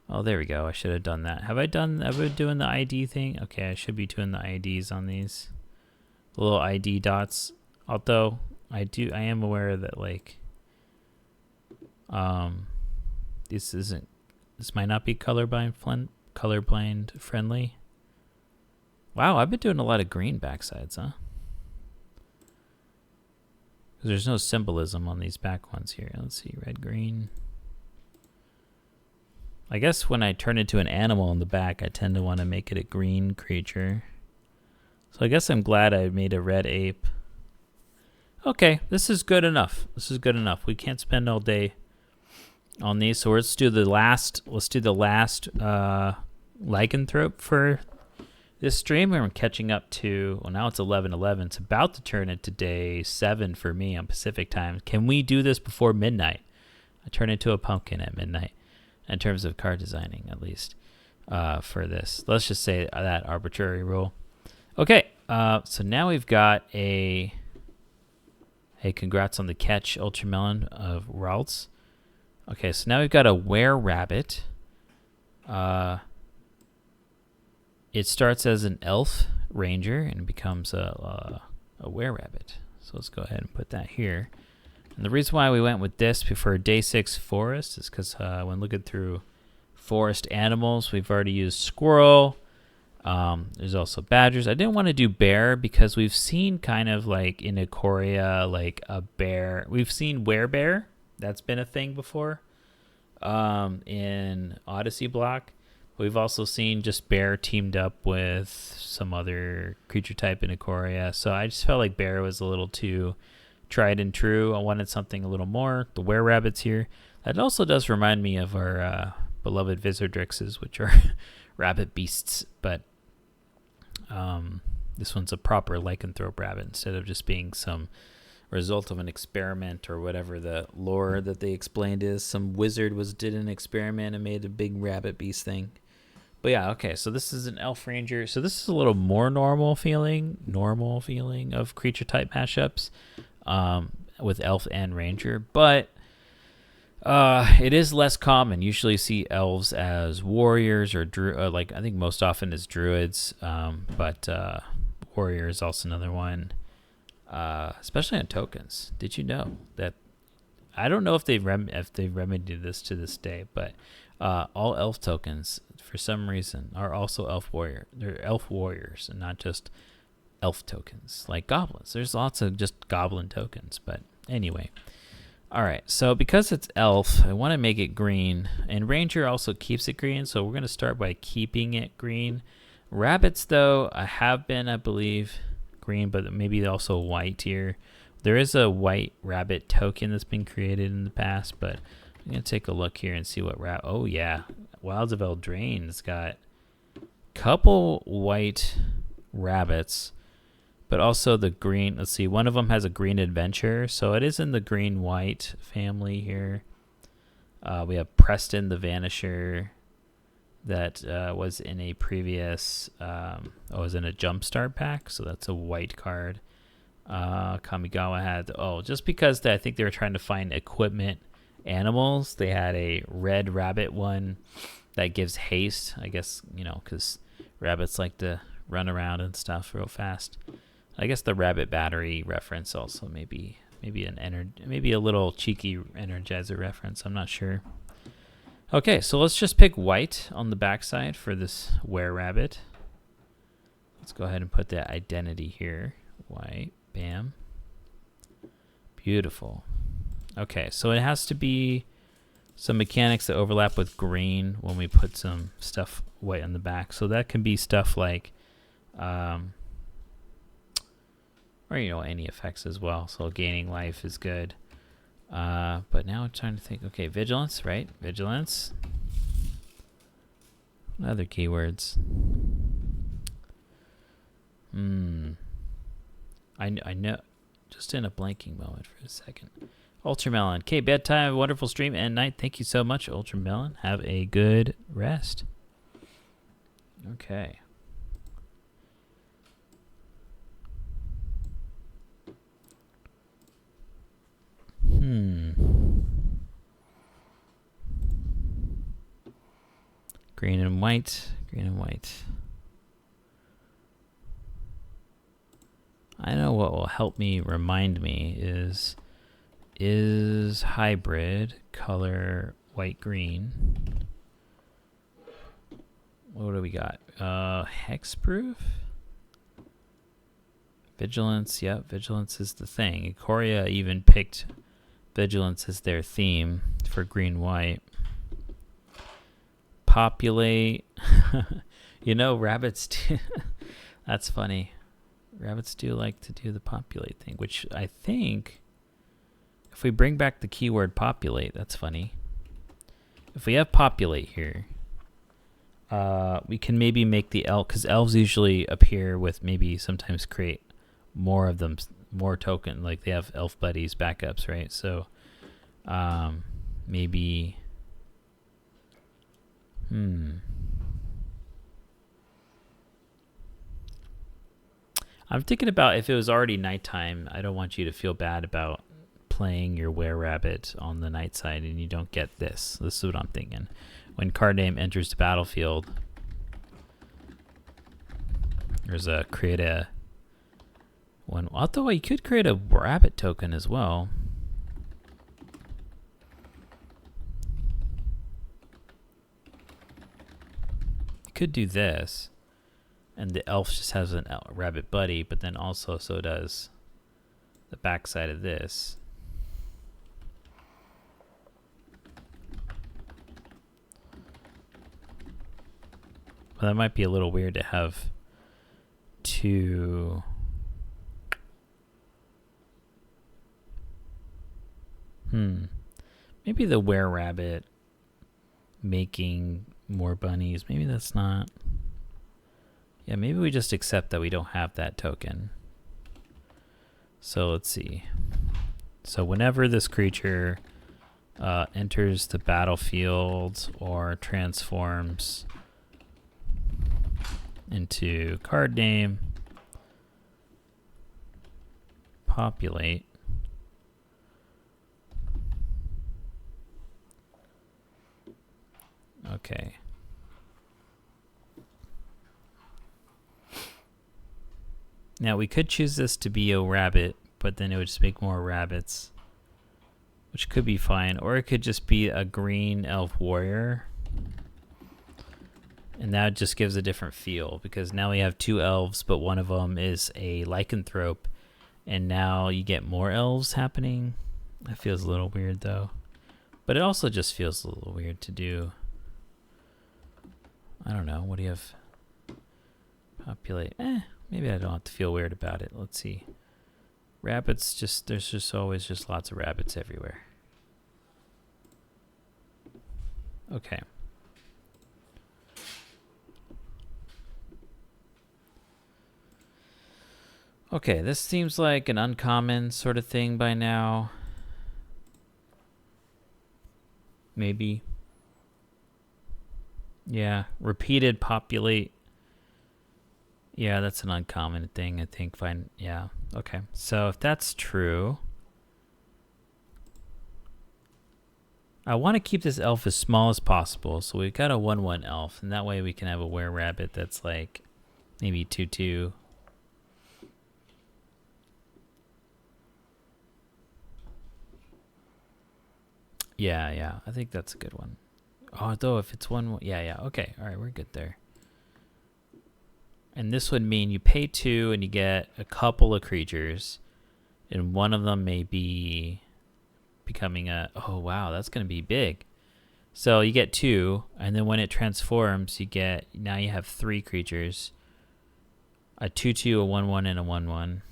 Oh, there we go. I should have done that. Have I been doing the ID thing? Okay, I should be doing the IDs on these. The little ID dots. Although I am aware that like this might not be colorblind friendly. Wow, I've been doing a lot of green backsides, huh? Because there's no symbolism on these back ones here. Let's see, red, green. I guess when I turn into an animal in the back, I tend to want to make it a green creature. So I guess I'm glad I made a red ape. Okay, this is good enough. This is good enough. We can't spend all day on these. So let's do the last lycanthrope for this stream. We're catching up to, well, now it's 11:11. It's about to turn into day 7 for me on Pacific time. Can we do this before midnight? I turn into a pumpkin at midnight. In terms of card designing, at least, for this. Let's just say that arbitrary rule. Okay, so now we've got a... Hey, congrats on the catch, Ultramelon of Ralts. Okay, so now we've got a were-rabbit. It starts as an elf ranger and becomes a were-rabbit. So let's go ahead and put that here. And the reason why we went with this for day 6 forest is because when looking through forest animals, we've already used squirrel. There's also badgers. I didn't want to do bear because we've seen kind of like in Ikoria, like a bear. We've seen werebear. That's been a thing before in Odyssey block. We've also seen just bear teamed up with some other creature type in Ikoria. So I just felt like bear was a little too tried and true. I wanted something a little more. The were-rabbits here. That also does remind me of our beloved Visordrixes, which are rabbit beasts, but this one's a proper lycanthrope rabbit instead of just being some result of an experiment or whatever the lore that they explained is. Some wizard did an experiment and made a big rabbit beast thing. But yeah, okay, so this is an elf ranger. So this is a little more normal feeling of creature type mashups with elf and ranger, but it is less common. Usually you see elves as warriors or like I think most often as druids, but warrior is also another one, especially on tokens. Did you know that? I don't know if they've remedied this to this day, but all elf tokens for some reason are also elf warrior. They're elf warriors and not just elf tokens like goblins. There's lots of just goblin tokens, but anyway. All right, so because it's elf, I want to make it green, and ranger also keeps it green, so we're going to start by keeping it green. Rabbits, though, I believe, green, but maybe also white here. There is a white rabbit token that's been created in the past, but I'm going to take a look here and see what oh, yeah. Wilds of Eldraine's got a couple white rabbits, but also the green. Let's see, one of them has a green adventure, so it is in the green-white family here. We have Preston the Vanisher that was in a previous, was in a Jumpstart pack, so that's a white card. Kamigawa had, just because I think they were trying to find equipment animals, they had a red rabbit one that gives haste, I guess, because rabbits like to run around and stuff real fast. I guess the rabbit battery reference also maybe a little cheeky Energizer reference. I'm not sure. Okay, so let's just pick white on the backside for this were-rabbit. Let's go ahead and put that identity here. White, bam. Beautiful. Okay, so it has to be some mechanics that overlap with green when we put some stuff white on the back. So that can be stuff like, or any effects as well. So gaining life is good. But now I'm trying to think. Okay, vigilance, right? Vigilance. What other keywords? I know. Just in a blanking moment for a second. Ultramelon. Okay, bedtime, a wonderful stream and night. Thank you so much, Ultramelon. Have a good rest. Okay. Green and white. Green and white. I know what will help me remind me is hybrid color white green. What do we got? Hexproof? Vigilance, yep, vigilance is the thing. Ikoria even picked vigilance as their theme for green-white. Populate. Rabbits do. That's funny. Rabbits do like to do the populate thing, which I think, if we bring back the keyword populate, that's funny. If we have populate here, we can maybe make the elf, because elves usually appear with maybe sometimes create more of them, more token, like they have elf buddies backups, right? So maybe I'm thinking about if it was already nighttime, I don't want you to feel bad about playing your were-rabbit on the night side and you don't get this. This is what I'm thinking. When card name enters the battlefield, there's create a one. Although you could create a rabbit token as well. You could do this, and the elf just has a rabbit buddy, but then also so does the backside of this. Well, that might be a little weird to have two. Maybe the were-rabbit making more bunnies. Maybe that's not... Yeah, maybe we just accept that we don't have that token. So let's see. So whenever this creature enters the battlefield or transforms into card name, populate, okay. Now we could choose this to be a rabbit, but then it would just make more rabbits, which could be fine. Or it could just be a green elf warrior. And that just gives a different feel, because now we have 2 elves, but one of them is a lycanthrope. And now you get more elves happening. That feels a little weird though. But it also just feels a little weird to do. I don't know. What do you have? Populate. Maybe I don't have to feel weird about it. Let's see. Rabbits, there's just always just lots of rabbits everywhere. Okay. Okay, this seems like an uncommon sort of thing by now. Maybe. Yeah, repeated populate. Yeah, that's an uncommon thing, I think. Fine. Yeah, okay. So if that's true, I want to keep this elf as small as possible. So we've got a 1/1 elf, and that way we can have a were-rabbit that's like maybe 2/2. Yeah, I think that's a good one. Although if it's 1, yeah, okay, all right, we're good there. And this would mean you pay 2 and you get a couple of creatures, and one of them may be becoming a... Oh, wow, that's going to be big. So you get 2, and then when it transforms, you get... Now you have 3 creatures. A 2/2, a 1/1, and a 1/1.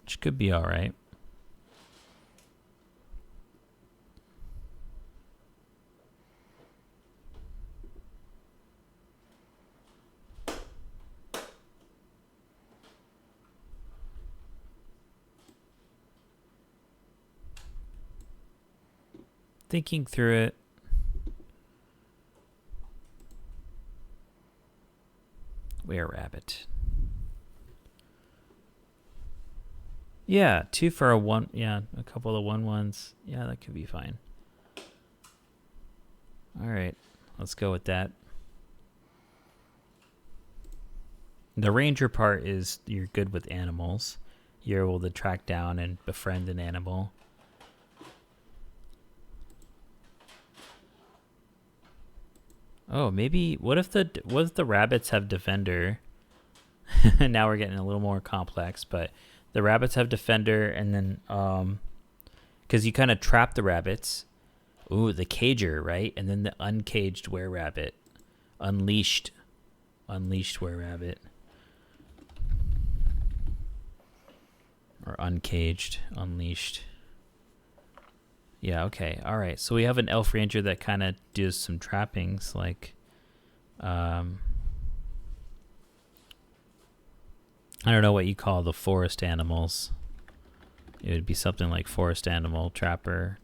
Which could be all right. Thinking through it. Were-rabbit. Yeah, 2 for a 1. Yeah, a couple of 1/1s. Yeah, that could be fine. All right, let's go with that. The ranger part is you're good with animals. You're able to track down and befriend an animal. Oh, maybe what if the rabbits have defender? Now we're getting a little more complex, but the rabbits have defender, and then because you kind of trap the rabbits. Ooh, the cager, right? And then the uncaged were-rabbit. Unleashed were-rabbit. Or uncaged, unleashed. Yeah, okay. All right. So we have an elf ranger that kind of does some trappings, like I don't know what you call the forest animals. It would be something like forest animal tracker.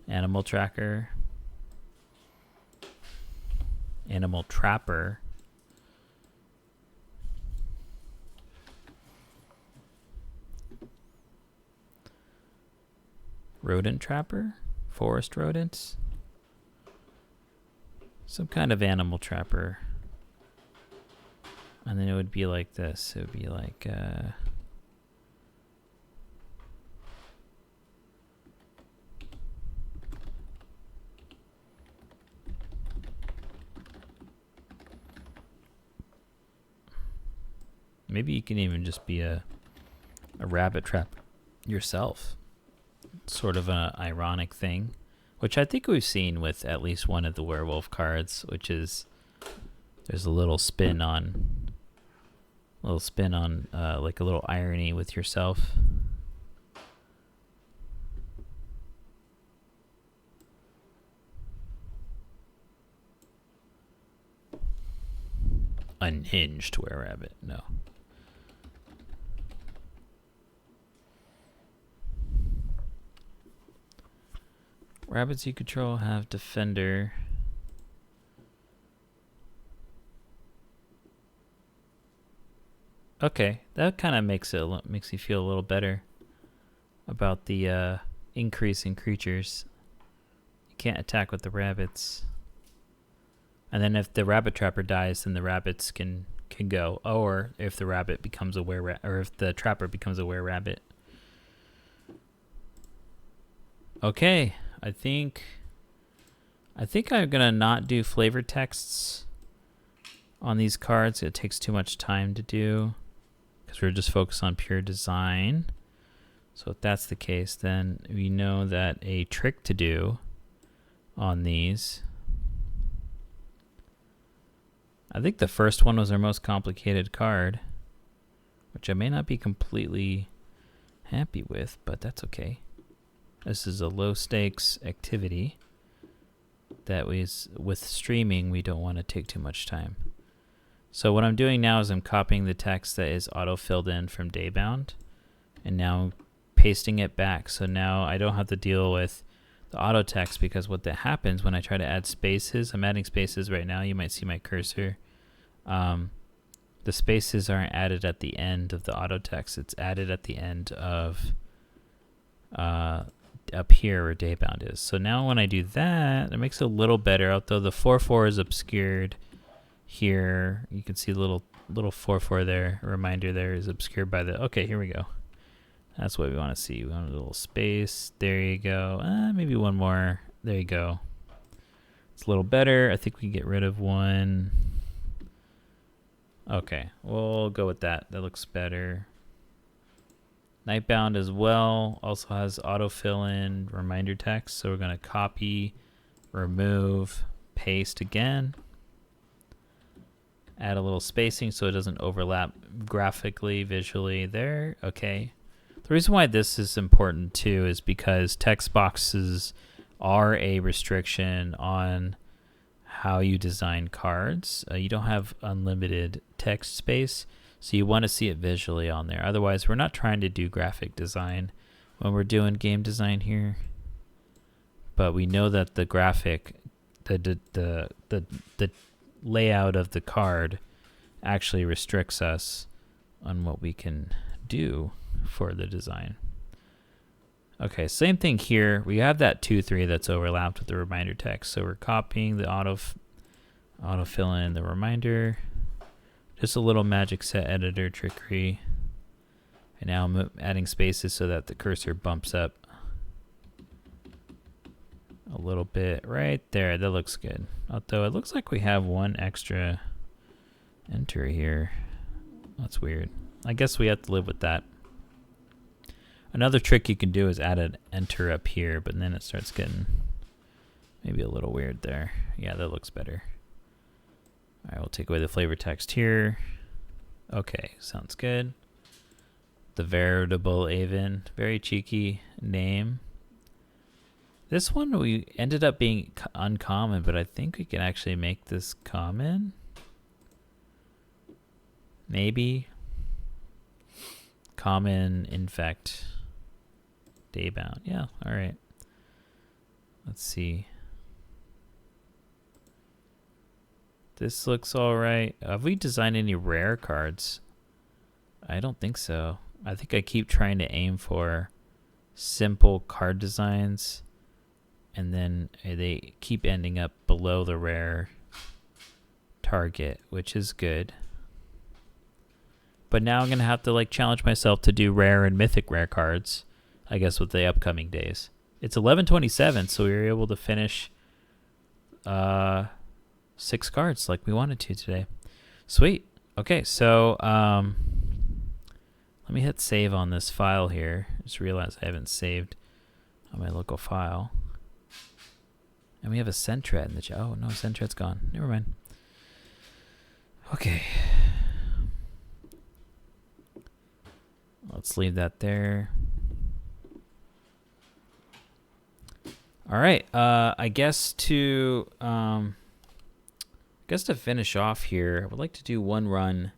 Animal tracker. Animal trapper. Rodent trapper? Forest rodents? Some kind of animal trapper. And then it would be like this. It would be like... maybe you can even just be a rabbit trap yourself. Sort of an ironic thing, which I think we've seen with at least one of the werewolf cards, which is There's a little spin on, like a little irony with yourself. Unhinged were-rabbit. No. Rabbits you control have defender. Okay, that kind of makes you feel a little better about the increase in creatures. You can't attack with the rabbits. And then if the rabbit trapper dies, then the rabbits can go. Or if the rabbit becomes a or if the trapper becomes a were-rabbit. Okay, I think I'm gonna not do flavor texts on these cards. It takes too much time to do because we're just focused on pure design. So if that's the case, then we know that a trick to do on these. I think the first one was our most complicated card, which I may not be completely happy with, but that's okay. This is a low stakes activity that with streaming, we don't want to take too much time. So what I'm doing now is I'm copying the text that is auto-filled in from Daybound and now pasting it back. So now I don't have to deal with the auto text because what that happens when I try to add spaces, I'm adding spaces right now. You might see my cursor. The spaces aren't added at the end of the auto text. It's added at the end of up here where Daybound is. So now when I do that, it makes it a little better, although the 4-4 is obscured here. You can see the little 4-4 there. A reminder there is obscured by the, okay, here we go. That's what we want to see. We want a little space. There you go. Maybe one more. There you go. It's a little better. I think we can get rid of one. Okay, we'll go with that. That looks better. Nightbound as well also has autofill-in reminder text. So we're going to copy, remove, paste again. Add a little spacing so it doesn't overlap graphically, visually there. Okay. The reason why this is important too is because text boxes are a restriction on how you design cards. You don't have unlimited text space, so you want to see it visually on there. Otherwise, we're not trying to do graphic design when we're doing game design here. But we know that the graphic, the layout of the card actually restricts us on what we can do for the design. Okay, same thing here. We have that 2-3 that's overlapped with the reminder text. So we're copying the auto-fill in the reminder. Just a little magic set editor trickery. And now I'm adding spaces so that the cursor bumps up a little bit right there. That looks good. Although it looks like we have one extra enter here. That's weird. I guess we have to live with that. Another trick you can do is add an enter up here, but then it starts getting maybe a little weird there. Yeah, that looks better. All right, we'll take away the flavor text here. Okay, sounds good. The veritable Avon, very cheeky name. This one we ended up being uncommon, but I think we can actually make this common. Maybe. Common infect. Daybound. Yeah, all right. Let's see. This looks all right. Have we designed any rare cards? I don't think so. I think I keep trying to aim for simple card designs, and then they keep ending up below the rare target, which is good. But now I'm going to have to like challenge myself to do rare and mythic rare cards, I guess, with the upcoming days. It's 11:27, so we were able to finish 6 cards like we wanted to today. Sweet. Okay, so let me hit save on this file here. Just realized I haven't saved on my local file. And we have a Sentret in the chat. Oh, no, Sentret's gone. Never mind. Okay. Let's leave that there. All right. I guess to finish off here, I would like to do one run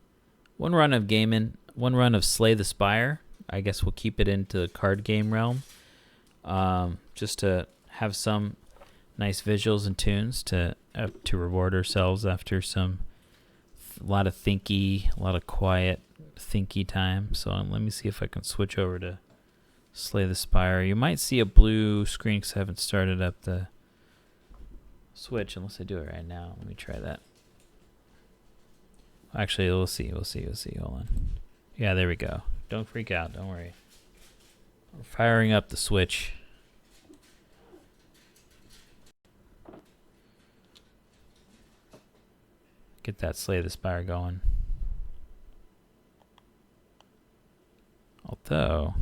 of gaming, one run of Slay the Spire. I guess we'll keep it into the card game realm, just to have some nice visuals and tunes to reward ourselves after a lot of quiet thinky time. So let me see if I can switch over to Slay the Spire. You might see a blue screen because I haven't started up the Switch unless I do it right now. Let me try that. Actually, we'll see. Hold on. Yeah, there we go. Don't freak out. Don't worry. We're firing up the Switch. Get that Slay the Spire going. Although,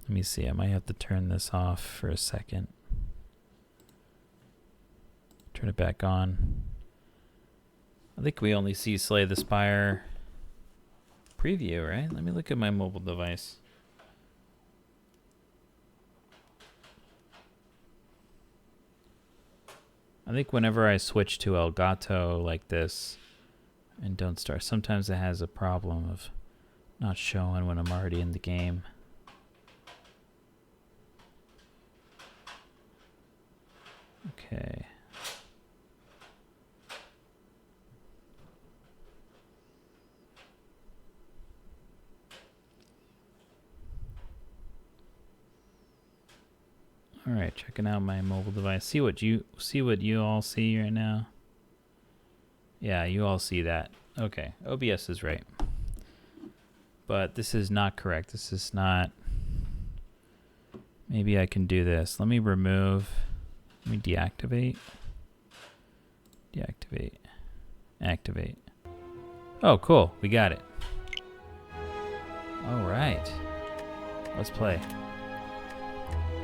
let me see. I might have to turn this off for a second. Turn it back on. I think we only see Slay the Spire preview, right? Let me look at my mobile device. I think whenever I switch to Elgato like this and don't start, sometimes it has a problem of not showing when I'm already in the game. Okay. All right, checking out my mobile device. See what you all see right now. Yeah, you all see that. Okay, OBS is right. But this is not correct. This is not. Maybe I can do this. Let me deactivate. Deactivate. Activate. Oh, cool. We got it. All right. Let's play.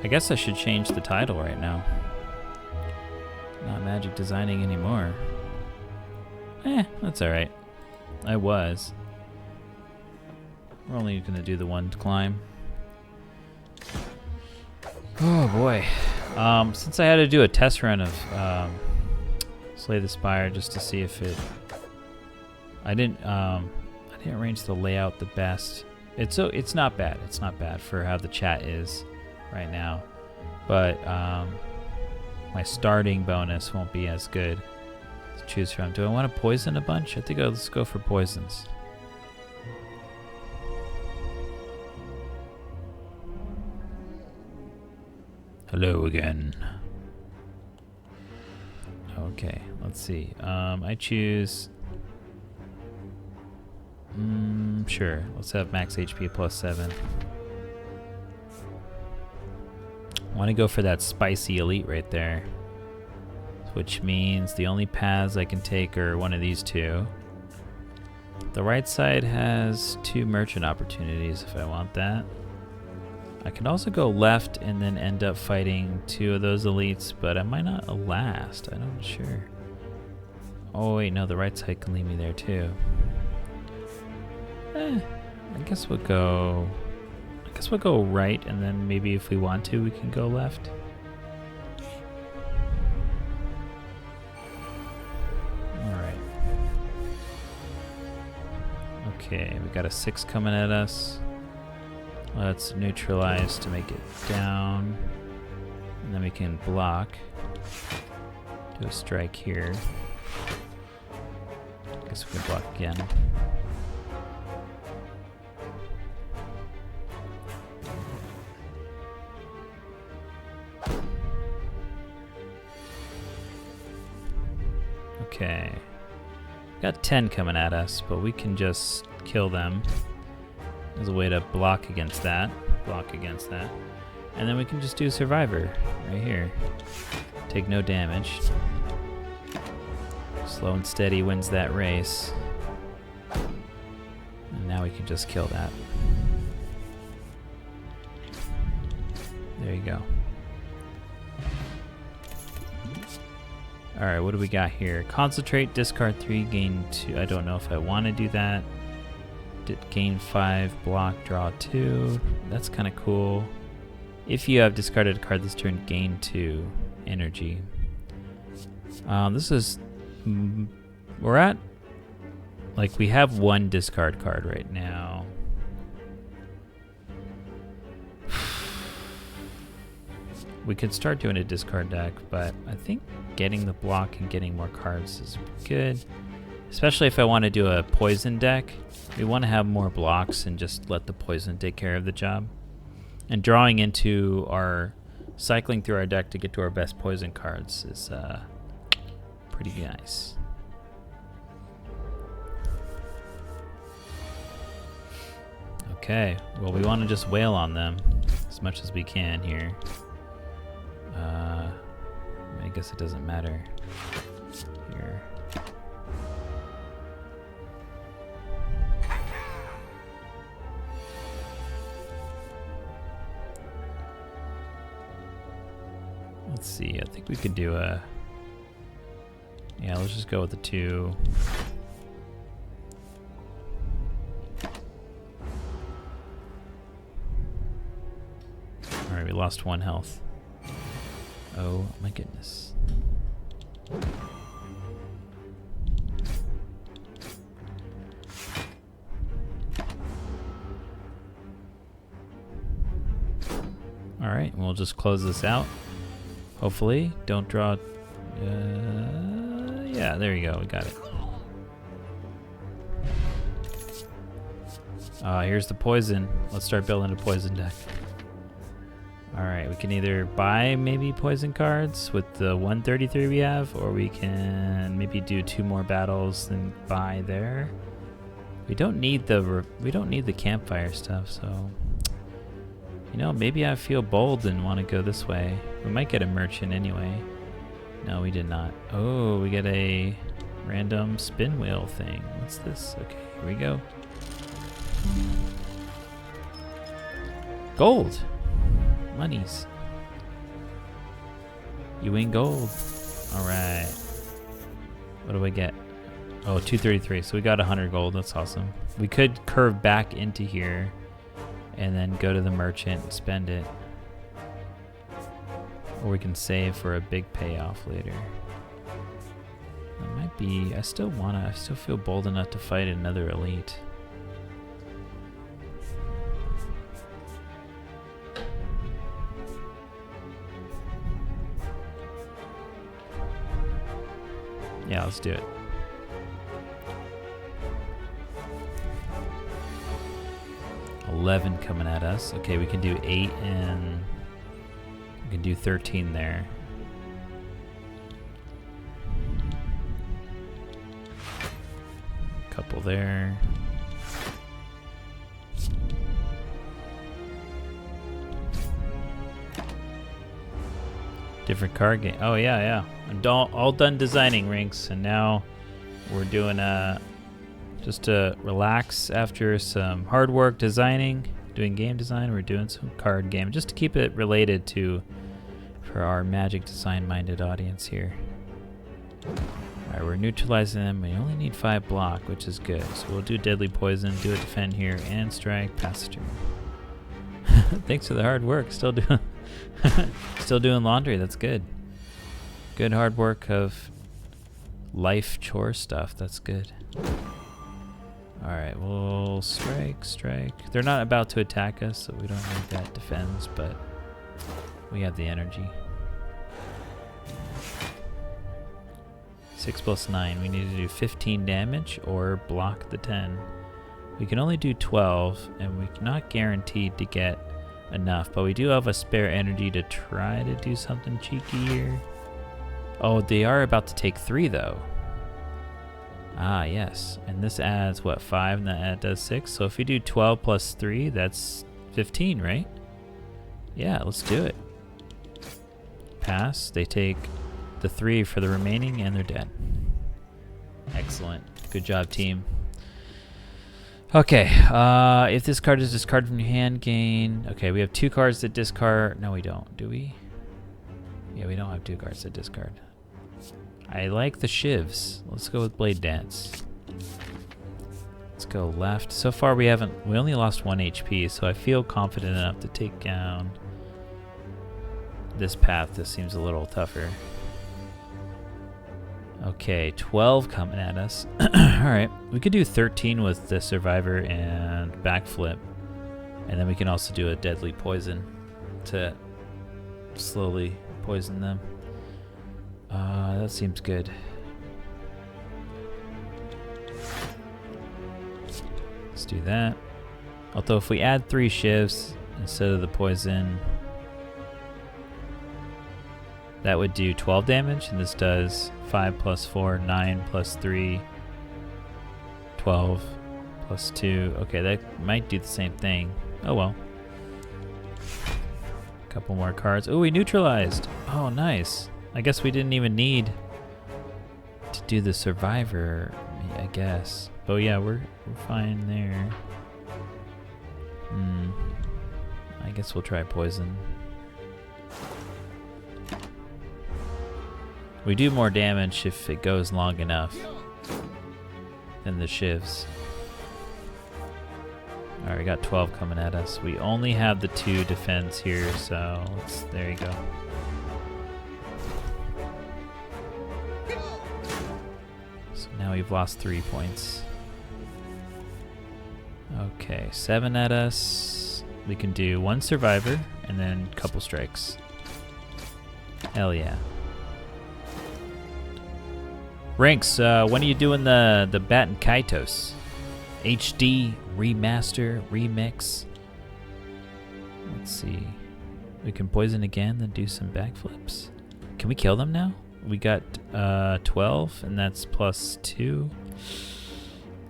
I guess I should change the title right now. Not magic designing anymore. That's alright. I was. We're only going to do the one climb. Oh boy. Since I had to do a test run of Slay the Spire just to see if it... I didn't arrange the layout the best. It's not bad. It's not bad for how the chat is right now, but my starting bonus won't be as good to choose from. Do I want to poison a bunch? I think let's go for poisons. Hello again. Okay, let's see. I choose. Sure. Let's have max HP plus 7. I want to go for that spicy elite right there, which means the only paths I can take are one of these two. The right side has 2 merchant opportunities if I want that. I can also go left and then end up fighting 2 of those elites, but I might not last. I'm not sure. Oh wait, no, the right side can lead me there too. I guess we'll go right, and then maybe if we want to, we can go left. Alright. Okay, we got a 6 coming at us. Let's neutralize to make it down. And then we can block. Do a strike here. Guess we can block again. Okay. Got 10 coming at us, but we can just kill them. There's a way to block against that. And then we can just do Survivor right here. Take no damage. Slow and steady wins that race. And now we can just kill that. There you go. All right, what do we got here? Concentrate, discard 3, gain 2. I don't know if I want to do that. Gain 5, block, draw 2. That's kind of cool. If you have discarded a card this turn, gain 2 energy. This is... we're at... like, we have 1 discard card right now. We could start doing a discard deck, but I think getting the block and getting more cards is good. Especially if I want to do a poison deck. We want to have more blocks and just let the poison take care of the job. And drawing into our... cycling through our deck to get to our best poison cards is pretty nice. Okay, well we want to just wail on them as much as we can here. I guess it doesn't matter here. Let's see, I think we could do a... yeah, let's just go with the 2. Alright, we lost 1 health. Oh my goodness. Alright, we'll just close this out. Hopefully. Don't draw... yeah, there you go. We got it. Here's the poison. Let's start building a poison deck. Alright, we can either buy maybe poison cards with the 133 we have, or we can maybe do 2 more battles and buy there. We don't need the campfire stuff, so you know, maybe I feel bold and want to go this way. We might get a merchant anyway. No, we did not. Oh, we get a random spin wheel thing. What's this? Okay, here we go. Gold. Monies. You win gold. Alright. What do I get? Oh, 233. So we got 100 gold. That's awesome. We could curve back into here and then go to the merchant and spend it. Or we can save for a big payoff later. That might be... I still feel bold enough to fight another elite. Yeah, let's do it. $11 coming at us. Okay, we can do 8 and we can do 13 there. Couple there. Different card game. Oh yeah, yeah. I'm all done designing Rinks, and now we're doing just to relax after some hard work designing, doing game design. We're doing some card game just to keep it related for our Magic design-minded audience here. All right, we're neutralizing them. We only need 5 block, which is good. So we'll do Deadly Poison, do a defend here, and strike. Pass the turn. Thanks for the hard work. Still doing laundry. That's good. Good hard work of life chore stuff. That's good. All right, we'll strike. They're not about to attack us, so we don't need that defense, but we have the energy. 6 + 9. We need to do 15 damage or block the 10. We can only do 12, and we're not guaranteed to get enough, but we do have a spare energy to try to do something cheeky here. Oh, they are about to take 3 though. Ah, yes. And this adds what, 5, and that does 6. So if we do 12 + 3, that's 15, right? Yeah, let's do it. Pass. They take the 3 for the remaining, and they're dead. Excellent. Good job, team. Okay, if this card is discarded from your hand, gain... Okay, we have 2 cards that discard... No, we don't. Do we? Yeah, we don't have 2 cards that discard. I like the shivs. Let's go with Blade Dance. Let's go left. So far we only lost 1 HP, so I feel confident enough to take down this path. This seems a little tougher. Okay, 12 coming at us. Alright, we could do 13 with the Survivor and Backflip. And then we can also do a Deadly Poison to slowly poison them. That seems good. Let's do that. Although if we add 3 shivs instead of the poison, that would do 12 damage, and this does 5 plus 4, 9 plus 3, 12 plus 2. Okay, that might do the same thing. Oh well. Couple more cards. Oh, we neutralized. Oh, nice. I guess we didn't even need to do the Survivor, I guess. But yeah, we're fine there. I guess we'll try poison. We do more damage if it goes long enough than the shivs. Alright, we got 12 coming at us. We only have the 2 defense here, so there you go. So now we've lost 3 points. Okay, 7 at us. We can do 1 Survivor and then a couple strikes. Hell yeah. Rinks, when are you doing the Bat and Kaitos? HD, remaster, remix. Let's see. We can poison again, then do some backflips. Can we kill them now? We got 12, and that's plus 2.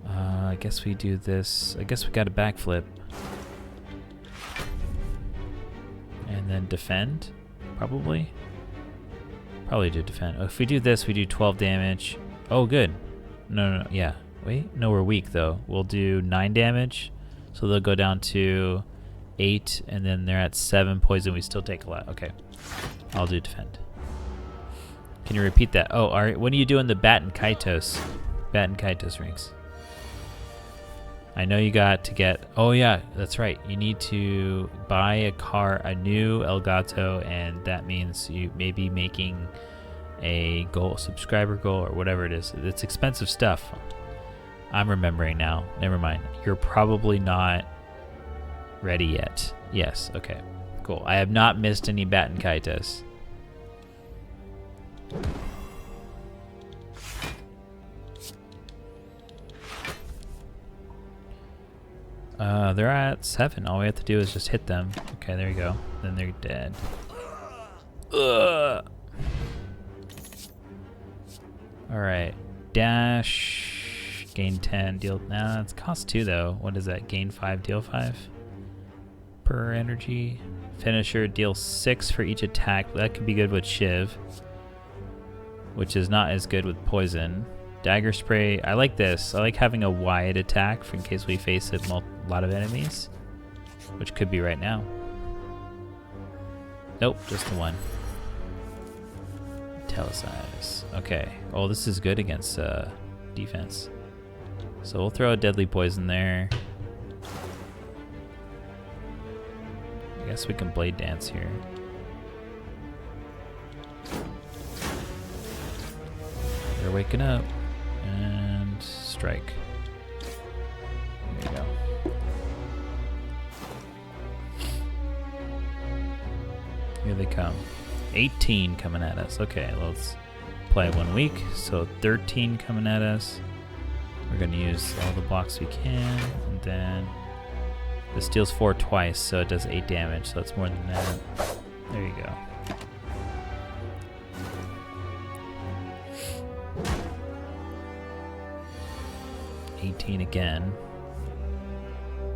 I guess we do this. I guess we got a backflip. And then defend, probably. Probably do defend. Oh, if we do this, we do 12 damage. Oh, good. No, yeah. Wait, no, we're weak though. We'll do 9 damage. So they'll go down to 8, and then they're at 7 poison. We still take a lot. Okay. I'll do defend. Can you repeat that? Oh, all right. When are you doing the Bat and Kaitos? Bat and Kaitos rings. I know you got to get... Oh, yeah, that's right. You need to buy a new Elgato, and that means you may be making a goal, subscriber goal, or whatever it is. It's expensive stuff. I'm remembering now. Never mind. You're probably not ready yet. Yes, okay. Cool. I have not missed any Bat and Kaitos. They're at 7. All we have to do is just hit them. Okay, there you go. Then they're dead. Ugh. Alright. Dash. Gain 10. Deal. Nah, it's cost 2 though. What is that? Gain 5, deal 5? Per energy. Finisher. Deal 6 for each attack. That could be good with Shiv, which is not as good with poison. Dagger spray. I like this. I like having a wide attack for in case we face a lot of enemies, which could be right now. Nope, just the one. Telesize. Okay. Oh, this is good against defense. So we'll throw a deadly poison there. I guess we can blade dance here. They're waking up. And strike. There you go. Here they come. 18 coming at us. Okay, let's play 1 week. So 13 coming at us. We're going to use all the blocks we can. And then this deals 4 twice, so it does 8 damage. So it's more than that. There you go. Again.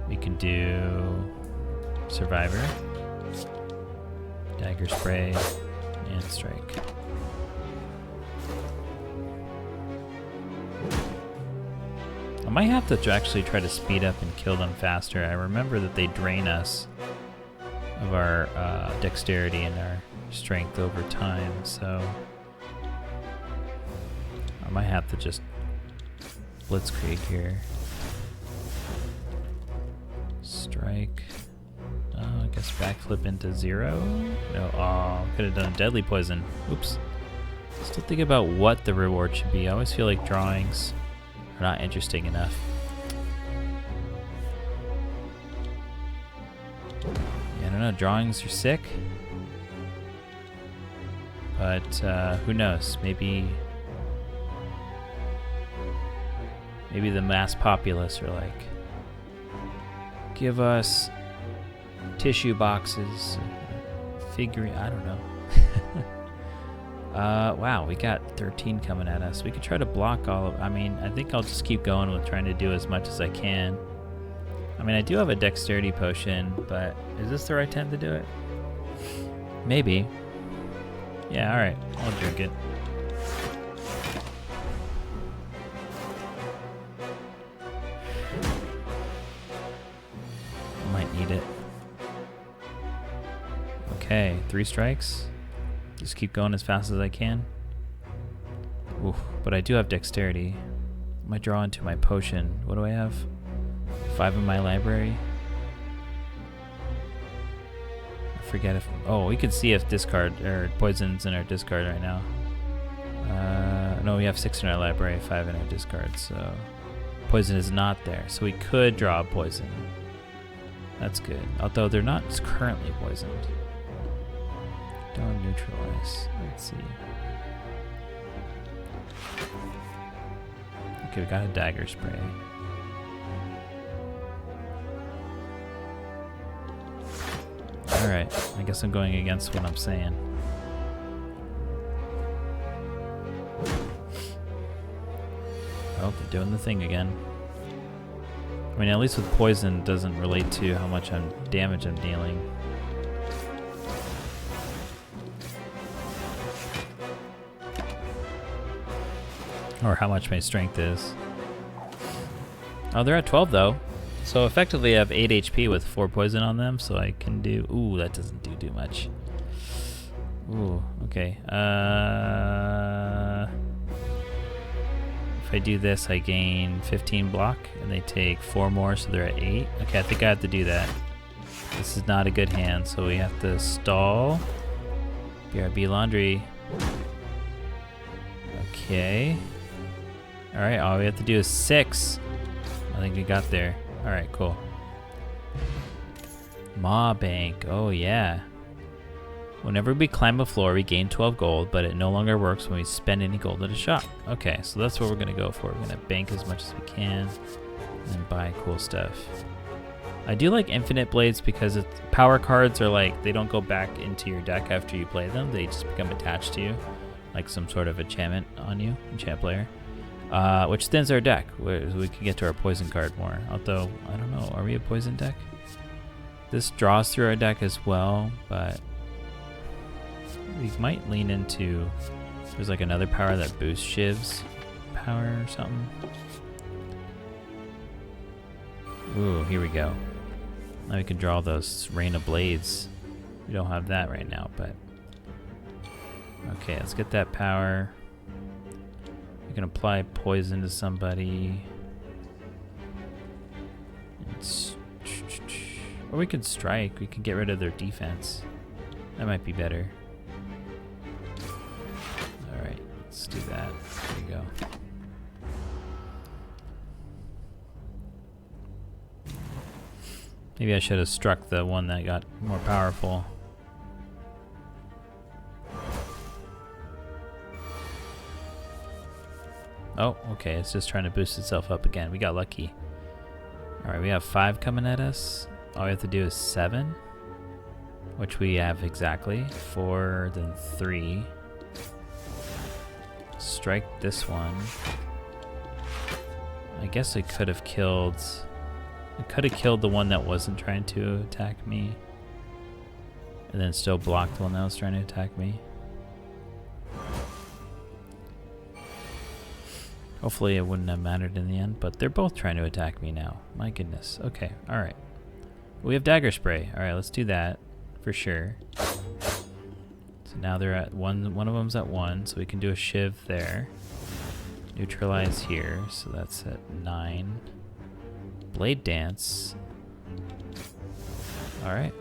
We can do Survivor, Dagger Spray, and Strike. I might have to actually try to speed up and kill them faster. I remember that they drain us of our dexterity and our strength over time, so might have to just blitzkrieg here. Strike. Oh, I guess backflip into 0. No, oh, could have done a deadly poison. Oops. Still think about what the reward should be. I always feel like drawings are not interesting enough. Yeah, I don't know. Drawings are sick. But who knows? Maybe the mass populace are like, give us tissue boxes, figurine. I don't know. Wow, we got 13 coming at us. We could try to block all of. I mean, I think I'll just keep going with trying to do as much as I can. I mean, I do have a dexterity potion, but is this the right time to do it? Maybe. Yeah, alright. I'll drink it. Might need it. Okay, 3 strikes. Just keep going as fast as I can. Oof, but I do have dexterity. I might draw into my potion. What do I have? 5 in my library. I forget if... Oh, we can see if discard or poison's in our discard right now. No, we have 6 in our library, 5 in our discard, so poison is not there. So we could draw a poison. That's good. Although they're not currently poisoned. Don't neutralize. Let's see. Okay, we got a dagger spray. Alright, I guess I'm going against what I'm saying. Oh, they're doing the thing again. I mean, at least with poison, it doesn't relate to how much damage I'm dealing. Or how much my strength is. Oh, they're at 12 though. So effectively I have 8 HP with 4 poison on them, so I can do... Ooh, that doesn't do too much. Ooh, okay. If I do this, I gain 15 block, and they take 4 more, so they're at 8. Okay, I think I have to do that. This is not a good hand, so we have to stall. BRB laundry. Okay. Alright, all we have to do is 6. I think we got there. Alright, cool. Maw Bank. Oh, yeah. Whenever we climb a floor, we gain 12 gold, but it no longer works when we spend any gold at a shop. Okay, so that's what we're going to go for. We're going to bank as much as we can and buy cool stuff. I do like infinite blades because power cards are like, they don't go back into your deck after you play them. They just become attached to you, like some sort of enchantment on you, enchant player. Which thins our deck, where we can get to our poison card more. Although, I don't know, are we a poison deck? This draws through our deck as well, but we might lean into, there's like another power that boosts Shiv's power or something. Ooh, here we go. Now we can draw those Rain of Blades. We don't have that right now, but... Okay, let's get that power. We can apply poison to somebody. Or we could strike. We could get rid of their defense. That might be better. Alright, let's do that. There you go. Maybe I should have struck the one that got more powerful. Oh, okay, it's just trying to boost itself up again. We got lucky. Alright, we have 5 coming at us. All we have to do is 7, which we have exactly. 4, then 3. Strike this one. I guess I could have killed... I could have killed the one that wasn't trying to attack me. And then still blocked the one that was trying to attack me. Hopefully it wouldn't have mattered in the end, but they're both trying to attack me now. My goodness. Okay, alright. We have dagger spray. Alright, let's do that for sure. So now they're at 1. One of them's at 1, so we can do a shiv there. Neutralize here, so that's at 9. Blade Dance. Alright.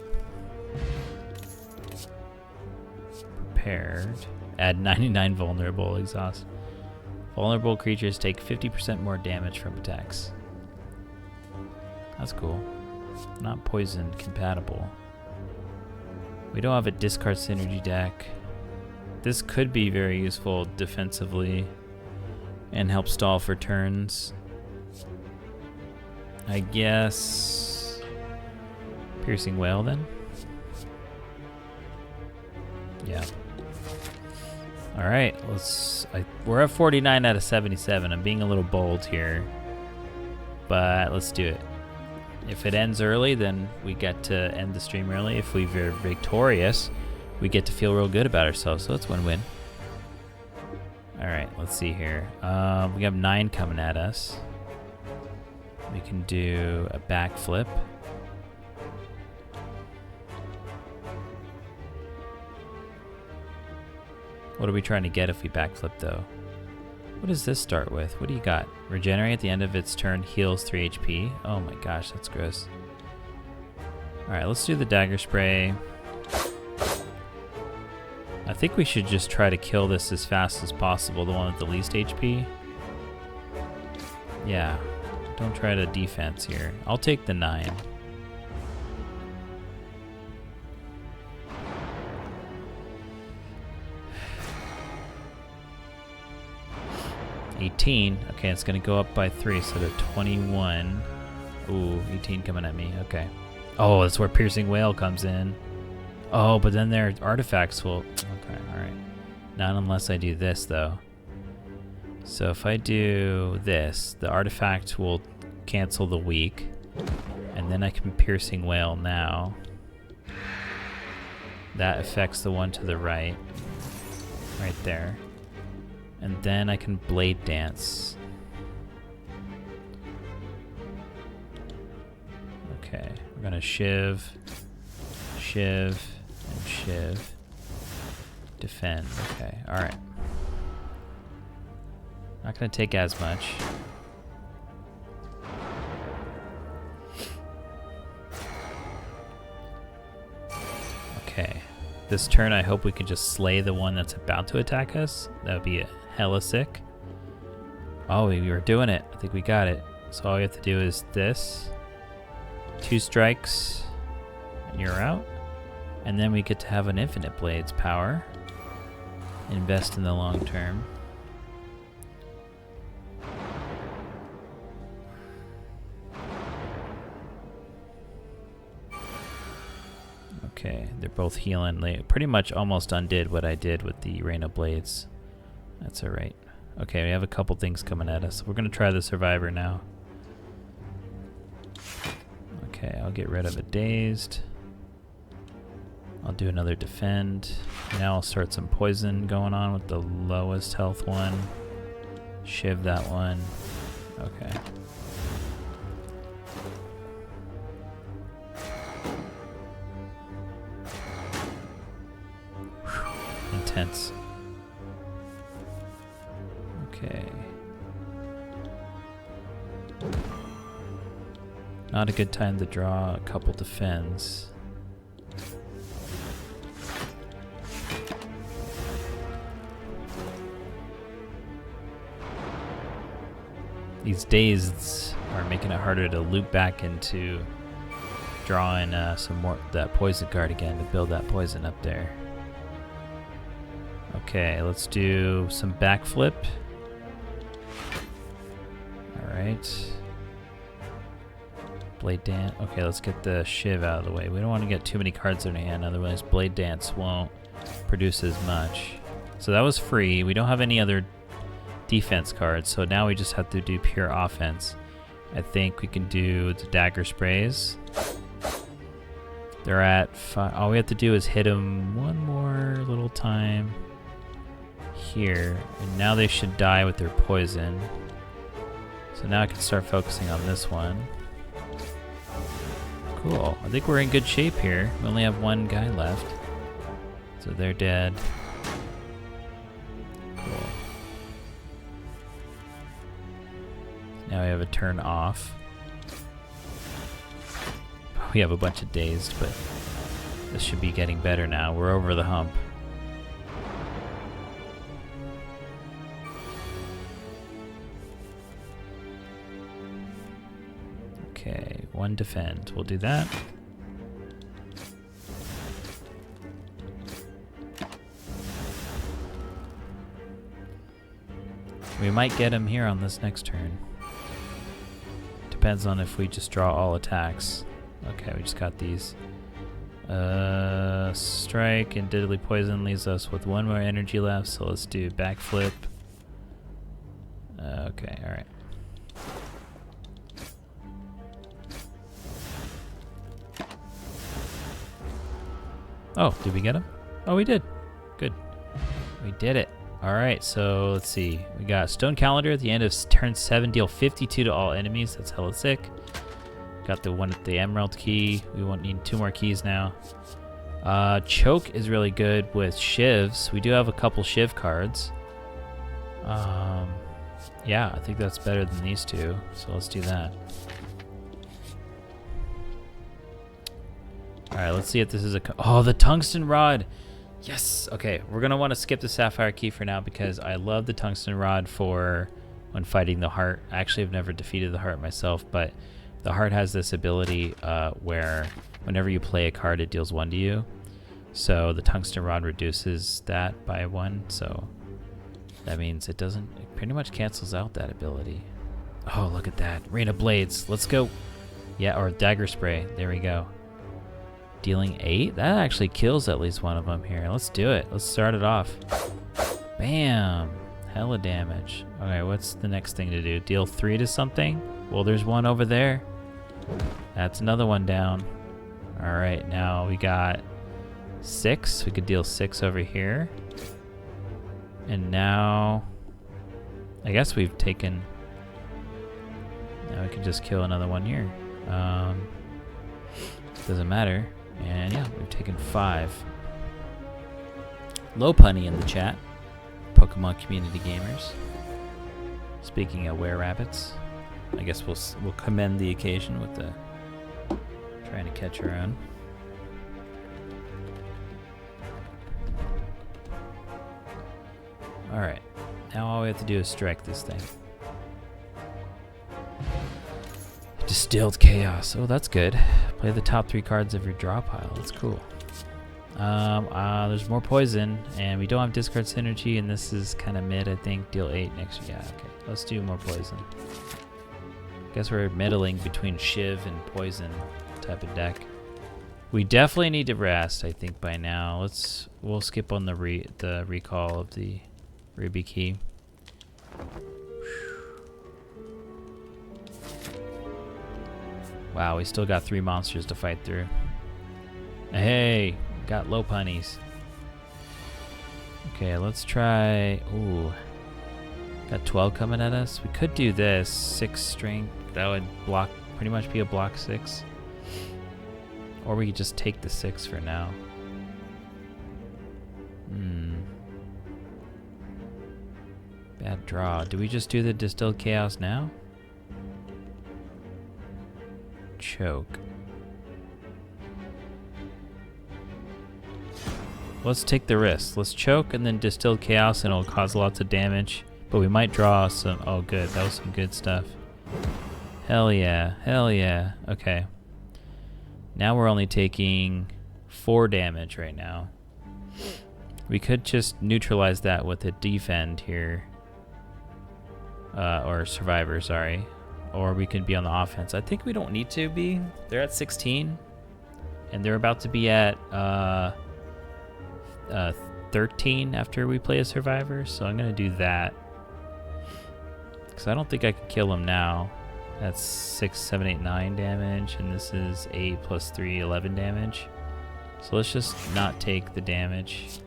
Prepared. Add 99 vulnerable exhaust. Vulnerable creatures take 50% more damage from attacks. That's cool. Not poison compatible. We don't have a discard synergy deck. This could be very useful defensively and help stall for turns. I guess Piercing Whale then? Yeah. Alright, we're at 49 out of 77. I'm being a little bold here, but let's do it. If it ends early, then we get to end the stream early. If we're victorious, we get to feel real good about ourselves, so it's win-win. Alright, let's see here. We have 9 coming at us. We can do a backflip. What are we trying to get if we backflip, though? What does this start with? What do you got? Regenerate at the end of its turn, heals 3 HP. Oh my gosh, that's gross. Alright, let's do the Dagger Spray. I think we should just try to kill this as fast as possible, the one with the least HP. Yeah, don't try to defense here. I'll take the 9. $18. Okay, it's gonna go up by 3, so to 21. Ooh, 18 coming at me. Okay. Oh, that's where Piercing Whale comes in. Oh, but then their artifacts will... Okay, alright. Not unless I do this, though. So if I do this, the artifact will cancel the weak. And then I can Piercing Whale now. That affects the one to the right. Right there. And then I can Blade Dance. Okay, we're gonna Shiv, Shiv, and Shiv. Defend, okay, alright. Not gonna take as much. Okay, this turn I hope we can just slay the one that's about to attack us. That would be hella sick. Oh, we were doing it. I think we got it. So all we have to do is this. 2 strikes, and you're out. And then we get to have an Infinite Blades power. Invest in the long term. Okay, they're both healing. They pretty much almost undid what I did with the Rain of Blades. That's alright. Okay, we have a couple things coming at us. We're going to try the Survivor now. Okay, I'll get rid of a Dazed. I'll do another Defend. Now I'll start some poison going on with the lowest health one. Shiv that one. Okay. Whew. Intense. Okay. Not a good time to draw a couple defends. These dazeds are making it harder to loop back into drawing some more that poison card again to build that poison up there. Okay, let's do some backflip. Alright. Blade Dance. Okay, let's get the Shiv out of the way. We don't want to get too many cards in our hand, otherwise Blade Dance won't produce as much. So that was free. We don't have any other defense cards, so now we just have to do pure offense. I think we can do the Dagger Sprays. They're at 5. All we have to do is hit them one more little time here, and now they should die with their poison. So now I can start focusing on this one. Cool. I think we're in good shape here. We only have one guy left. So they're dead. Cool. Now we have a turn off. We have a bunch of dazed, but this should be getting better now. We're over the hump. Okay, 1 defend. We'll do that. We might get him here on this next turn. Depends on if we just draw all attacks. Okay, we just got these. Strike and deadly poison leaves us with 1 more energy left, so let's do backflip. Okay, alright. Oh, did we get him? Oh, we did. Good. We did it. Alright, so let's see. We got Stone Calendar at the end of turn 7, deal 52 to all enemies. That's hella sick. Got the one at the Emerald key. We won't need 2 more keys now. Choke is really good with shivs. We do have a couple shiv cards. Yeah, I think that's better than these 2, so let's do that. Alright, let's see if this is a... Oh, the Tungsten Rod! Yes! Okay, we're going to want to skip the Sapphire Key for now because I love the Tungsten Rod for when fighting the Heart. Actually, I've never defeated the Heart myself, but the Heart has this ability where whenever you play a card, it deals 1 to you. So the Tungsten Rod reduces that by 1, so that means it doesn't... It pretty much cancels out that ability. Oh, look at that. Rain of Blades. Let's go. Yeah, or Dagger Spray. There we go. Dealing 8? That actually kills at least one of them here. Let's do it. Let's start it off. Bam! Hella damage. Okay, what's the next thing to do? Deal 3 to something? Well, there's one over there. That's another one down. Alright, now we got 6. We could deal 6 over here. And now... I guess we've taken... Now we can just kill another one here. Doesn't matter. And yeah, we've taken 5. Low punny in the chat. Pokemon community gamers. Speaking of were-rabbits, I guess we'll commend the occasion with the trying to catch our own. Alright, now all we have to do is strike this thing. Distilled Chaos. Oh, that's good. Play the top 3 cards of your draw pile. That's cool. There's more poison, and we don't have discard synergy, and this is kind of mid, I think. Deal 8 next. Yeah, okay. Let's do more poison. Guess we're middling between Shiv and poison type of deck. We definitely need to rest, I think, by now. We'll skip on the recall of the Ruby Key. Wow, we still got 3 monsters to fight through. Hey, got low punnies. Okay, let's try... Ooh. Got 12 coming at us. We could do this. 6 strength. That would block, pretty much be a block 6. Or we could just take the 6 for now. Bad draw. Do we just do the Distilled Chaos now? Choke. Let's take the risk. Let's choke and then Distilled Chaos, and it'll cause lots of damage. But we might draw some... Oh, good. That was some good stuff. Hell yeah. Hell yeah. Okay. Now we're only taking 4 damage right now. We could just neutralize that with a defend here. Or survivor, sorry. Or we could be on the offense. I think we don't need to be. They're at 16. And they're about to be at 13 after we play a survivor. So I'm going to do that. Because I don't think I can kill him now. That's 6, 7, 8, 9 damage. And this is 8 plus 3, 11 damage. So let's just not take the damage.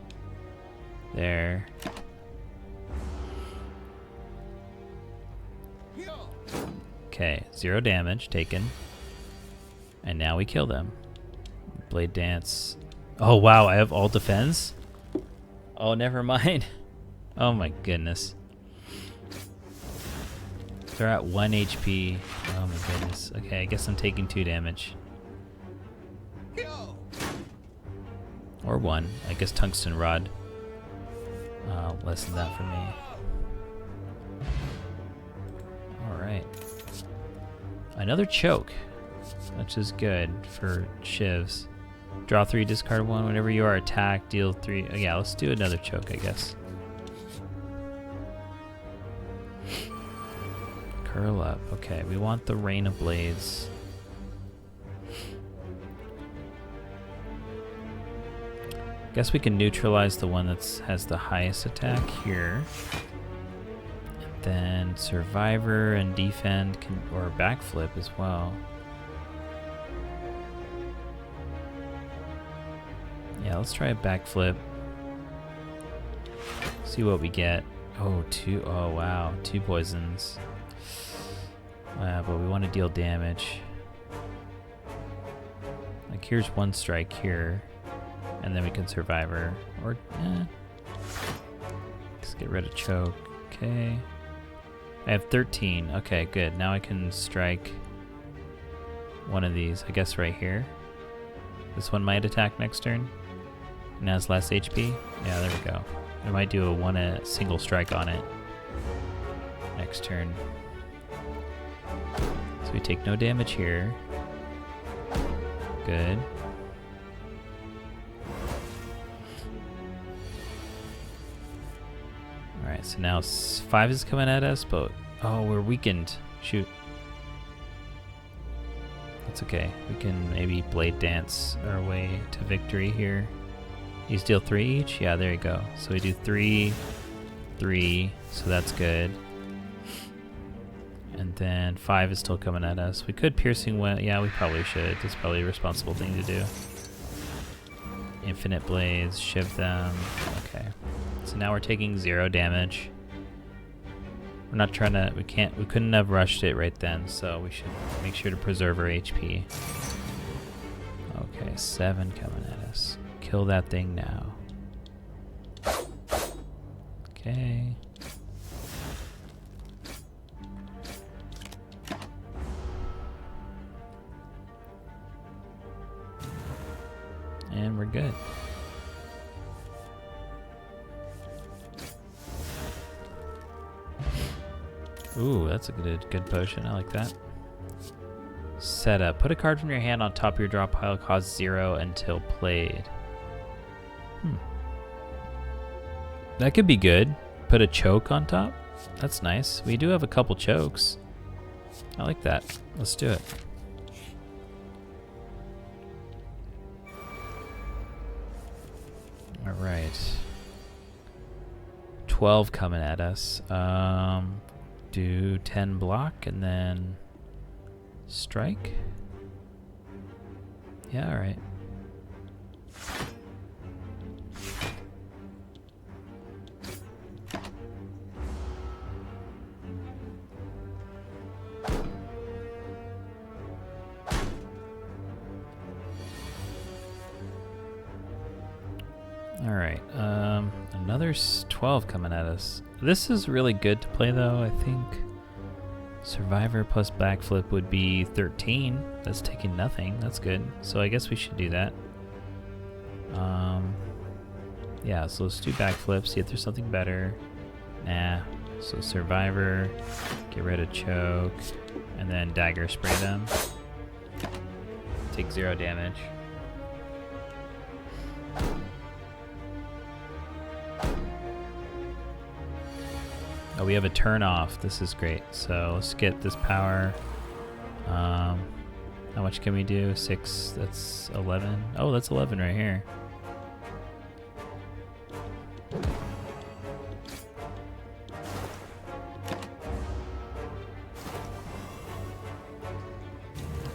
There. Okay, 0 damage taken. And now we kill them. Blade Dance. Oh wow, I have all defense? Oh, never mind. Oh my goodness. They're at 1 HP. Oh my goodness. Okay, I guess I'm taking 2 damage. Or 1. I guess tungsten rod. Less than that for me. Alright. Another choke, which is good for shivs. Draw 3, discard 1. Whenever you are attacked, deal 3. Oh, yeah, let's do another choke, I guess. Curl up. Okay, we want the Rain of Blades. Guess we can neutralize the one that has the highest attack here. And then Survivor and Defend or Backflip as well. Yeah, let's try a Backflip. See what we get. Oh, 2. Oh, wow. 2 poisons. But we want to deal damage. Like, here's 1 strike here. And then we can Survivor. Or, let's get rid of choke. Okay. I have 13. Okay, good. Now I can strike one of these. I guess right here. This one might attack next turn. And has less HP. Yeah, there we go. I might do a single strike on it next turn. So we take no damage here. Good. Alright, so now 5 is coming at us, but oh, we're weakened. Shoot. That's okay. We can maybe Blade Dance our way to victory here. These deal 3 each? Yeah, there you go. So we do 3, 3, so that's good. And then 5 is still coming at us. We could Piercing Well. Yeah, we probably should. That's probably a responsible thing to do. Infinite Blades, shiv them. Okay. So now we're taking 0 damage. We're not trying to, we couldn't have rushed it right then, so we should make sure to preserve our HP. Okay, 7 coming at us. Kill that thing now. Okay. And we're good. Ooh, that's a good potion. I like that. Setup. Put a card from your hand on top of your draw pile. Cost 0 until played. That could be good. Put a choke on top. That's nice. We do have a couple chokes. I like that. Let's do it. All right. 12 coming at us. Do 10 block and then strike. Yeah, all right. All right, another 12 coming at us. This is really good to play though, I think. Survivor plus Backflip would be 13. That's taking nothing, that's good. So I guess we should do that. Yeah, so let's do Backflip, see if there's something better. Nah, so Survivor, get rid of choke, and then Dagger spray them. Take 0 damage. Oh, we have a turn off. This is great. So let's get this power. How much can we do? 6. That's 11. Oh, that's 11 right here.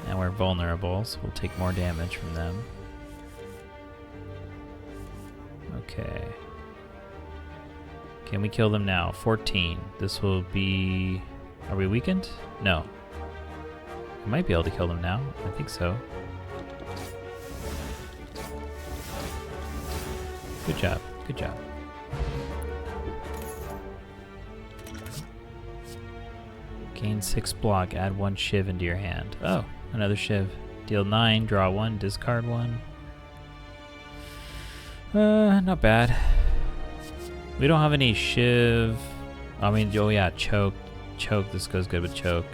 And we're vulnerable, so we'll take more damage from them. Okay. Can we kill them now? 14. This will be... Are we weakened? No. I might be able to kill them now. I think so. Good job. Good job. Gain 6 block, add 1 shiv into your hand. Oh, another shiv. Deal 9, draw 1, discard 1. Not bad. We don't have any shiv. I mean, oh yeah, choke. Choke, this goes good with choke.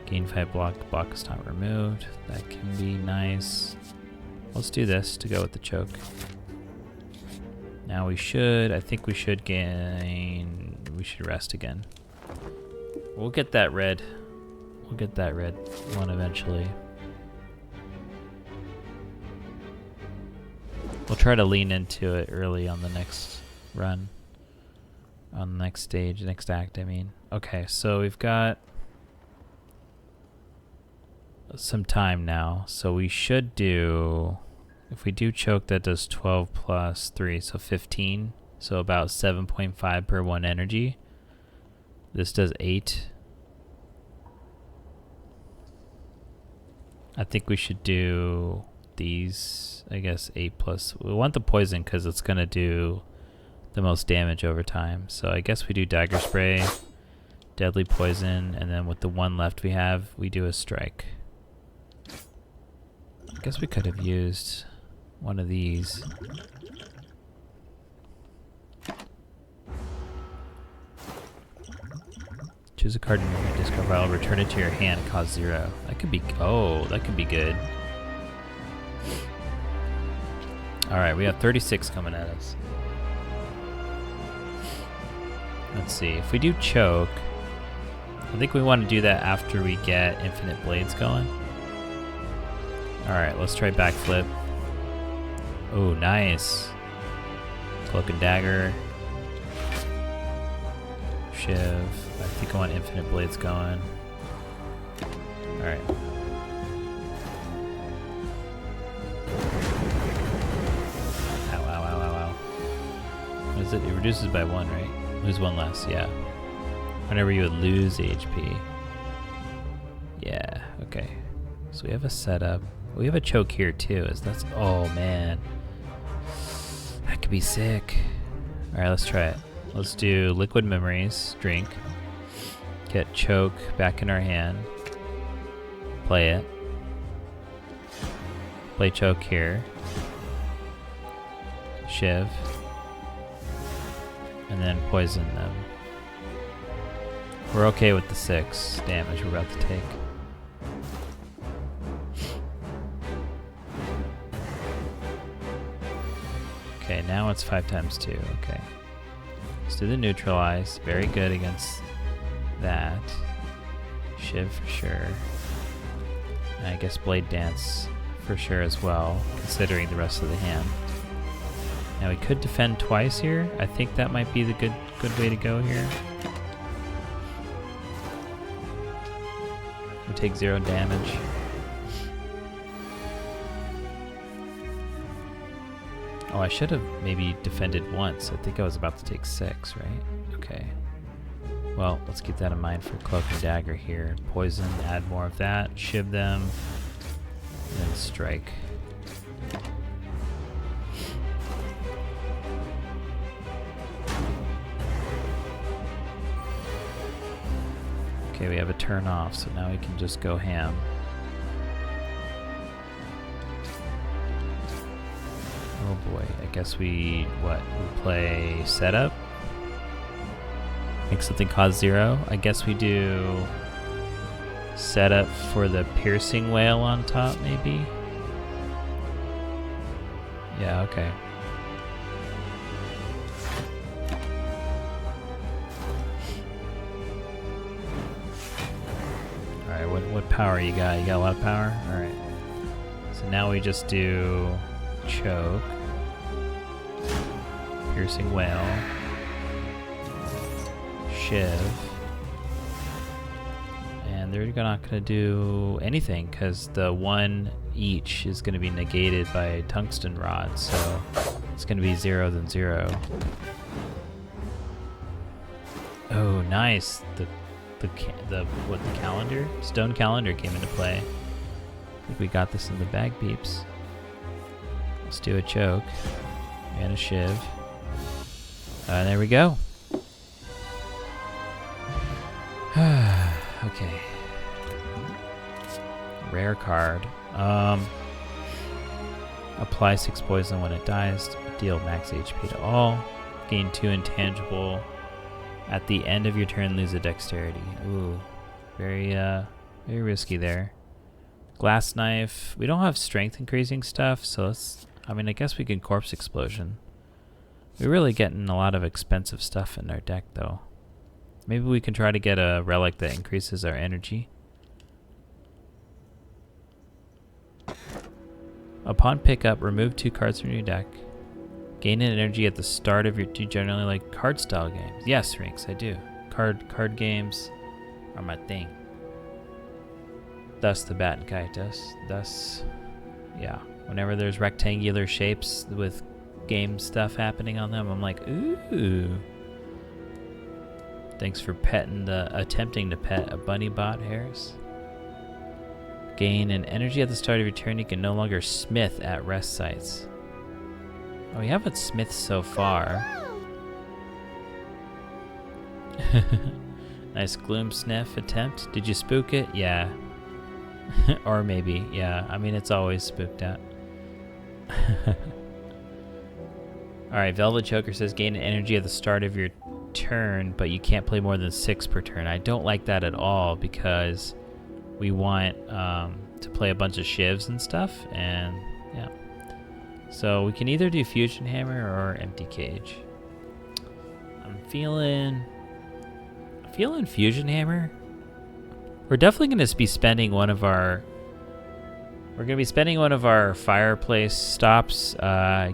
Gain 5 block, block is not removed. That can be nice. Let's do this to go with the choke. Now I think we should gain, we should rest again. We'll get that red. We'll get that red one eventually. We'll try to lean into it early on the next run. On the next stage, next act, I mean. Okay, so we've got some time now. So we should do, if we do choke, that does 12 plus 3, so 15. So about 7.5 per 1 energy. This does 8. I think we should do these, I guess 8 plus. We want the poison because it's going to do the most damage over time. So I guess we do dagger spray, deadly poison, and then with the 1 left we have, we do a strike. I guess we could have used one of these. Choose a card in your hand, discard pile, return it to your hand, cost 0. That could be, oh, that could be good. Alright, we have 36 coming at us. Let's see, if we do choke, I think we want to do that after we get infinite blades going. Alright, let's try backflip. Oh, nice. Cloak and dagger. Shiv. I think I want infinite blades going. Alright. Ow, ow, ow, ow, ow. What is it? It reduces by 1, right? Lose 1 less, yeah. Whenever you would lose HP. Yeah, okay. So we have a setup. We have a choke here too. That's, oh man. That could be sick. Alright, let's try it. Let's do liquid memories, drink. Get choke back in our hand. Play it. Play choke here. Shiv. And then poison them. We're okay with the 6 damage we're about to take. Okay, now it's 5 times 2. Okay. Let's do the neutralize. Very good against that. Shiv for sure. And I guess Blade Dance for sure as well, considering the rest of the hand. Now we could defend twice here. I think that might be the good way to go here. We take 0 damage. Oh, I should have maybe defended once. I think I was about to take 6, right? Okay. Well, let's keep that in mind for Cloak and Dagger here. Poison, add more of that, shiv them, and then strike. Okay, we have a turn off, so now we can just go ham. Oh boy, I guess we play setup? Make something cost 0. I guess we do setup for the piercing whale on top, maybe? Yeah, okay. Alright, what power you got? You got a lot of power? Alright. So now we just do choke. Piercing whale. Shiv. And they're not going to do anything because the 1 each is going to be negated by a tungsten rod, so it's going to be 0 then 0. Oh, nice. The calendar? Stone calendar came into play. I think we got this in the bag, peeps. Let's do a choke and a shiv. There we go. Okay. Rare card. Apply 6 poison when it dies. Deal max HP to all. Gain 2 intangible. At the end of your turn, lose a dexterity. Ooh. Very risky there. Glass knife. We don't have strength increasing stuff, so let's... I mean, I guess we can corpse explosion. We're really getting a lot of expensive stuff in our deck, though. Maybe we can try to get a relic that increases our energy. Upon pickup, remove 2 cards from your deck. Gain an energy at the start of your... Do you generally like card style games? Yes, Rinks, I do. Card games are my thing. Thus the bat and kaitos. Thus, yeah. Whenever there's rectangular shapes with game stuff happening on them, I'm like, ooh. Thanks for attempting to pet a bunny bot, Harris. Gain an energy at the start of your turn. You can no longer smith at rest sites. Oh, we haven't smithed so far. Nice gloom sniff attempt. Did you spook it? Yeah. Or maybe, yeah. I mean, it's always spooked out. Alright, Velvet Choker says gain an energy at the start of your turn, but you can't play more than 6 per turn. I don't like that at all because we want to play a bunch of shivs and stuff, and yeah. So we can either do Fusion Hammer or Empty Cage. I'm feeling Fusion Hammer. We're definitely going to be spending one of our... We're going to be spending one of our fireplace stops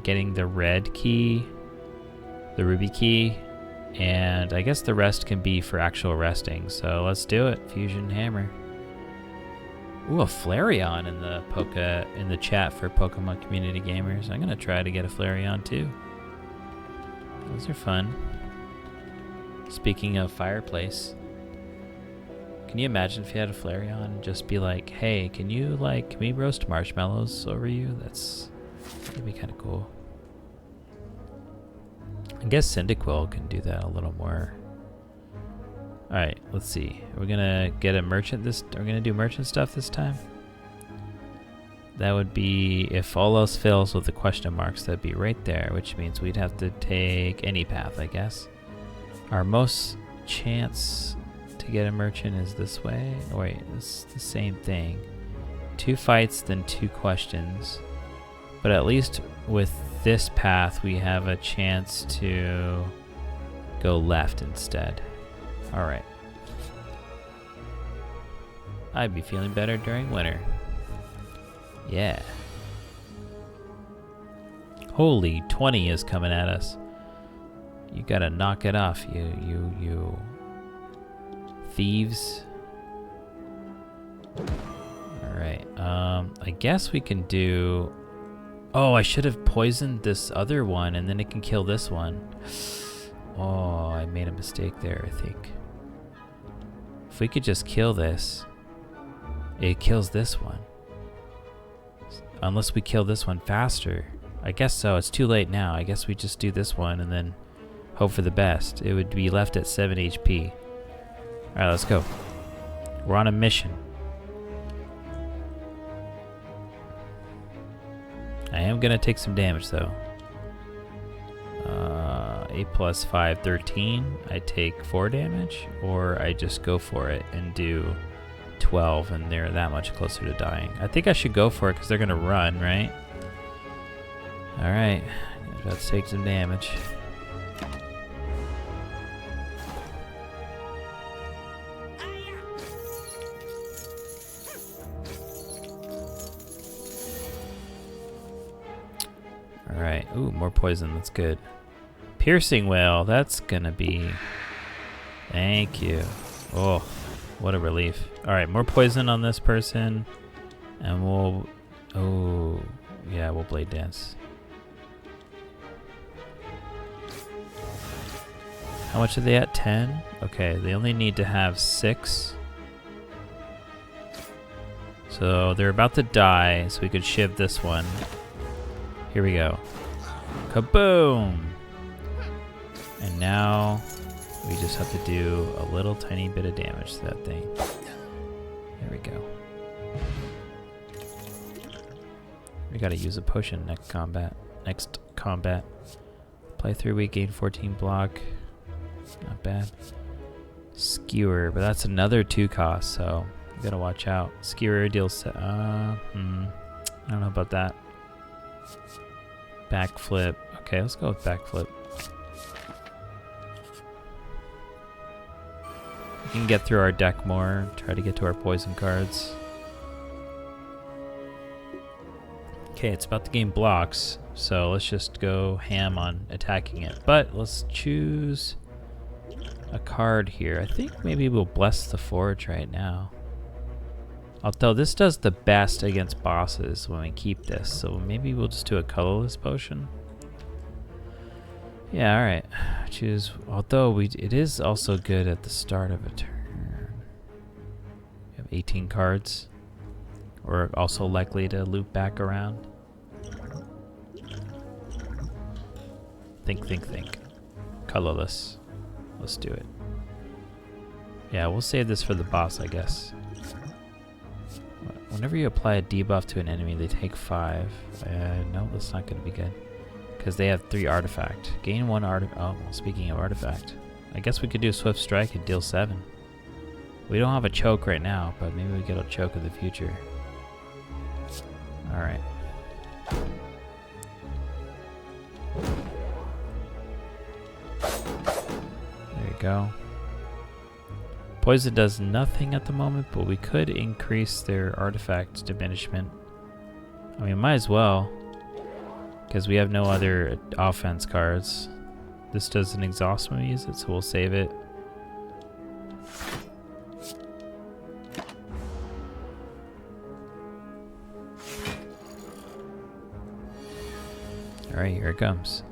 getting the red key, the ruby key, and I guess the rest can be for actual resting. So let's do it. Fusion Hammer. Ooh, a Flareon in the chat for Pokemon Community Gamers. I'm going to try to get a Flareon too. Those are fun. Speaking of fireplace, can you imagine if you had a Flareon and just be like, hey, can we roast marshmallows over you? That'd be kind of cool. I guess Cyndaquil can do that a little more. Alright, let's see. We're gonna get a merchant we're gonna do merchant stuff this time. That would be, if all else fails with the question marks, that'd be right there, which means we'd have to take any path, I guess. Our most chance to get a merchant is this way. Oh, wait, it's the same thing. 2 fights, then 2 questions. But at least with this path, we have a chance to go left instead. Alright. I'd be feeling better during winter. Yeah. Holy, 20 is coming at us. You gotta knock it off, you thieves. Alright, I guess we can do... Oh, I should have poisoned this other one and then it can kill this one. Oh, I made a mistake there, I think. If we could just kill this, it kills this one. Unless we kill this one faster. I guess so, it's too late now. I guess we just do this one and then hope for the best. It would be left at 7 HP. Alright, let's go. We're on a mission. I am gonna take some damage though. 8 plus 5, 13. I take 4 damage, or I just go for it and do 12 and they're that much closer to dying. I think I should go for it because they're gonna run, right? Alright, let's take some damage. Alright, ooh, more poison, that's good. Piercing Wail, that's gonna be... Thank you. Oh, what a relief. Alright, more poison on this person. And we'll... Oh, yeah, we'll Blade Dance. How much are they at? 10? Okay, they only need to have 6. So they're about to die, so we could shiv this one. Here we go. Kaboom! And now we just have to do a little tiny bit of damage to that thing. we go. We gotta use a potion next combat. Play 3 week, gain 14 block. Not bad. Skewer, but that's another 2 cost, so you gotta watch out. Skewer deals. I don't know about that. Backflip. Okay, let's go with backflip. We can get through our deck more. Try to get to our poison cards. Okay, it's about to gain blocks, so let's just go ham on attacking it. But let's choose a card here. I think maybe we'll bless the forge right now. Although this does the best against bosses when we keep this, so maybe we'll just do a colorless potion. Yeah, alright. Choose, although it is also good at the start of a turn. We have 18 cards. We're also likely to loop back around. Think. Colorless. Let's do it. Yeah, we'll save this for the boss, I guess. Whenever you apply a debuff to an enemy, they take 5. No, that's not going to be good. Because they have 3 artifact. Gain 1 artifact. Oh, well, speaking of artifact. I guess we could do Swift Strike and deal 7. We don't have a choke right now, but maybe we get a choke in the future. Alright. There you go. Poison does nothing at the moment, but we could increase their artifact diminishment. I mean, might as well. Because we have no other offense cards. This doesn't exhaust when we use it, so we'll save it. Alright, here it comes.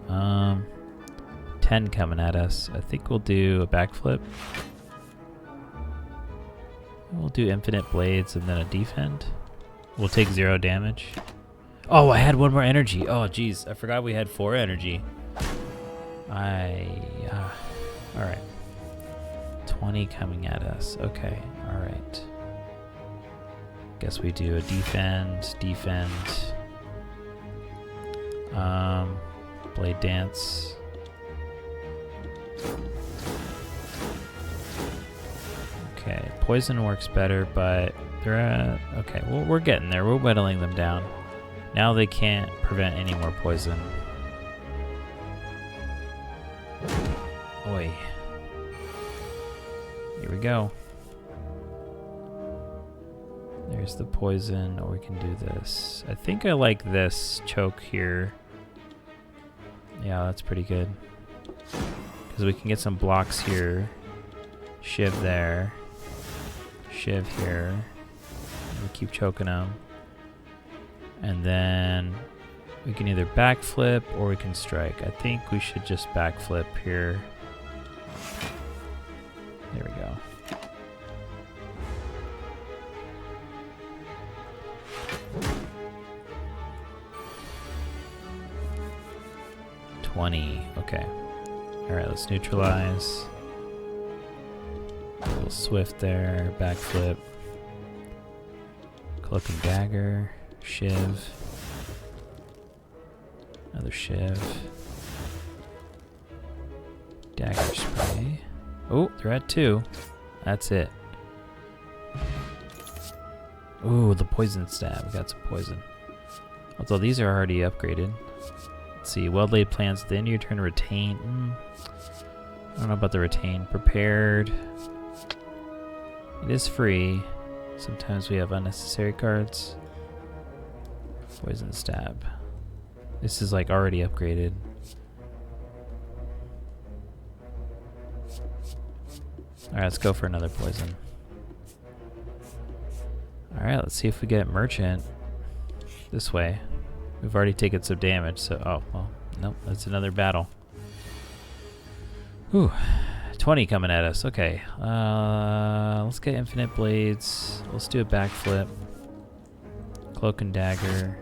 10 coming at us. I think we'll do a backflip. We'll do infinite blades and then a defend. We'll take 0 damage. Oh, I had 1 more energy. Oh, geez. I forgot we had 4 energy. Alright. 20 coming at us. Okay. Alright. Guess we do a defend. Blade dance. Okay, poison works better, but they're at... Okay, well, we're getting there. We're whittling them down. Now they can't prevent any more poison. Oi. Here we go. There's the poison, or we can do this. I think I like this choke here. Yeah, that's pretty good. Because we can get some blocks here. Shiv there. Shiv here. We keep choking them. And then we can either backflip or we can strike. I think we should just backflip here. There we go. Okay. Alright, let's neutralize. A little swift there. Backflip. Cloak and dagger. Shiv. Another shiv. Dagger spray. Oh, they're at 2. That's it. Ooh, the poison stab. We got some poison. Although these are already upgraded. Let's see. Well-laid plans. At the end of your turn, retain. I don't know about the retain. Prepared. It is free. Sometimes we have unnecessary cards. Poison stab. This is like already upgraded. Alright, let's go for another poison. Alright, let's see if we get merchant this way. We've already taken some damage, so... Oh, well, nope, that's another battle. Whew. 20 coming at us. Okay. Let's get infinite blades. Let's do a backflip. Cloak and dagger.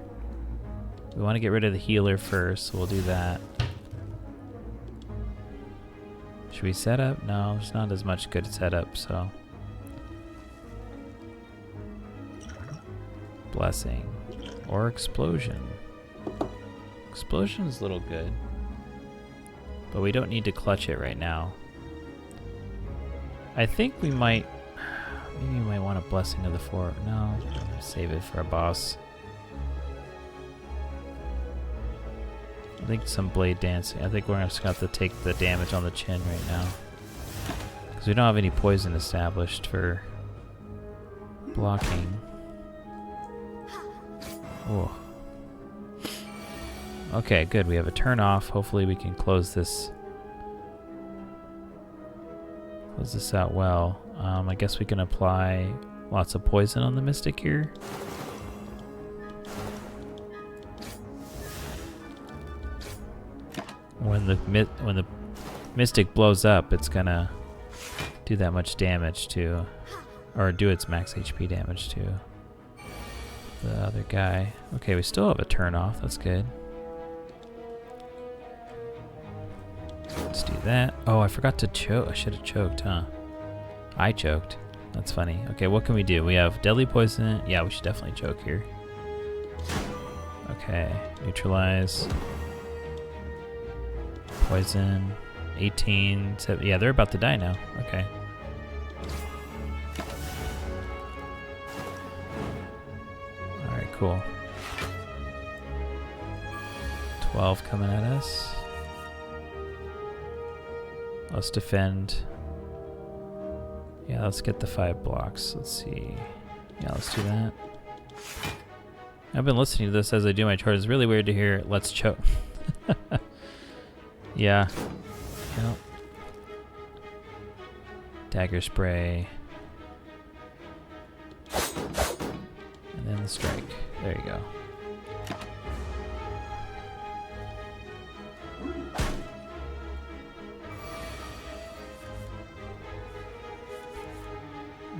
We want to get rid of the healer first, so we'll do that. Should we set up? No, there's not as much good setup, so... Blessing. Or Explosion. Explosion is a little good. But we don't need to clutch it right now. I think we might... Maybe we might want a Blessing of the Four. No, save it for a boss. I think some Blade Dancing. I think we're just going to have to take the damage on the chin right now. Because we don't have any poison established for blocking. Oh. Okay, good. We have a turn off. Hopefully we can close this out well. I guess we can apply lots of poison on the Mystic here. When the Mystic blows up, it's gonna do that much damage to, or do its max HP damage to the other guy. Okay, we still have a turn off. That's good. Let's do that. Oh, I forgot to choke. I should have choked, huh? I choked. That's funny. Okay, what can we do? We have deadly poison. Yeah, we should definitely choke here. Okay, neutralize. Poison. 18. Yeah, they're about to die now. Okay. Alright, cool. 12 coming at us. Let's defend. Yeah, let's get the 5 blocks. Let's see. Yeah, let's do that. I've been listening to this as I do my chart. It's really weird to hear let's choke. Yeah. Yep. Dagger spray. And then the strike. There you go.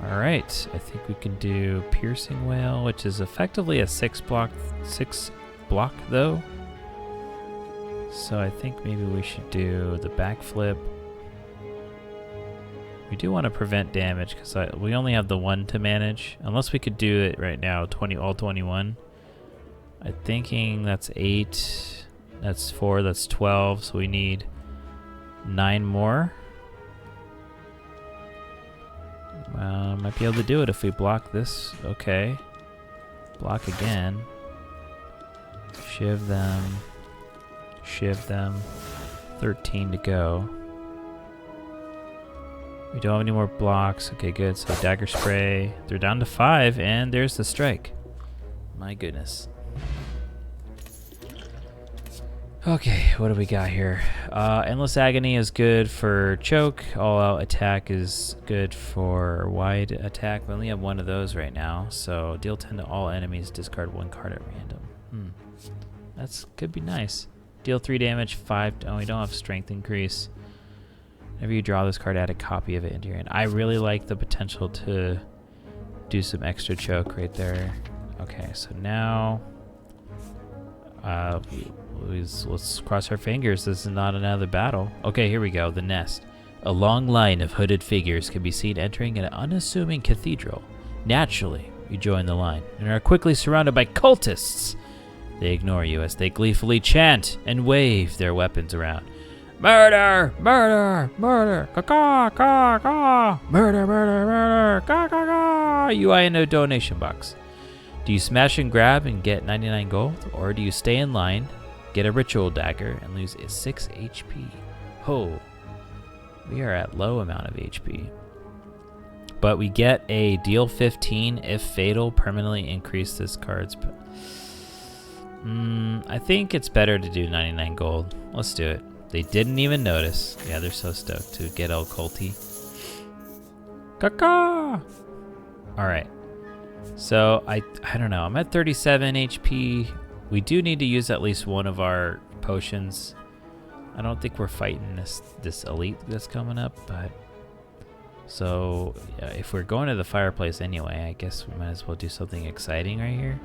Alright, I think we can do Piercing Wail, which is effectively a 6 block though. So I think maybe we should do the backflip. We do want to prevent damage because we only have the 1 to manage. Unless we could do it right now, all 21. I'm thinking that's 8, that's 4, that's 12, so we need 9 more. Might be able to do it if we block this. Okay. Block again. Shiv them. Shiv them. 13 to go. We don't have any more blocks. Okay, good. So dagger spray. They're down to 5, and there's the strike. My goodness. Okay, what do we got here? Endless Agony is good for choke. All Out Attack is good for wide attack. We only have 1 of those right now. So deal 10 to all enemies. Discard 1 card at random. That's could be nice. Deal 3 damage. 5. Oh, we don't have strength increase. Whenever you draw this card, add a copy of it into your hand. I really like the potential to do some extra choke right there. Okay, so now let's cross our fingers. This is not another battle. Okay, here we go. The nest. A long line of hooded figures can be seen entering an unassuming cathedral. Naturally, you join the line and are quickly surrounded by cultists. They ignore you as they gleefully chant and wave their weapons around. Murder! Murder! Murder! Caw caw caw! Murder! Murder! Murder! Caw caw caw! You eye in a donation box. Do you smash and grab and get 99 gold, or do you stay in line, get a ritual dagger, and lose 6 HP? Oh, we are at low amount of HP. But we get a deal 15 if fatal, permanently increase this card's... I think it's better to do 99 gold. Let's do it. They didn't even notice. Yeah, they're so stoked to get all culty. Caca! Alright. So, I don't know. I'm at 37 HP. We do need to use at least one of our potions. I don't think we're fighting this elite that's coming up, but... So, yeah, if we're going to the fireplace anyway, I guess we might as well do something exciting right here.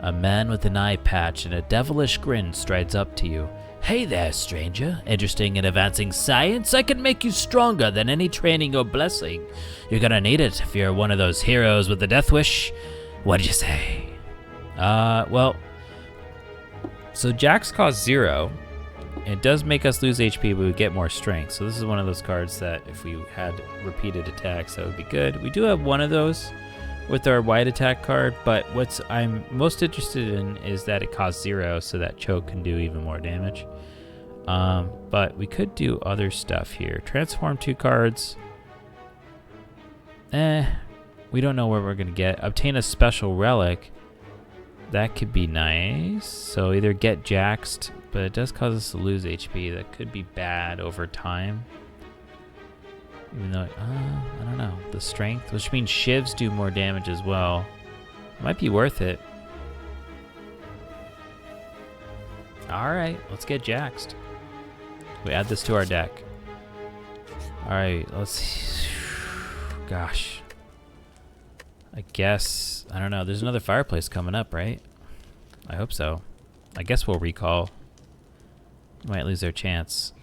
A man with an eye patch and a devilish grin strides up to you. Hey there, stranger. Interested in advancing science? I can make you stronger than any training or blessing. You're gonna need it if you're one of those heroes with the death wish. What'd you say? Well, so Jax costs 0. It does make us lose HP, but we get more strength. So this is one of those cards that if we had repeated attacks, that would be good. We do have one of those with our wide attack card, but what I'm most interested in is that it costs 0, so that choke can do even more damage. But we could do other stuff here. Transform 2 cards. We don't know where we're gonna get. Obtain a special relic. That could be nice. So either get Jaxed, but it does cause us to lose HP. That could be bad over time. Even though, I don't know. The strength, which means shivs do more damage as well. Might be worth it. Alright, let's get Jaxed. We add this to our deck. Alright, let's see. Gosh. I guess, I don't know. There's another fireplace coming up, right? I hope so. I guess we'll recall. Might lose our chance.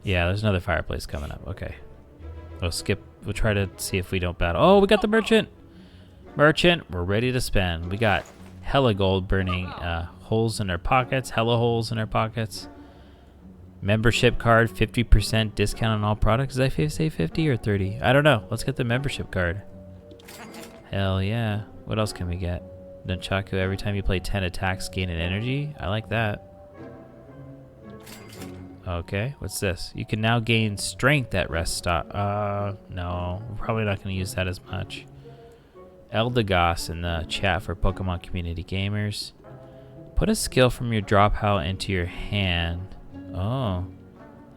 Yeah, there's another fireplace coming up. Okay. We'll skip. We'll try to see if we don't battle. Oh, we got the merchant. Merchant, we're ready to spend. We got hella gold burning holes in our pockets. Hella holes in our pockets. Membership card, 50% discount on all products. Did I say 50 or 30? I don't know. Let's get the membership card. Hell yeah. What else can we get? Nunchaku, every time you play 10 attacks, gain an energy. I like that. Okay, what's this? You can now gain strength at rest stop. No, we're probably not going to use that as much. Eldegoss in the chat for Pokemon Community Gamers. Put a skill from your draw pile into your hand. Oh,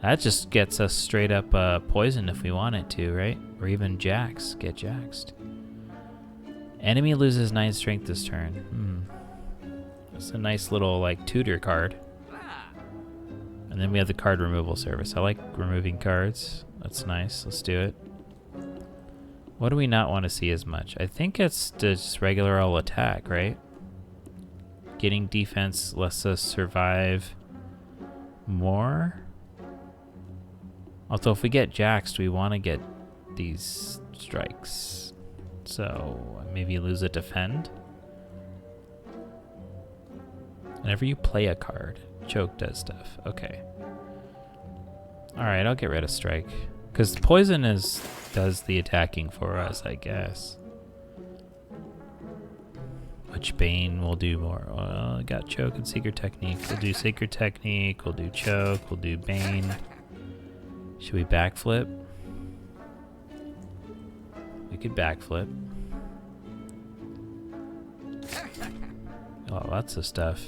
that just gets us straight up poison if we want it to, right? Or even Jax. Get Jaxed. Enemy loses 9 strength this turn. That's a nice little like tutor card. And then we have the card removal service. I like removing cards. That's nice. Let's do it. What do we not want to see as much? I think it's just regular old attack, right? Getting defense lets us survive more. Although if we get Jaxed, we want to get these strikes. So maybe lose a defend. Whenever you play a card, choke does stuff. Okay. Alright, I'll get rid of strike. Because poison does the attacking for us, I guess. Which Bane will do more. Well, I got choke and secret technique. We'll do secret technique, we'll do choke, we'll do Bane. Should we backflip? We could backflip. Oh, lots of stuff.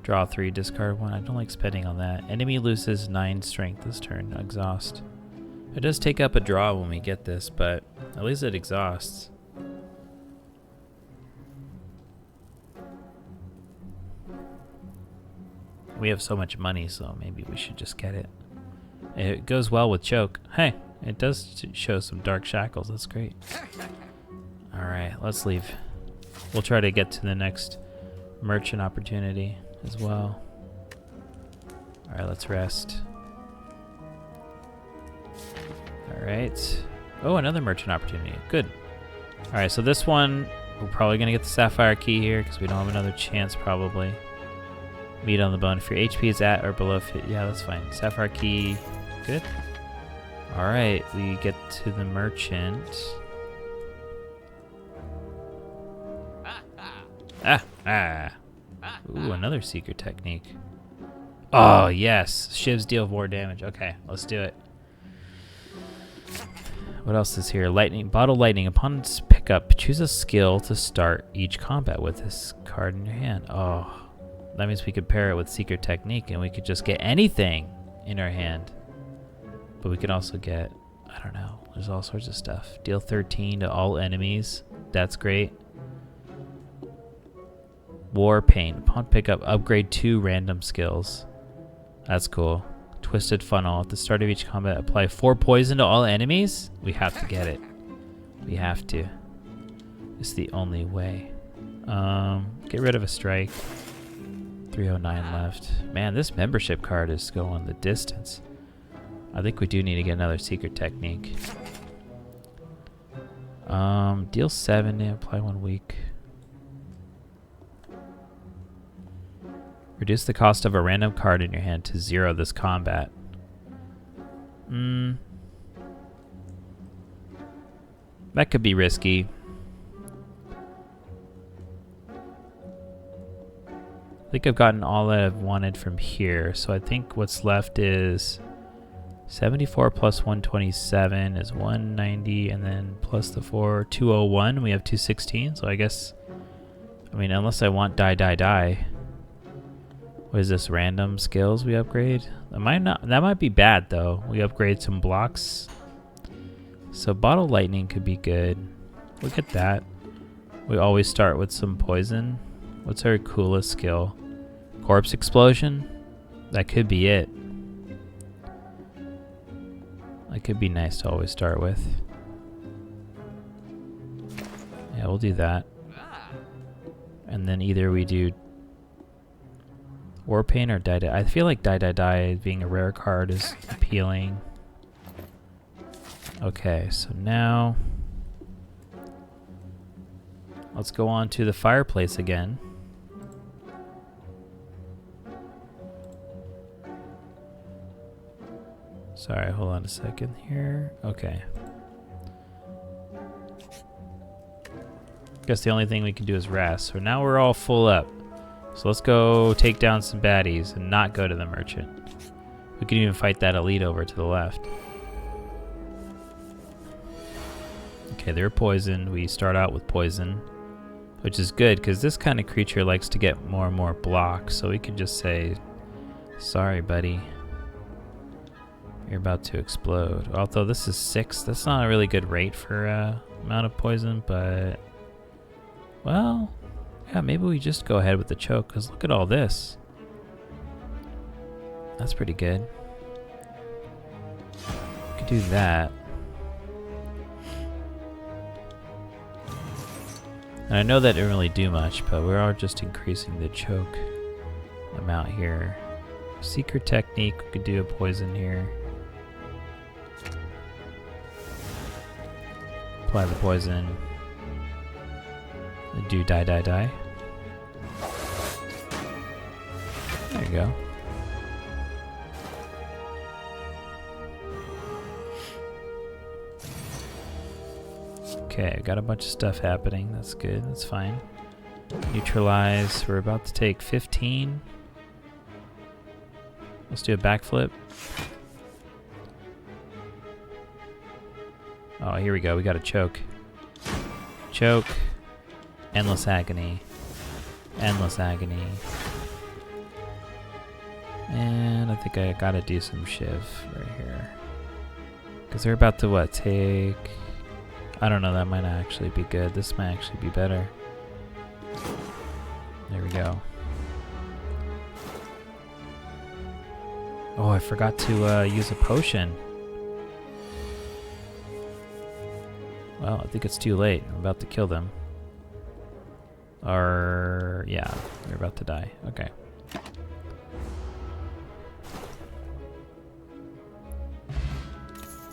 Draw 3, discard 1. I don't like spending on that. Enemy loses 9 strength this turn. Exhaust. It does take up a draw when we get this, but at least it exhausts. We have so much money, so maybe we should just get it. It goes well with choke. Hey, it does show some dark shackles. That's great. Alright, let's leave. We'll try to get to the next merchant opportunity as well. Alright, let's rest. Alright. Oh, another merchant opportunity. Good. Alright, so this one, we're probably going to get the Sapphire Key here because we don't have another chance probably. Meat on the bone. If your HP is at or below, yeah, that's fine. Sapphire Key. Good. Alright, we get to the merchant. Ooh, another secret technique. Oh, yes. Shivs deal more damage. Okay, let's do it. What else is here? Lightning. Bottle lightning. Upon its pickup, choose a skill to start each combat with this card in your hand. Oh, that means we could pair it with secret technique and we could just get anything in our hand. But we could also get, I don't know, there's all sorts of stuff. Deal 13 to all enemies. That's great. War Pain. Upon pickup, upgrade 2 random skills. That's cool. Twisted Funnel. At the start of each combat, apply 4 poison to all enemies? We have to get it. We have to. is the only way. Get rid of a strike. 309 left. Man, this membership card is going the distance. I think we do need to get another secret technique. Deal 7, apply 1 week. Reduce the cost of a random card in your hand to 0 this combat. That could be risky. I think I've gotten all that I've wanted from here, so I think what's left is 74 plus 127 is 190, and then plus the 4, 201, we have 216, so I guess, I mean, unless I want die. What is this, random skills we upgrade? That might be bad though. We upgrade some blocks. So bottle lightning could be good. Look at that. We always start with some poison. What's our coolest skill? Corpse explosion? That could be it. That could be nice to always start with. Yeah, we'll do that. And then either we do War Paint or Die. I feel like Die being a rare card is appealing. Okay, so now let's go on to the fireplace again. Sorry, hold on a second here. Okay. Guess the only thing we can do is rest. So now we're all full up. So let's go take down some baddies and not go to the merchant. We can even fight that elite over to the left. Okay, they're poisoned. We start out with poison, which is good because this kind of creature likes to get more and more blocks. So we can just say, sorry, buddy. You're about to explode. Although this is 6, that's not a really good rate for amount of poison, but well, yeah, maybe we just go ahead with the choke because look at all this. That's pretty good. We could do that. And I know that didn't really do much, but we are just increasing the choke amount here. Secret technique, we could do a poison here. Apply the poison. And do die. There you go. Okay, got a bunch of stuff happening. That's good. That's fine. Neutralize. We're about to take 15. Let's do a backflip. Oh, here we go. We got a choke. Choke. Endless agony. Endless agony. And I think I gotta do some shiv right here. Because they're about to what? Take... I don't know. That might not actually be good. This might actually be better. There we go. Oh, I forgot to use a potion. Well, I think it's too late. I'm about to kill them. Or, yeah, they're about to die. Okay.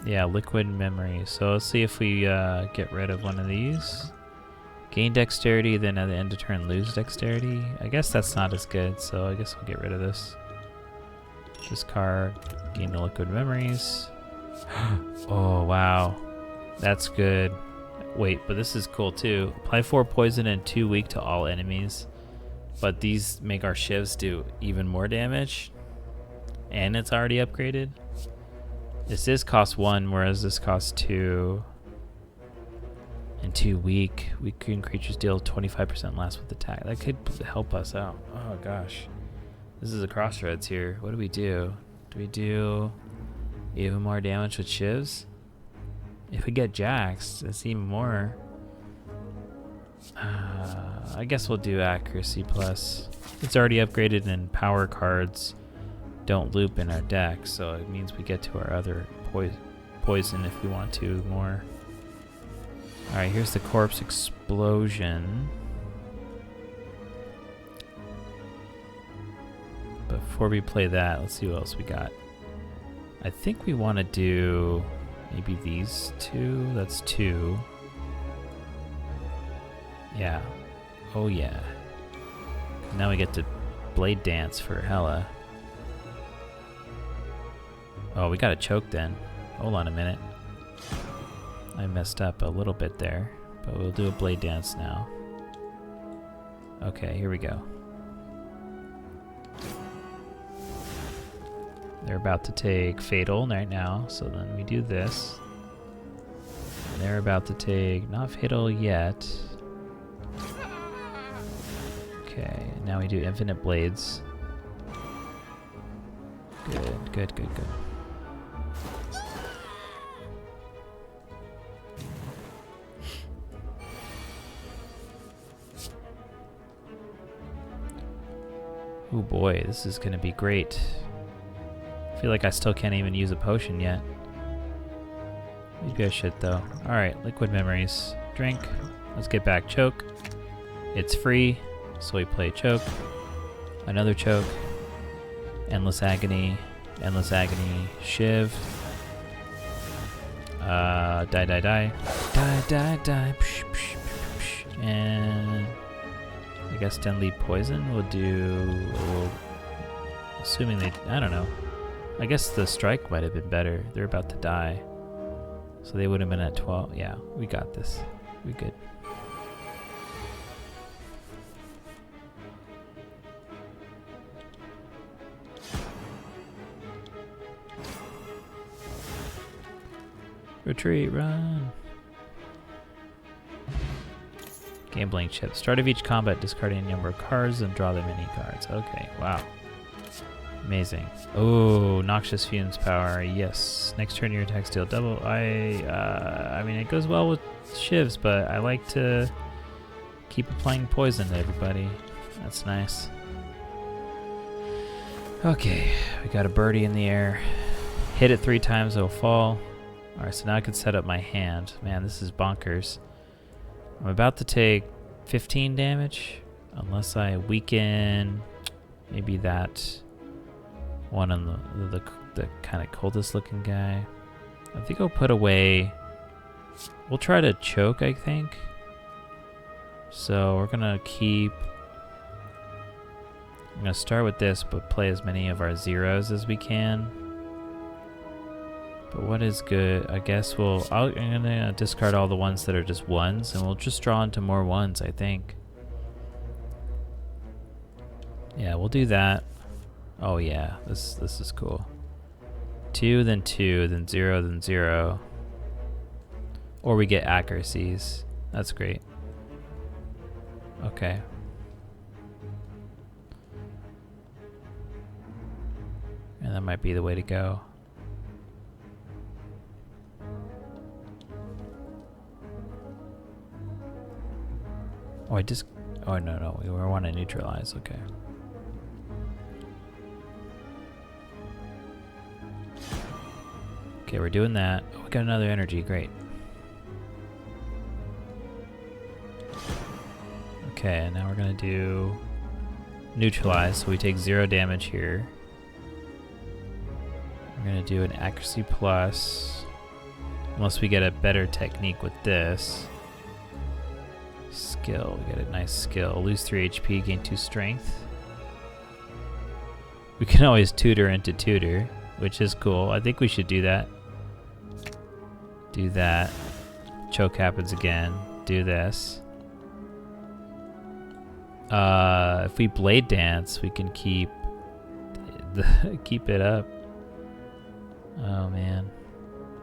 Yeah, liquid memory. So let's see if we get rid of one of these. Gain dexterity, then at the end of turn lose dexterity. I guess that's not as good, so I guess we'll get rid of this. Discard, gain the liquid memories. Oh, wow. That's good. Wait, but this is cool too. Apply 4 poison and 2 weak to all enemies. But these make our shivs do even more damage. And it's already upgraded. This cost 1, whereas this costs 2. And 2 weak. Weakened creatures deal 25% less with attack. That could help us out. Oh gosh. This is a crossroads here. What do we do? Do we do even more damage with shivs? If we get Jax, it's even more. I guess we'll do accuracy plus. It's already upgraded and power cards don't loop in our deck, so it means we get to our other poison if we want to more. Alright, here's the corpse explosion. Before we play that, let's see what else we got. I think we want to do maybe these two. That's two. Yeah. Oh yeah. Now we get to blade dance for Hella. Oh, we got a choke then. Hold on a minute. I messed up a little bit there, but we'll do a blade dance now. Okay, here we go. They're about to take Fatal right now, so then we do this. And they're about to take, not Fatal yet. Okay, now we do Infinite Blades. Good, good, good, good. Oh boy, this is gonna be great. I feel like I still can't even use a potion yet. Maybe I should though. Alright, liquid memories. Drink. Let's get back choke. It's free, so we play choke. Another choke. Endless agony. Endless agony. Shiv. Die, die, die. Die, die, die. Psh, psh, psh, psh. And I guess Deadly Poison will do. Assuming they. I don't know. I guess the strike might have been better. They're about to die. So they would have been at 12. Yeah, we got this. We good. Retreat, run. Gambling chip. Start of each combat, discarding a number of cards and draw them any cards. Okay, wow. Amazing. Oh, Noxious Fumes power. Yes. Next turn your attacks deal double. I mean, it goes well with shivs, but I like to keep applying poison to everybody. That's nice. Okay, we got a birdie in the air. Hit it 3 times, it'll fall. Alright, so now I can set up my hand. Man, this is bonkers. I'm about to take 15 damage, unless I weaken maybe that one on the kind of coldest looking guy. I think I'll put away. We'll try to choke, I think. So we're gonna keep. I'm gonna start with this, but play as many of our zeros as we can. But what is good? I guess I'm gonna discard all the ones that are just ones, and we'll just draw into more ones, I think. Yeah, we'll do that. Oh yeah, this is cool. 2, then 2, then 0, then 0. Or we get accuracies. That's great. Okay. And that might be the way to go. Oh, oh no, we want to neutralize, okay. Okay, we're doing that. Oh, we got another energy, great. Okay, now we're gonna do neutralize, so we take 0 damage here. We're gonna do an accuracy plus, unless we get a better technique with this. Skill, we get a nice skill. Lose 3 HP, gain 2 strength. We can always tutor into tutor, which is cool. I think we should do that. Do that. Choke happens again. Do this. If we blade dance, we can keep keep it up. Oh man.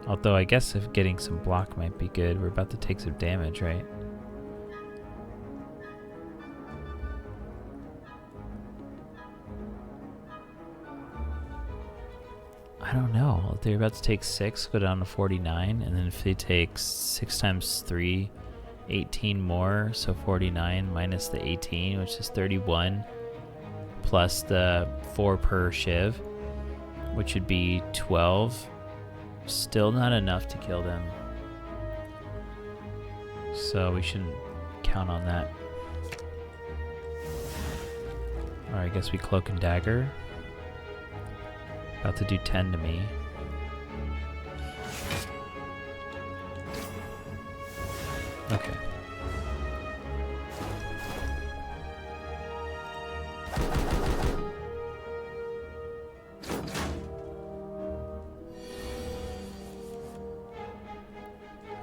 Although I guess if getting some block might be good. We're about to take some damage, right? I don't know. If they're about to take 6, go down to 49, and then if they take 6 times 3, 18 more, so 49 minus the 18, which is 31, plus the 4 per shiv, which would be 12. Still not enough to kill them. so we shouldn't count on that. Alright, I guess we cloak and dagger. About to do 10 to me. Okay.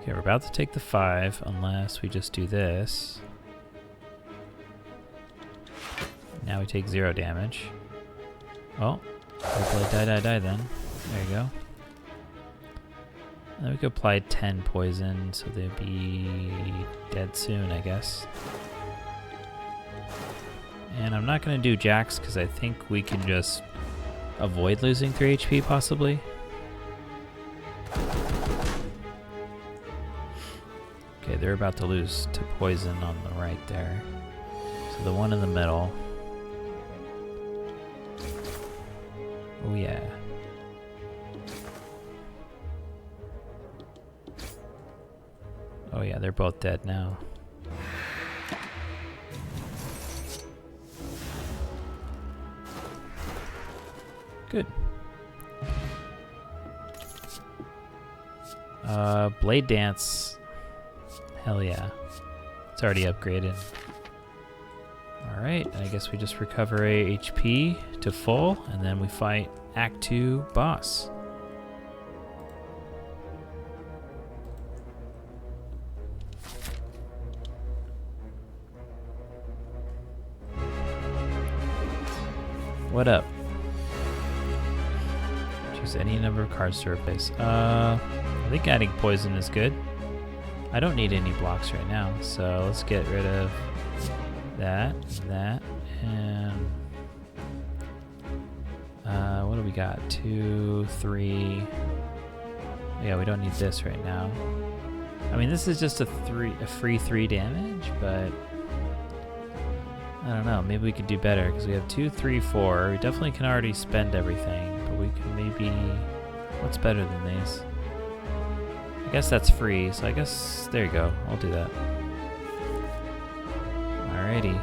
Okay, we're about to take the 5 unless we just do this. Now we take 0 damage. Well, hopefully die then. There you go. And then we could apply 10 poison, so they'd be dead soon, I guess. And I'm not going to do Jax because I think we can just avoid losing 3 HP possibly. Okay, they're about to lose to poison on the right there. So the one in the middle. Oh yeah. Oh yeah, they're both dead now. Good. Blade Dance. Hell yeah. It's already upgraded. Alright, I guess we just recover a HP to full, and then we fight Act 2 boss. What up? Choose any number of cards to replace. I think adding poison is good. I don't need any blocks right now, so let's get rid of that, and what do we got? 2, 3. Yeah, we don't need this right now. I mean, this is just a free 3 damage, but I don't know. Maybe we could do better because we have 2, 3, 4. We definitely can already spend everything, but we can maybe. What's better than these? I guess that's free, so I guess there you go. I'll do that. Alrighty.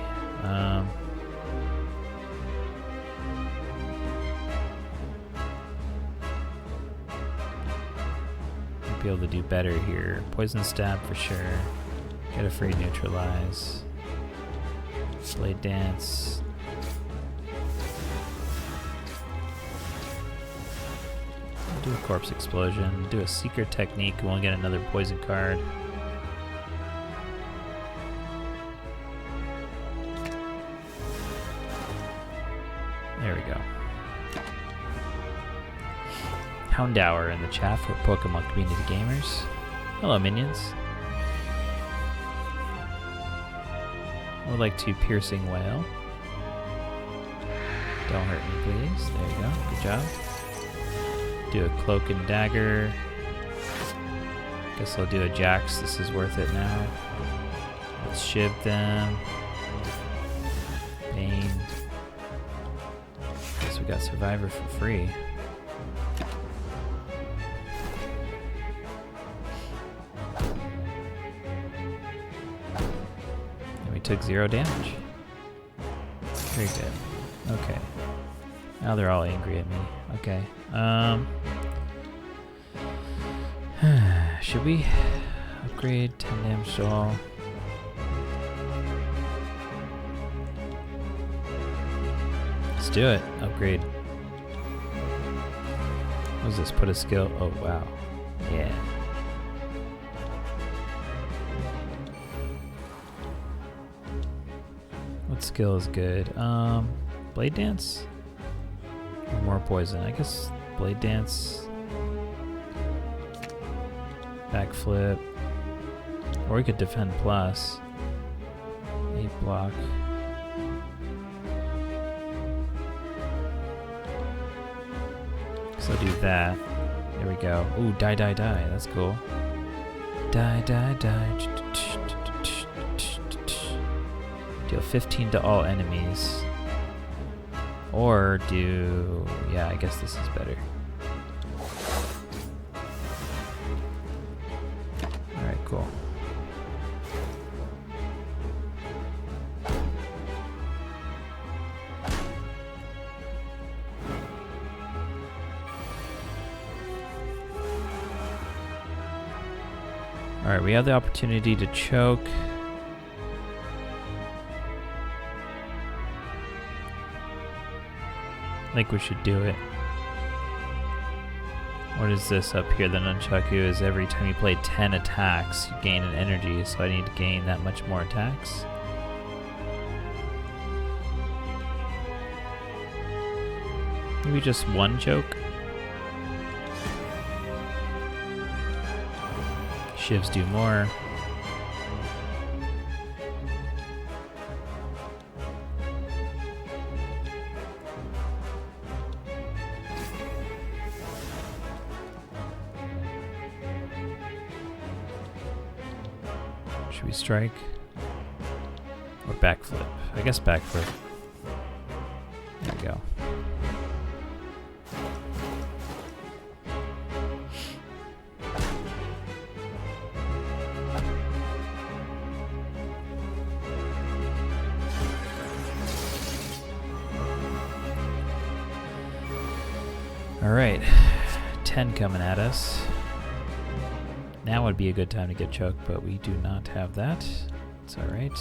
Might be able to do better here. Poison stab for sure. Get a free neutralize. Blade dance. Do a corpse explosion. Do a secret technique. We'll get another poison card. There we go. Houndour in the chat for Pokemon Community Gamers. Hello, minions. I would like to Piercing Whale. Don't hurt me, please. There you go. Good job. Do a Cloak and Dagger. Guess I'll do a Jax. This is worth it now. Let's shiv them. Bane. Guess we got Survivor for free. And we took 0 damage. Very good. Okay. Now they're all angry at me. Okay. Should we upgrade 10 damage to all? Let's do it. Upgrade. What does this? Put a skill. Oh, wow. Yeah. What skill is good? Blade Dance? Or more poison? I guess Blade Dance. Backflip. Or we could defend plus. 8 block. So do that. There we go. Ooh, die. That's cool. Die. Deal 15 to all enemies. Or do... Yeah, I guess this is better. Alright, cool. Alright, we have the opportunity to choke. I think we should do it. What is this up here? The nunchaku is every time you play 10 attacks, you gain an energy, so I need to gain that much more attacks. Maybe just one choke? Shivs do more. Should we strike? Or backflip? I guess backflip. There we go. Alright, 10 coming at us. Now would be a good time to get choked, but we do not have that. It's alright.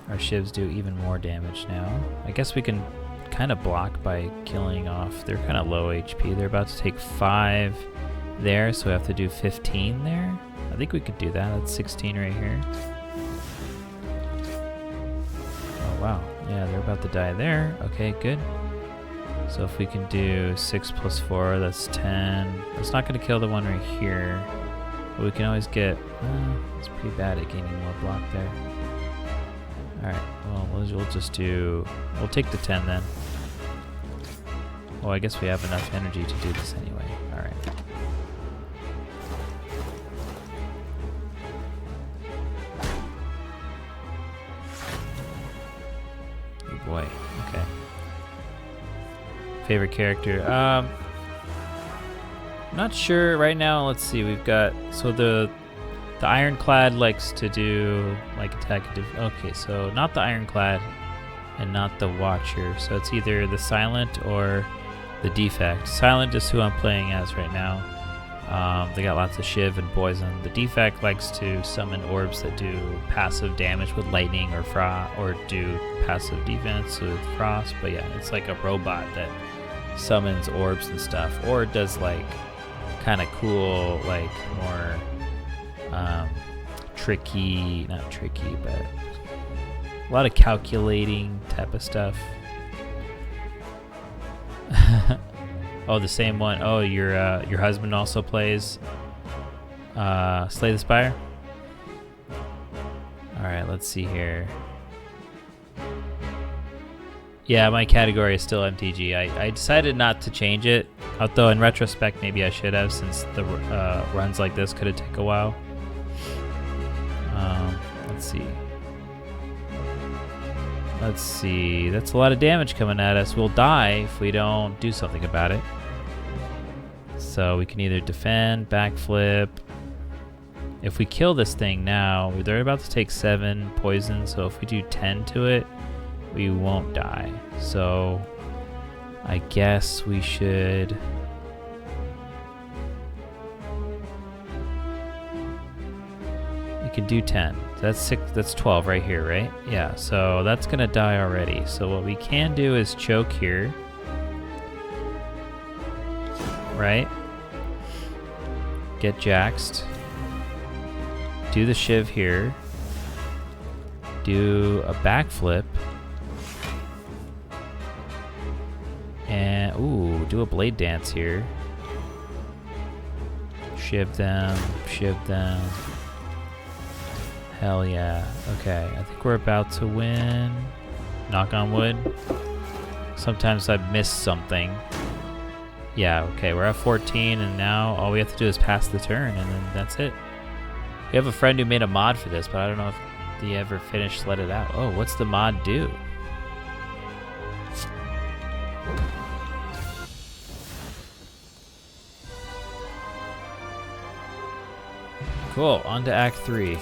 Our shivs do even more damage now. I guess we can kind of block by killing off. They're kind of low HP. They're about to take 5 there, so we have to do 15 there. I think we could do that. That's 16 right here. Oh, wow. Yeah, they're about to die there. Okay, good. So if we can do 6 plus 4, that's 10. That's not going to kill the one right here. But we can always get... it's pretty bad at gaining more block there. Alright, well, we'll just do... We'll take the 10 then. Well, I guess we have enough energy to do this anyway. Alright. Oh boy, okay. Favorite character? Not sure right now. Let's see. We've got so the Ironclad likes to do like attack. Okay, so not the Ironclad and not the Watcher. So it's either the Silent or the Defect. Silent is who I'm playing as right now. They got lots of Shiv and Poison. The Defect likes to summon orbs that do passive damage with lightning or frost, or do passive defense with frost. But yeah, it's like a robot that summons orbs and stuff, or it does like kind of cool, like more tricky, not tricky, but a lot of calculating type of stuff. Oh, the same one. Oh, your husband also plays Slay the Spire? Alright, let's see here. Yeah, my category is still MTG. I decided not to change it, although in retrospect maybe I should have, since the runs like this could have taken a while. Let's see. Let's see. That's a lot of damage coming at us. We'll die if we don't do something about it. So we can either defend, backflip. If we kill this thing now, they're about to take 7 poison, so if we do 10 to it, we won't die. So I guess we should... We can do 10. That's 6. That's 12 right here, right? Yeah. So that's gonna die already. So what we can do is choke here, right? Get jaxed. Do the Shiv here. Do a backflip. And, ooh, do a blade dance here. Shiv them, shiv them. Hell yeah. Okay, I think we're about to win. Knock on wood. Sometimes I miss something. Yeah, okay, we're at 14, and now all we have to do is pass the turn, and then that's it. We have a friend who made a mod for this, but I don't know if he ever finished Let It Out. Oh, what's the mod do? Cool, on to Act 3.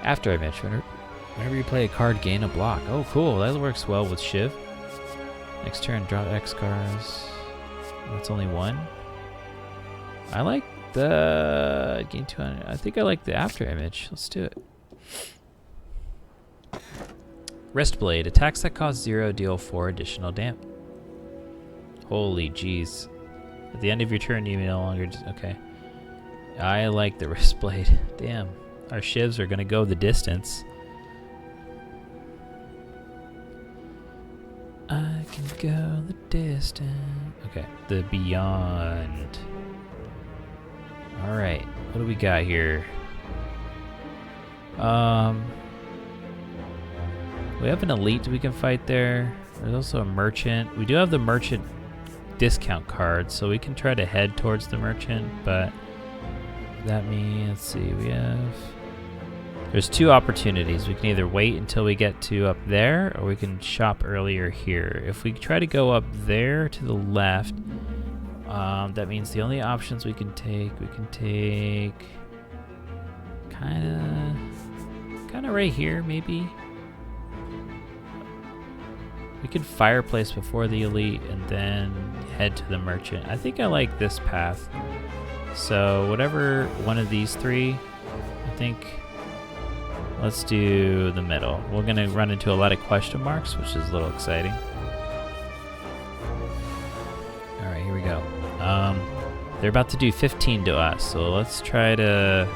After I mentioned, whenever you play a card, gain a block. Oh, cool, that works well with Shiv. Next turn, draw X cards. That's only 1. I like the gain 200. I think I like the after image. Let's do it. Wrist blade. Attacks that cost 0 deal 4 additional damage. Holy jeez. At the end of your turn, you no longer... Okay. I like the wrist blade. Damn. Our shivs are going to go the distance. I can go the distance. Okay. The beyond. Alright. What do we got here? We have an elite we can fight there. There's also a merchant. We do have the merchant discount card, so we can try to head towards the merchant, but that means, let's see, there's 2 opportunities. We can either wait until we get to up there, or we can shop earlier here. If we try to go up there to the left, that means the only options we can take kind of right here, maybe. We could fireplace before the elite and then head to the merchant. I think I like this path. So whatever one of these 3, I think, let's do the middle. We're gonna run into a lot of question marks, which is a little exciting. All right, here we go. They're about to do 15 to us, so let's try to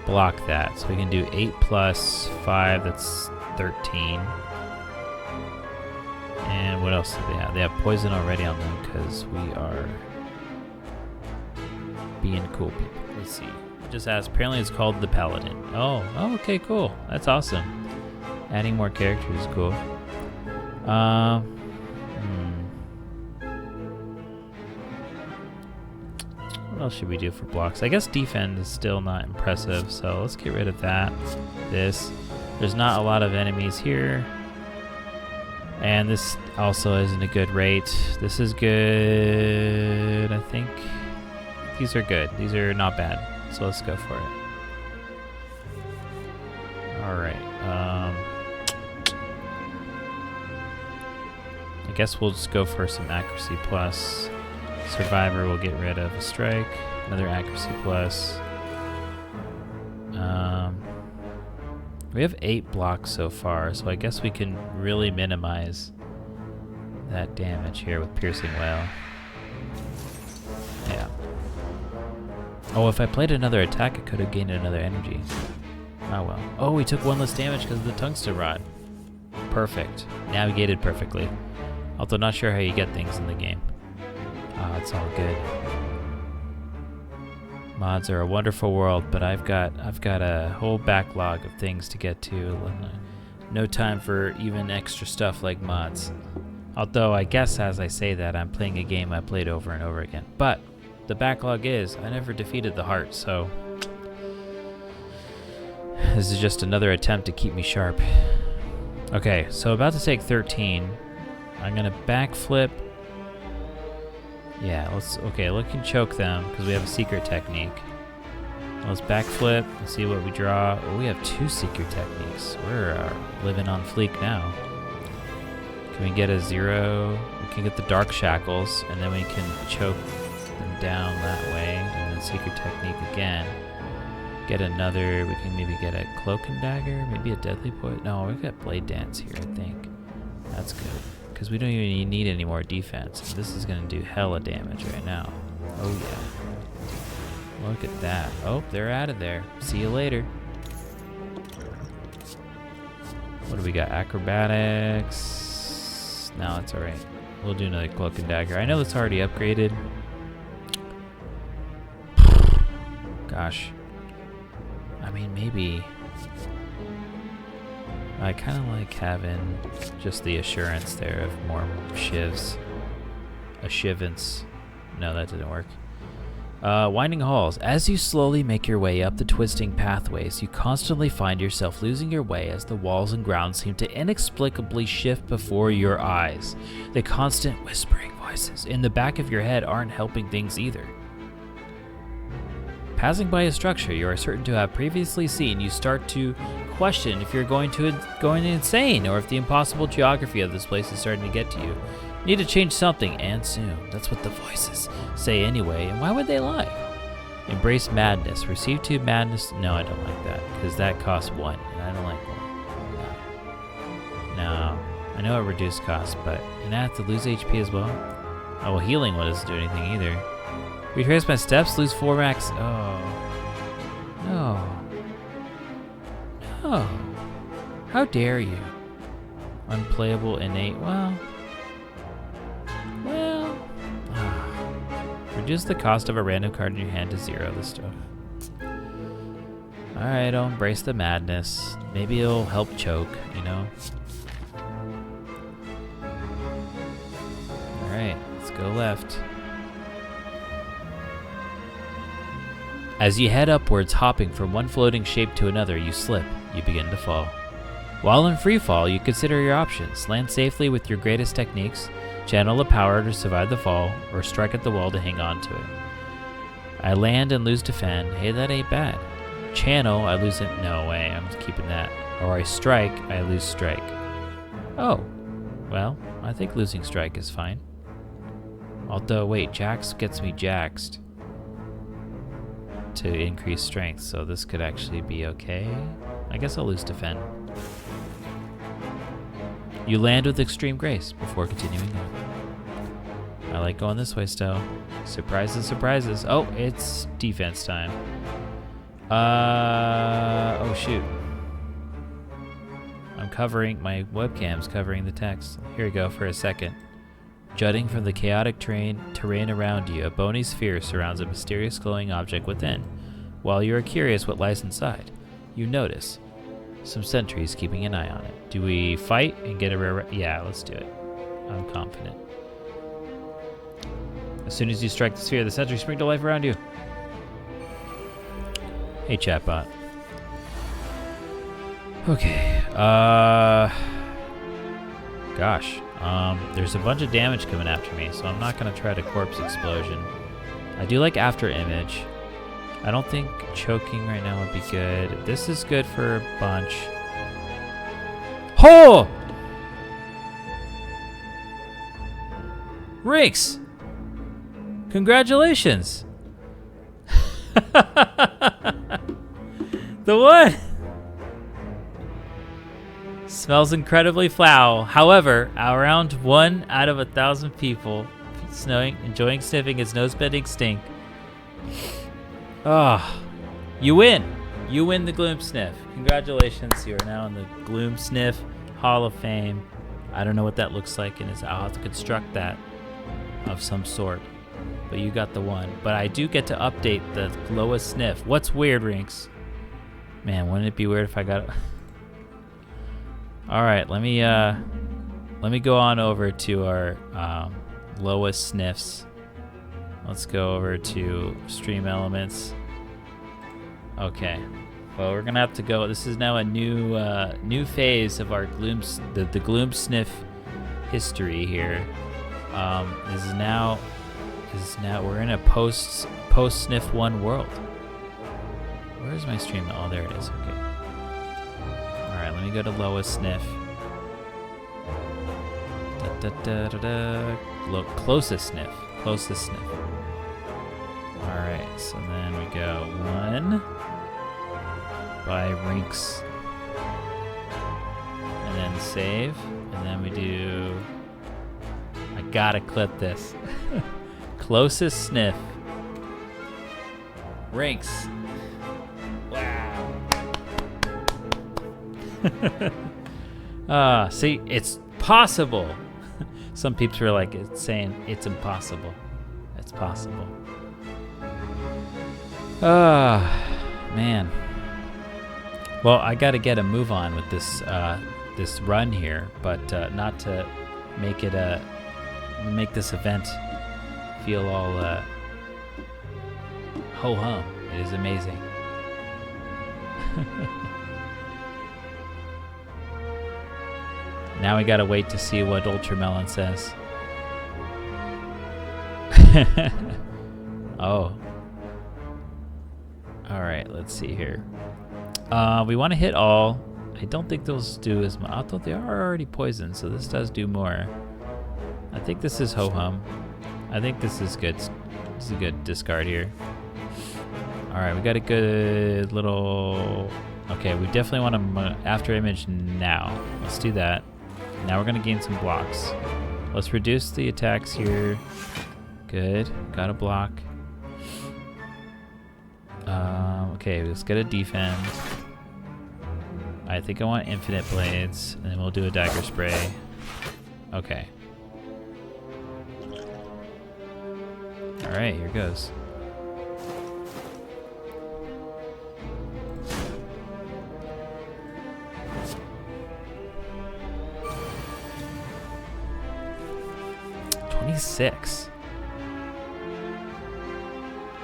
block that. So we can do 8 plus 5, that's 13. And what else do they have? They have poison already on them because we are being cool people. Let's see. It just asked, apparently it's called the Paladin. Oh, okay, cool. That's awesome. Adding more characters is cool. What else should we do for blocks? I guess defend is still not impressive, so let's get rid of that. There's not a lot of enemies here. And this also isn't a good rate. This is good, I think. These are good. These are not bad. So let's go for it. Alright. I guess we'll just go for some accuracy plus. Survivor will get rid of a strike. Another accuracy plus. We have 8 blocks so far, so I guess we can really minimize that damage here with Piercing Wail. Yeah. Oh, if I played another attack, I could have gained another energy. Oh well. Oh, we took 1 less damage because of the tungsten rod. Perfect. Navigated perfectly. Although not sure how you get things in the game. Oh, it's all good. Mods are a wonderful world, but I've got a whole backlog of things to get to. No time for even extra stuff like mods. Although I guess as I say that, I'm playing a game I played over and over again. But the backlog is, I never defeated the heart, so this is just another attempt to keep me sharp. Okay, so about to take 13. I'm gonna backflip. Yeah, look and choke them, because we have a secret technique. Let's backflip and see what we draw. Oh, we have 2 secret techniques. We're living on fleek now. Can we get a 0? We can get the dark shackles, and then we can choke them down that way. And then secret technique again. Get another, we can maybe get a cloak and dagger, maybe a deadly poison. No, we've got blade dance here, I think. That's good. Because we don't even need any more defense. This is going to do hella damage right now. Oh yeah. Look at that. Oh, they're out of there. See you later. What do we got? Acrobatics. No, it's alright. We'll do another cloak and dagger. I know it's already upgraded. Gosh. I mean, maybe... I kind of like having just the assurance there of more shivs. A shivance. No, that didn't work. Winding halls. As you slowly make your way up the twisting pathways, you constantly find yourself losing your way as the walls and ground seem to inexplicably shift before your eyes. The constant whispering voices in the back of your head aren't helping things either. Passing by a structure you are certain to have previously seen, you start to question if you're going insane or if the impossible geography of this place is starting to get to you. You need to change something, and soon. That's what the voices say anyway, and why would they lie? Embrace madness. Receive 2 madness. No, I don't like that because that costs 1, and I don't like 1. No. I know it reduced cost, but and I have to lose HP as well. Oh, well, healing doesn't do anything either. Retrace my steps, lose 4 max. Oh. No. No. How dare you? Unplayable innate. Well. Reduce the cost of a random card in your hand to 0. This stuff. Alright, I'll embrace the madness. Maybe it'll help choke, you know? Alright, let's go left. As you head upwards, hopping from one floating shape to another, you slip. You begin to fall. While in free fall, you consider your options. Land safely with your greatest techniques, channel the power to survive the fall, or strike at the wall to hang on to it. I land and lose defend. Hey, that ain't bad. Channel, I lose it. No way, I'm keeping that. Or I strike, I lose strike. Oh, well, I think losing strike is fine. Although, wait, Jax gets me jaxed to increase strength, so this could actually be okay. I guess I'll lose defend. You land with extreme grace before continuing on. I like going this way still. Surprises, surprises. Oh, it's defense time. Oh shoot. I'm covering, my webcam's covering the text. Here we go for a second. Jutting from the chaotic terrain around you, a bony sphere surrounds a mysterious glowing object within. While you are curious what lies inside, you notice some sentries keeping an eye on it. Do we fight and get a rare? Yeah, let's do it. I'm confident. As soon as you strike the sphere, the sentries spring to life around you. Hey, chatbot. Okay. Gosh. There's a bunch of damage coming after me, so I'm not gonna try to corpse explosion. I do like after image. I don't think choking right now would be good. This is good for a bunch. Oh! Rinks! Congratulations! The one! Smells incredibly foul. However, around 1 out of 1,000 people enjoying sniffing its nose-bending stink. Ah, you win. You win the Gloom Sniff. Congratulations, you are now in the Gloom Sniff Hall of Fame. I don't know what that looks like, and I'll have to construct that of some sort. But you got the one. But I do get to update the lowest sniff. What's weird, Rinks? Man, wouldn't it be weird if I got it? All right, let me go on over to our lowest sniffs. Let's go over to stream elements. Okay. Well, we're gonna have to go. This is now a new phase of our the Gloom Sniff history here. This is now we're in a post Sniff 1 world. Where is my stream? Oh, there it is. Okay. All right, let me go to lowest sniff. Look, closest sniff. Closest sniff. All right, so then we go 1 by Rinks, and then save, and then we do. I gotta clip this. Closest sniff. Rinks. Wow. See, it's possible. Some peeps were like, it's saying it's impossible. It's possible. Man. Well, I got to get a move on with this this run here, but not to make it make this event feel all ho hum. It is amazing. Now we gotta wait to see what Ultramelon says. Oh. Alright, let's see here. We want to hit all. I don't think those do as much. Although they are already poisoned, so this does do more. I think this is ho-hum. I think this is good. This is a good discard here. Alright, we got a good little... Okay, we definitely want to after image now. Let's do that. Now we're going to gain some blocks. Let's reduce the attacks here. Good. Got a block. Okay, let's get a defend. I think I want infinite blades, and then we'll do a dagger spray. Okay. Alright, here goes. $26.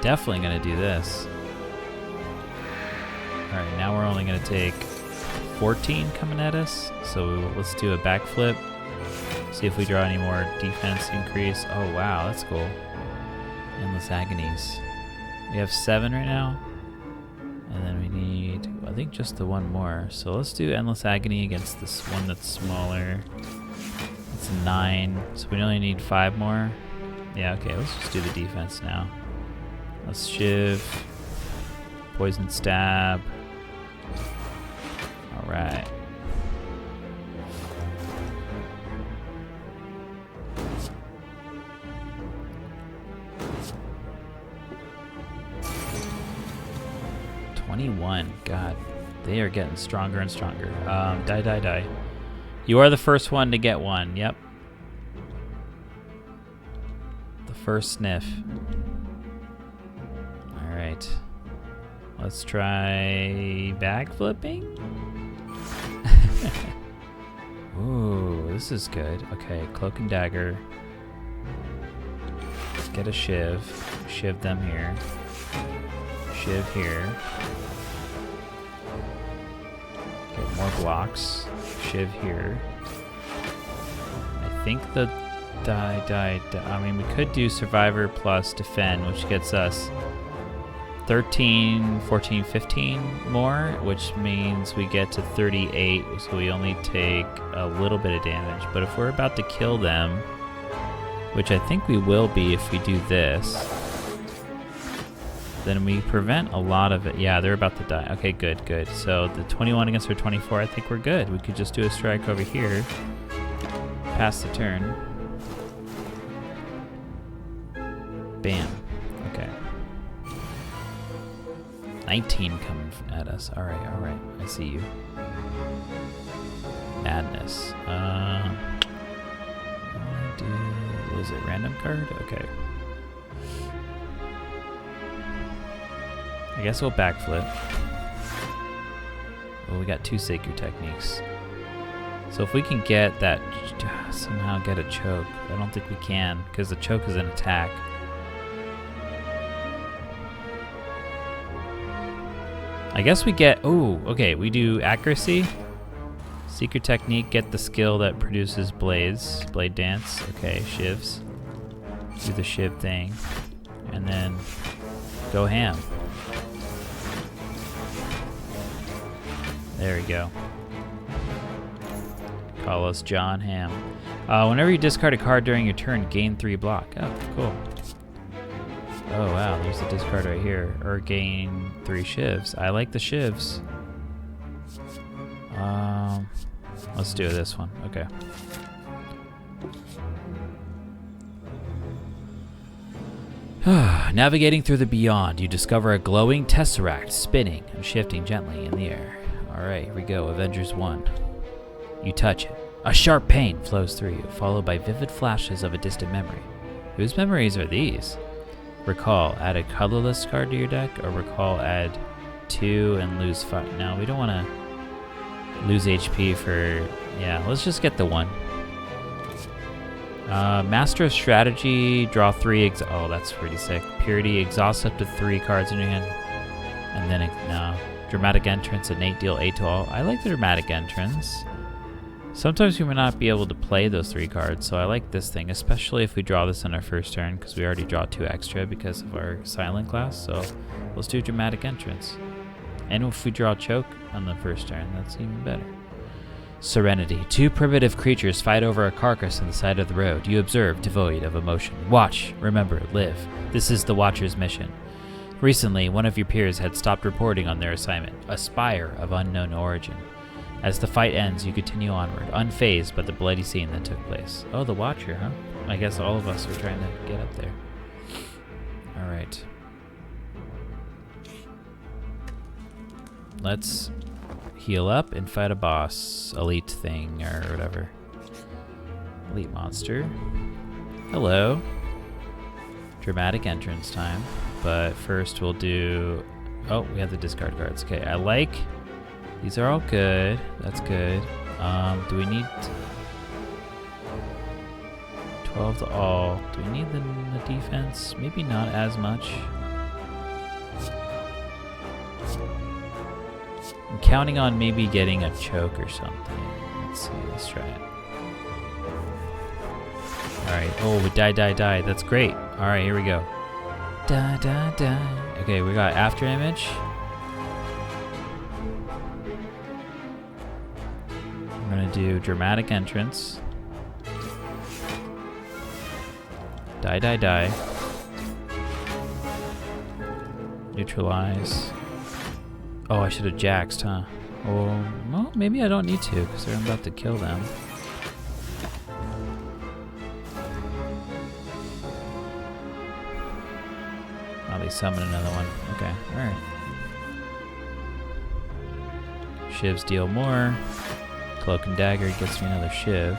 Definitely gonna do this. Alright, now we're only gonna take 14 coming at us. So let's do a backflip. See if we draw any more defense increase. Oh wow, that's cool. Endless agonies. We have 7 right now. And then we need, I think, just the one more. So let's do endless agony against this one that's smaller. It's 9. So we only need 5 more. Yeah, okay, let's just do the defense now. Let's shiv. Poison stab. Alright. God, they are getting stronger and stronger. Die. You are the first one to get one. Yep. The first sniff. All right. Let's try backflipping. Ooh, this is good. Okay, cloak and dagger. Let's get a shiv. Shiv them here. Shiv here. Get more blocks. Shiv here. I think the die. I mean, we could do survivor plus defend, which gets us 13, 14, 15 more, which means we get to 38, so we only take a little bit of damage. But if we're about to kill them, which I think we will be if we do this, then we prevent a lot of it. Yeah, they're about to die. Okay, good. So the 21 against our 24, I think we're good. We could just do a strike over here. Pass the turn. Bam. Okay. 19 coming at us. All right. I see you. Madness. What was it? Random card? Okay. I guess we'll backflip. Oh, we got 2 Sacred Techniques. So if we can get that, somehow get a choke. I don't think we can, because the choke is an attack. I guess we get, okay, we do accuracy. Secret Technique, get the skill that produces blades. Blade Dance, okay, shivs. Do the shiv thing. And then go ham. There we go. Call us John Ham. Whenever you discard a card during your turn, gain 3 block. Oh, cool. Oh, wow, there's a discard right here. Or gain 3 shivs. I like the shivs. Let's do this one. Okay. Navigating through the beyond, you discover a glowing tesseract spinning and shifting gently in the air. Alright, here we go. Avengers 1. You touch it. A sharp pain flows through you, followed by vivid flashes of a distant memory. Whose memories are these? Recall, add a colorless card to your deck, or recall, add 2 and lose 5. No, we don't want to lose HP for... Yeah, let's just get the 1. Master of Strategy, draw 3. Oh, that's pretty sick. Purity, exhaust up to 3 cards in your hand. And then, no. Dramatic Entrance, innate, deal 8 to all. I like the Dramatic Entrance. Sometimes we may not be able to play those 3 cards, so I like this thing, especially if we draw this on our first turn, because we already draw 2 extra because of our Silent class, so let's do Dramatic Entrance. And if we draw Choke on the first turn, that's even better. Serenity. 2 primitive creatures fight over a carcass on the side of the road. You observe, devoid of emotion. Watch, remember, live. This is the Watcher's mission. Recently, one of your peers had stopped reporting on their assignment, a spire of unknown origin. As the fight ends, you continue onward, unfazed by the bloody scene that took place. Oh, the Watcher, huh? I guess all of us are trying to get up there. Alright. Let's heal up and fight a boss. Elite thing, or whatever. Elite monster. Hello. Dramatic entrance time. But first we'll do... Oh, we have the discard cards. Okay, I like... These are all good. That's good. Do we need... 12 to all. Do we need the defense? Maybe not as much. I'm counting on maybe getting a choke or something. Let's see. Let's try it. Alright. Oh, we die. That's great. Alright, here we go. Die. Okay, we got after image. I'm gonna do dramatic entrance. Die. Neutralize. Oh, I should have jaxed, huh? Oh, well, maybe I don't need to, because I'm about to kill them. Oh, they summon another one. Okay, alright. Shivs deal more. Cloak and Dagger gets me another Shiv.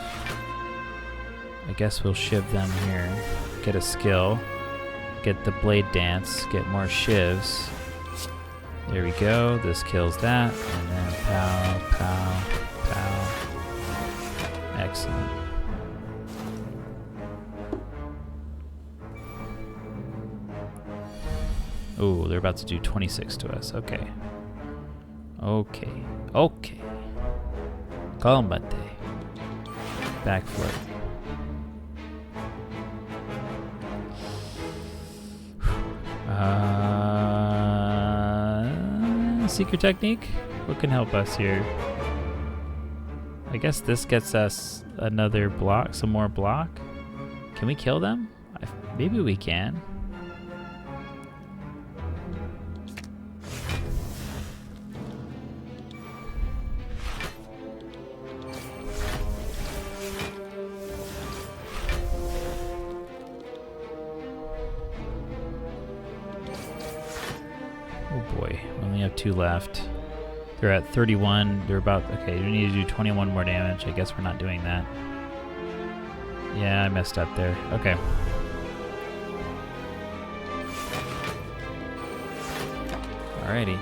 I guess we'll Shiv them here. Get a skill. Get the Blade Dance. Get more Shivs. There we go. This kills that. And then pow. Excellent. Oh, they're about to do 26 to us. Okay. Combate. Backflip. Secret technique? What can help us here? I guess this gets us another block, some more block. Can we kill them? Maybe we can. Oh boy, we only have 2 left. They're at 31. They're about... Okay, we need to do 21 more damage. I guess we're not doing that. Yeah, I messed up there. Okay. Alrighty.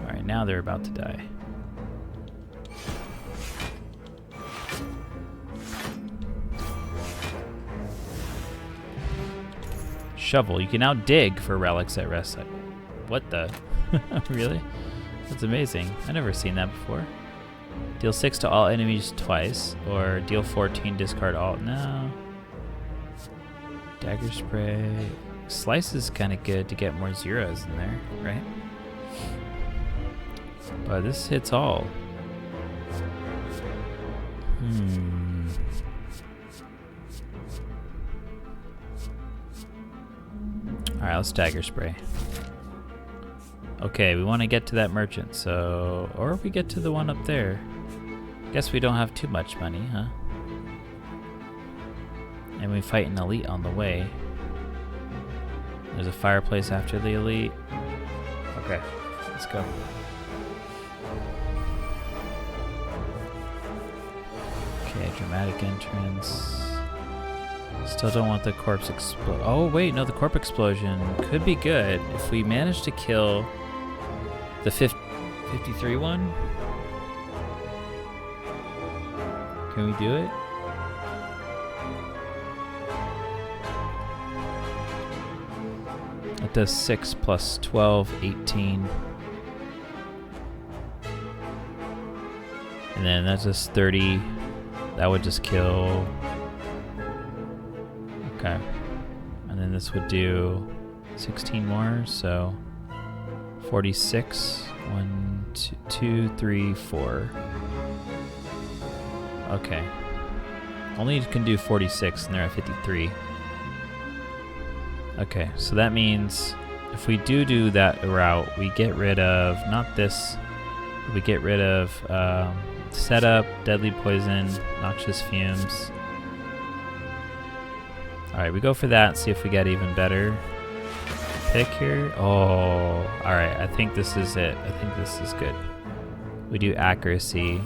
Alright, now they're about to die. Shovel. You can now dig for relics at rest site. What the? Really? That's amazing. I've never seen that before. Deal 6 to all enemies twice, or deal 14, discard all. No. Dagger spray. Slice is kind of good to get more zeros in there, right? But this hits all. Alright, let's dagger spray. Okay, we want to get to that merchant, so... Or we get to the one up there. Guess we don't have too much money, huh? And we fight an elite on the way. There's a fireplace after the elite. Okay, let's go. Okay, dramatic entrance. Still don't want the corpse explode. Oh wait, no, the corpse explosion could be good if we manage to kill the 53 one. Can we do it? It does 6 plus 12, 18. And then that's just 30. That would just kill. Okay. And then this would do 16 more, so 46. 1, 2, 3, 4. Okay. Only can do 46 and they're at 53. Okay, so that means if we do that route, we get rid of, not this, we get rid of setup, deadly poison, noxious fumes. Alright, we go for that, see if we get even better pick here. Oh, alright, I think this is it. I think this is good. We do accuracy.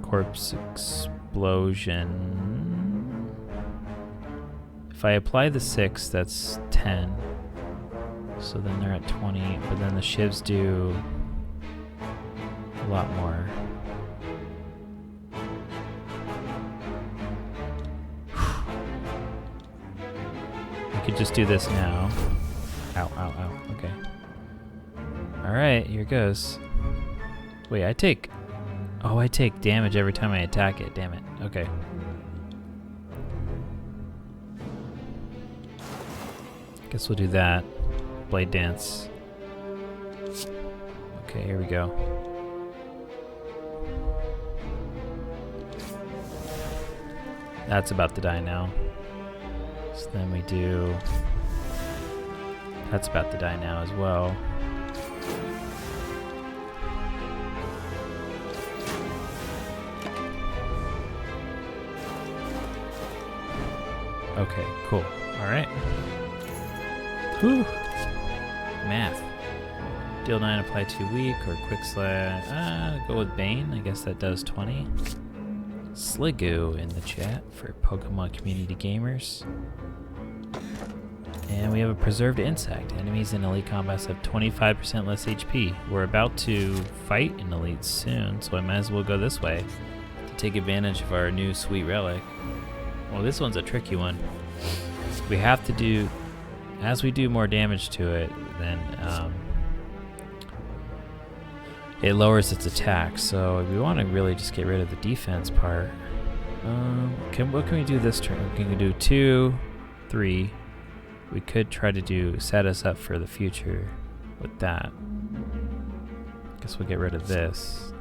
Corpse explosion. If I apply the 6, that's 10. So then they're at 20, but then the shivs do a lot more. I could just do this now. Ow, ow, ow. Okay. Alright, here goes. Wait, I take damage every time I attack it. Damn it. Okay. Guess we'll do that. Blade dance. Okay, here we go. That's about to die now. So then we do... That's about to die now as well. Okay, cool. Alright. Whew. Math. Deal 9, apply 2 weak, or quick slash. Go with Bane. I guess that does 20. Sligo in the chat for Pokemon Community Gamers. And we have a preserved insect. Enemies in elite combats have 25% less HP. We're about to fight in elite soon, so I might as well go this way to take advantage of our new sweet relic. Well, this one's a tricky one. We have to do, as we do more damage to it, then it lowers its attack. So we want to really just get rid of the defense part. What can we do this turn? We can do 2, 3. We could try to set us up for the future with that. Guess we'll get rid of this.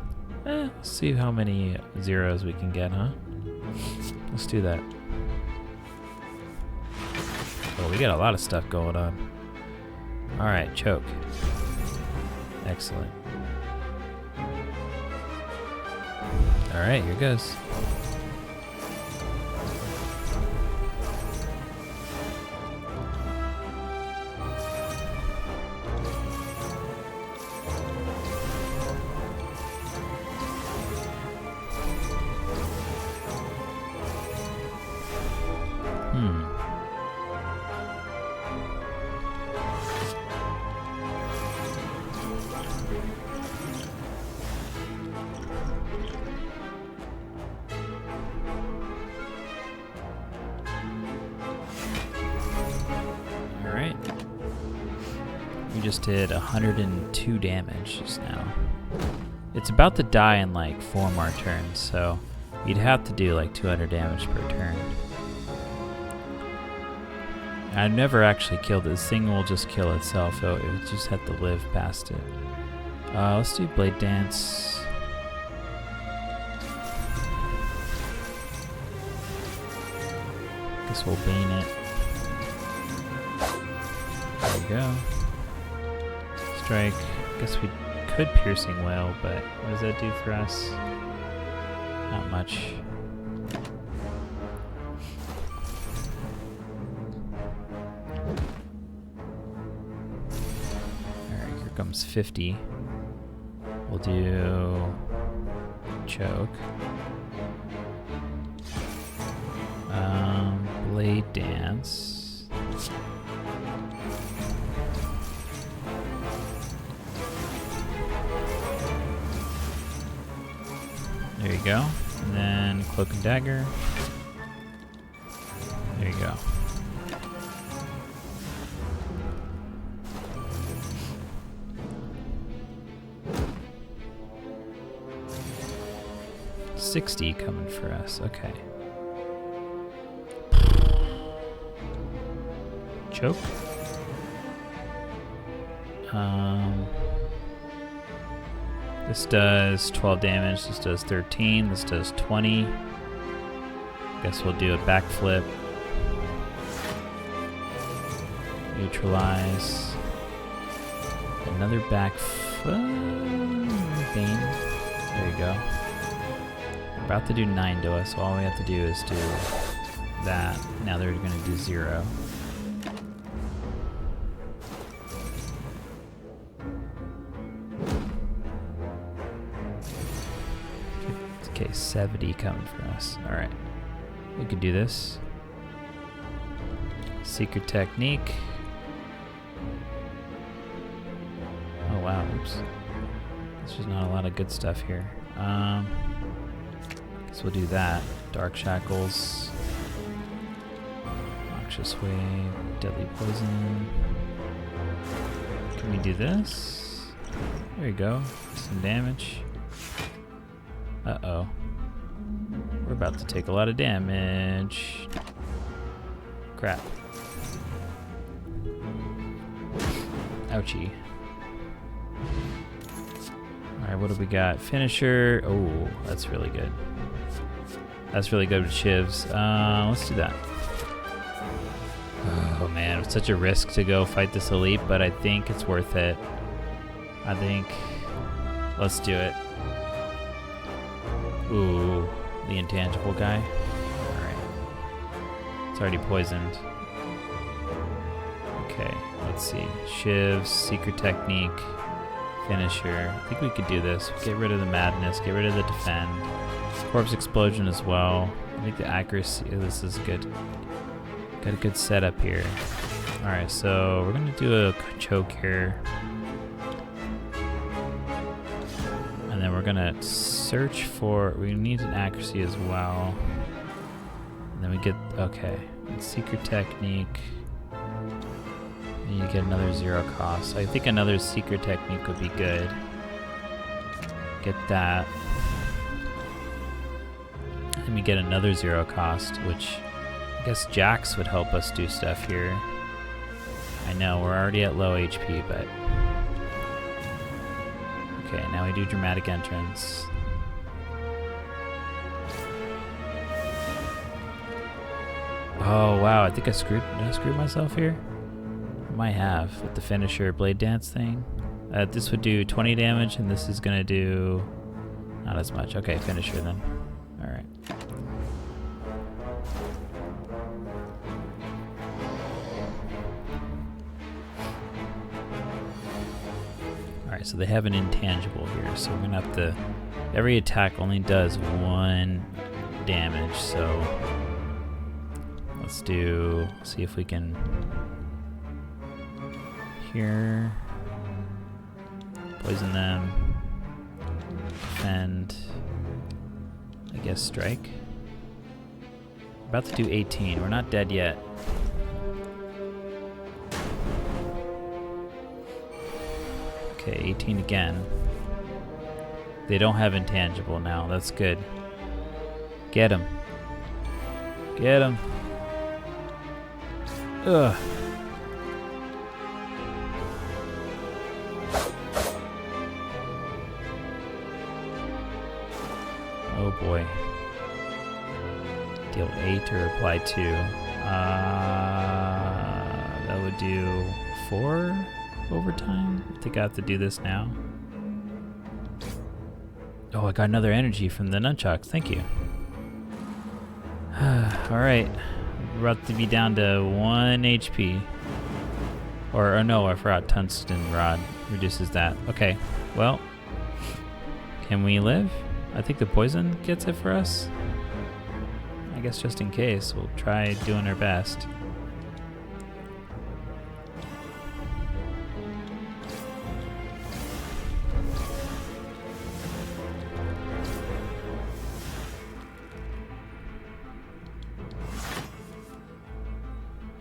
Let's see how many zeros we can get, huh? Let's do that. Oh, we got a lot of stuff going on. Alright, choke. Excellent. Alright, here goes. We just did 102 damage just now. It's about to die in like 4 more turns, so you'd have to do like 200 damage per turn. I've never actually killed it. This thing will just kill itself. It would just have to live past it. Let's do Blade Dance. Guess we'll Bane it. There we go. Strike. Guess we could Piercing Wail, but what does that do for us? Not much. Alright, here comes 50. We'll do choke. Blade Dance. There you go. And then Cloak and Dagger. There you go. $60 coming for us. Okay. Choke. This does 12 damage. This does 13. This does 20. Guess we'll do a backflip. Neutralize. Another backflip. There you go. We're about to do 9 to us, so all we have to do is do that. Now they're going to do 0. Okay, 70 coming for us. Alright. We could do this. Secret technique. Oh wow, oops. There's just not a lot of good stuff here. Guess we'll do that. Dark Shackles. Noxious Wave. Deadly Poison. Can we do this? There you go. Some damage. Uh-oh. We're about to take a lot of damage. Crap. Ouchie. Alright, what do we got? Finisher. Oh, that's really good. That's really good with shivs. Let's do that. Oh man, it's such a risk to go fight this elite, but I think it's worth it. I think... Let's do it. Ooh, the intangible guy. Alright. It's already poisoned. Okay, let's see. Shivs, Secret Technique, Finisher. I think we could do this. Get rid of the Madness, get rid of the Defend. Corpse Explosion as well. I think the accuracy, this is good. Got a good setup here. Alright, so we're gonna do a choke here. And then we're gonna search for, we need an accuracy as well. And then we get, okay, Secret Technique. And you get another 0 cost. So I think another Secret Technique would be good. Get that. And we get another 0 cost, which I guess Jax would help us do stuff here. I know, we're already at low HP, but... Okay, now we do Dramatic Entrance. Oh wow, I think did I screw myself here? I might have, with the Finisher Blade Dance thing. This would do 20 damage, and this is gonna do not as much. Okay, Finisher then. Alright. Alright, so they have an intangible here, so we're gonna have to... Every attack only does 1 damage, so... Let's see if we can... Here... Poison them. Defend. I guess strike. About to do 18, we're not dead yet. Okay, 18 again. They don't have intangible now. That's good. Get him. Get him. Ugh. Oh boy. Deal 8 or apply 2. That would do 4 overtime. I think I have to do this now. Oh, I got another energy from the nunchucks. Thank you. Alright. We're about to be down to 1 HP. Or no, I forgot Tungsten Rod reduces that. Okay, well. Can we live? I think the poison gets it for us. I guess just in case, we'll try doing our best.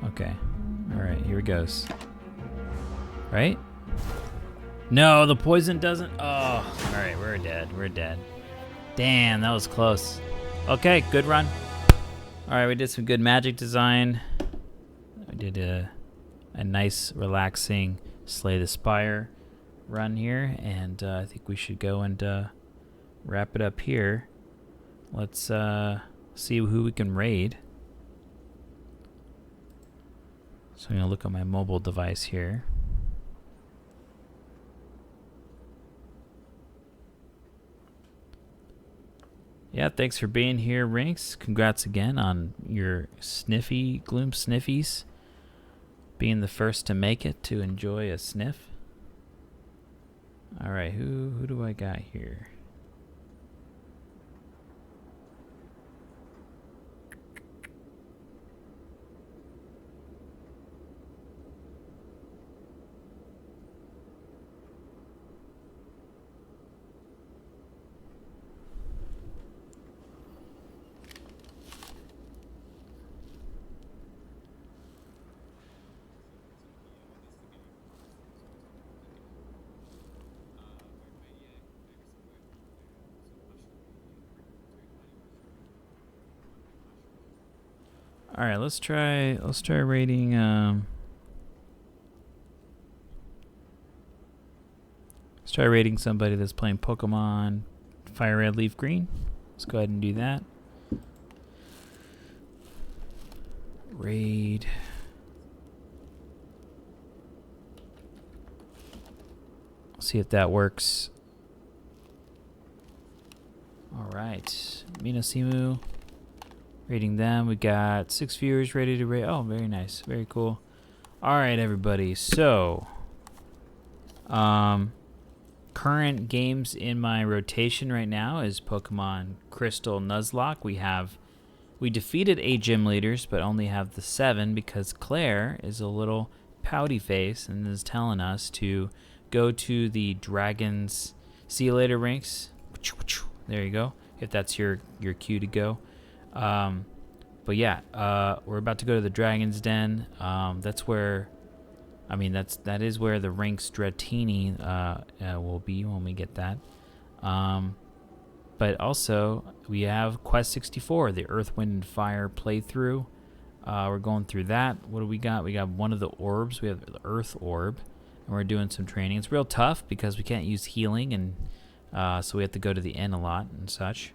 Okay. Alright, here it goes. Right? No, the poison doesn't... Oh, alright, we're dead. We're dead. Damn, that was close. Okay, good run. Alright, we did some good magic design. We did a nice, relaxing Slay the Spire run here, and I think we should go and wrap it up here. Let's see who we can raid. So I'm going to look at my mobile device here. Yeah, thanks for being here, Rinks. Congrats again on your Gloom Sniffies. Being the first to make it to enjoy a sniff. Alright, who do I got here? All right, let's try raiding let's try raiding somebody that's playing Pokemon Fire Red Leaf Green. Let's go ahead and do that. Raid. See if that works. All right, Minosimu. Rating them. We got 6 viewers ready to rate. Oh, very nice. Very cool. All right, everybody. So, current games in my rotation right now is Pokemon Crystal Nuzlocke. We defeated 8 gym leaders, but only have the 7 because Claire is a little pouty face and is telling us to go to the dragons. See you later, Rinks. There you go. If that's your cue to go. But yeah, we're about to go to the Dragon's Den. That's where, that is where the Rinks Dratini will be when we get that. But also we have Quest 64, the Earth, Wind, and Fire playthrough. We're going through that. What do we got? We got one of the orbs. We have the Earth Orb, and we're doing some training. It's real tough because we can't use healing, and so we have to go to the inn a lot and such.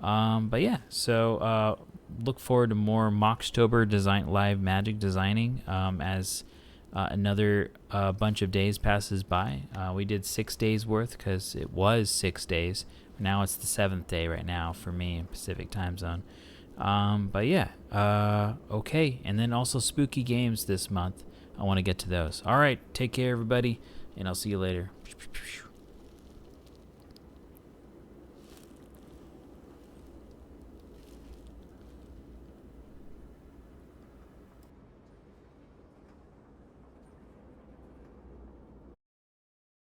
But yeah, so look forward to more Moxtober live magic designing as another bunch of days passes by. We did 6 days worth because it was 6 days. Now it's the 7th day right now for me in Pacific time zone. But yeah, okay. And then also spooky games this month. I want to get to those. All right, take care, everybody, and I'll see you later.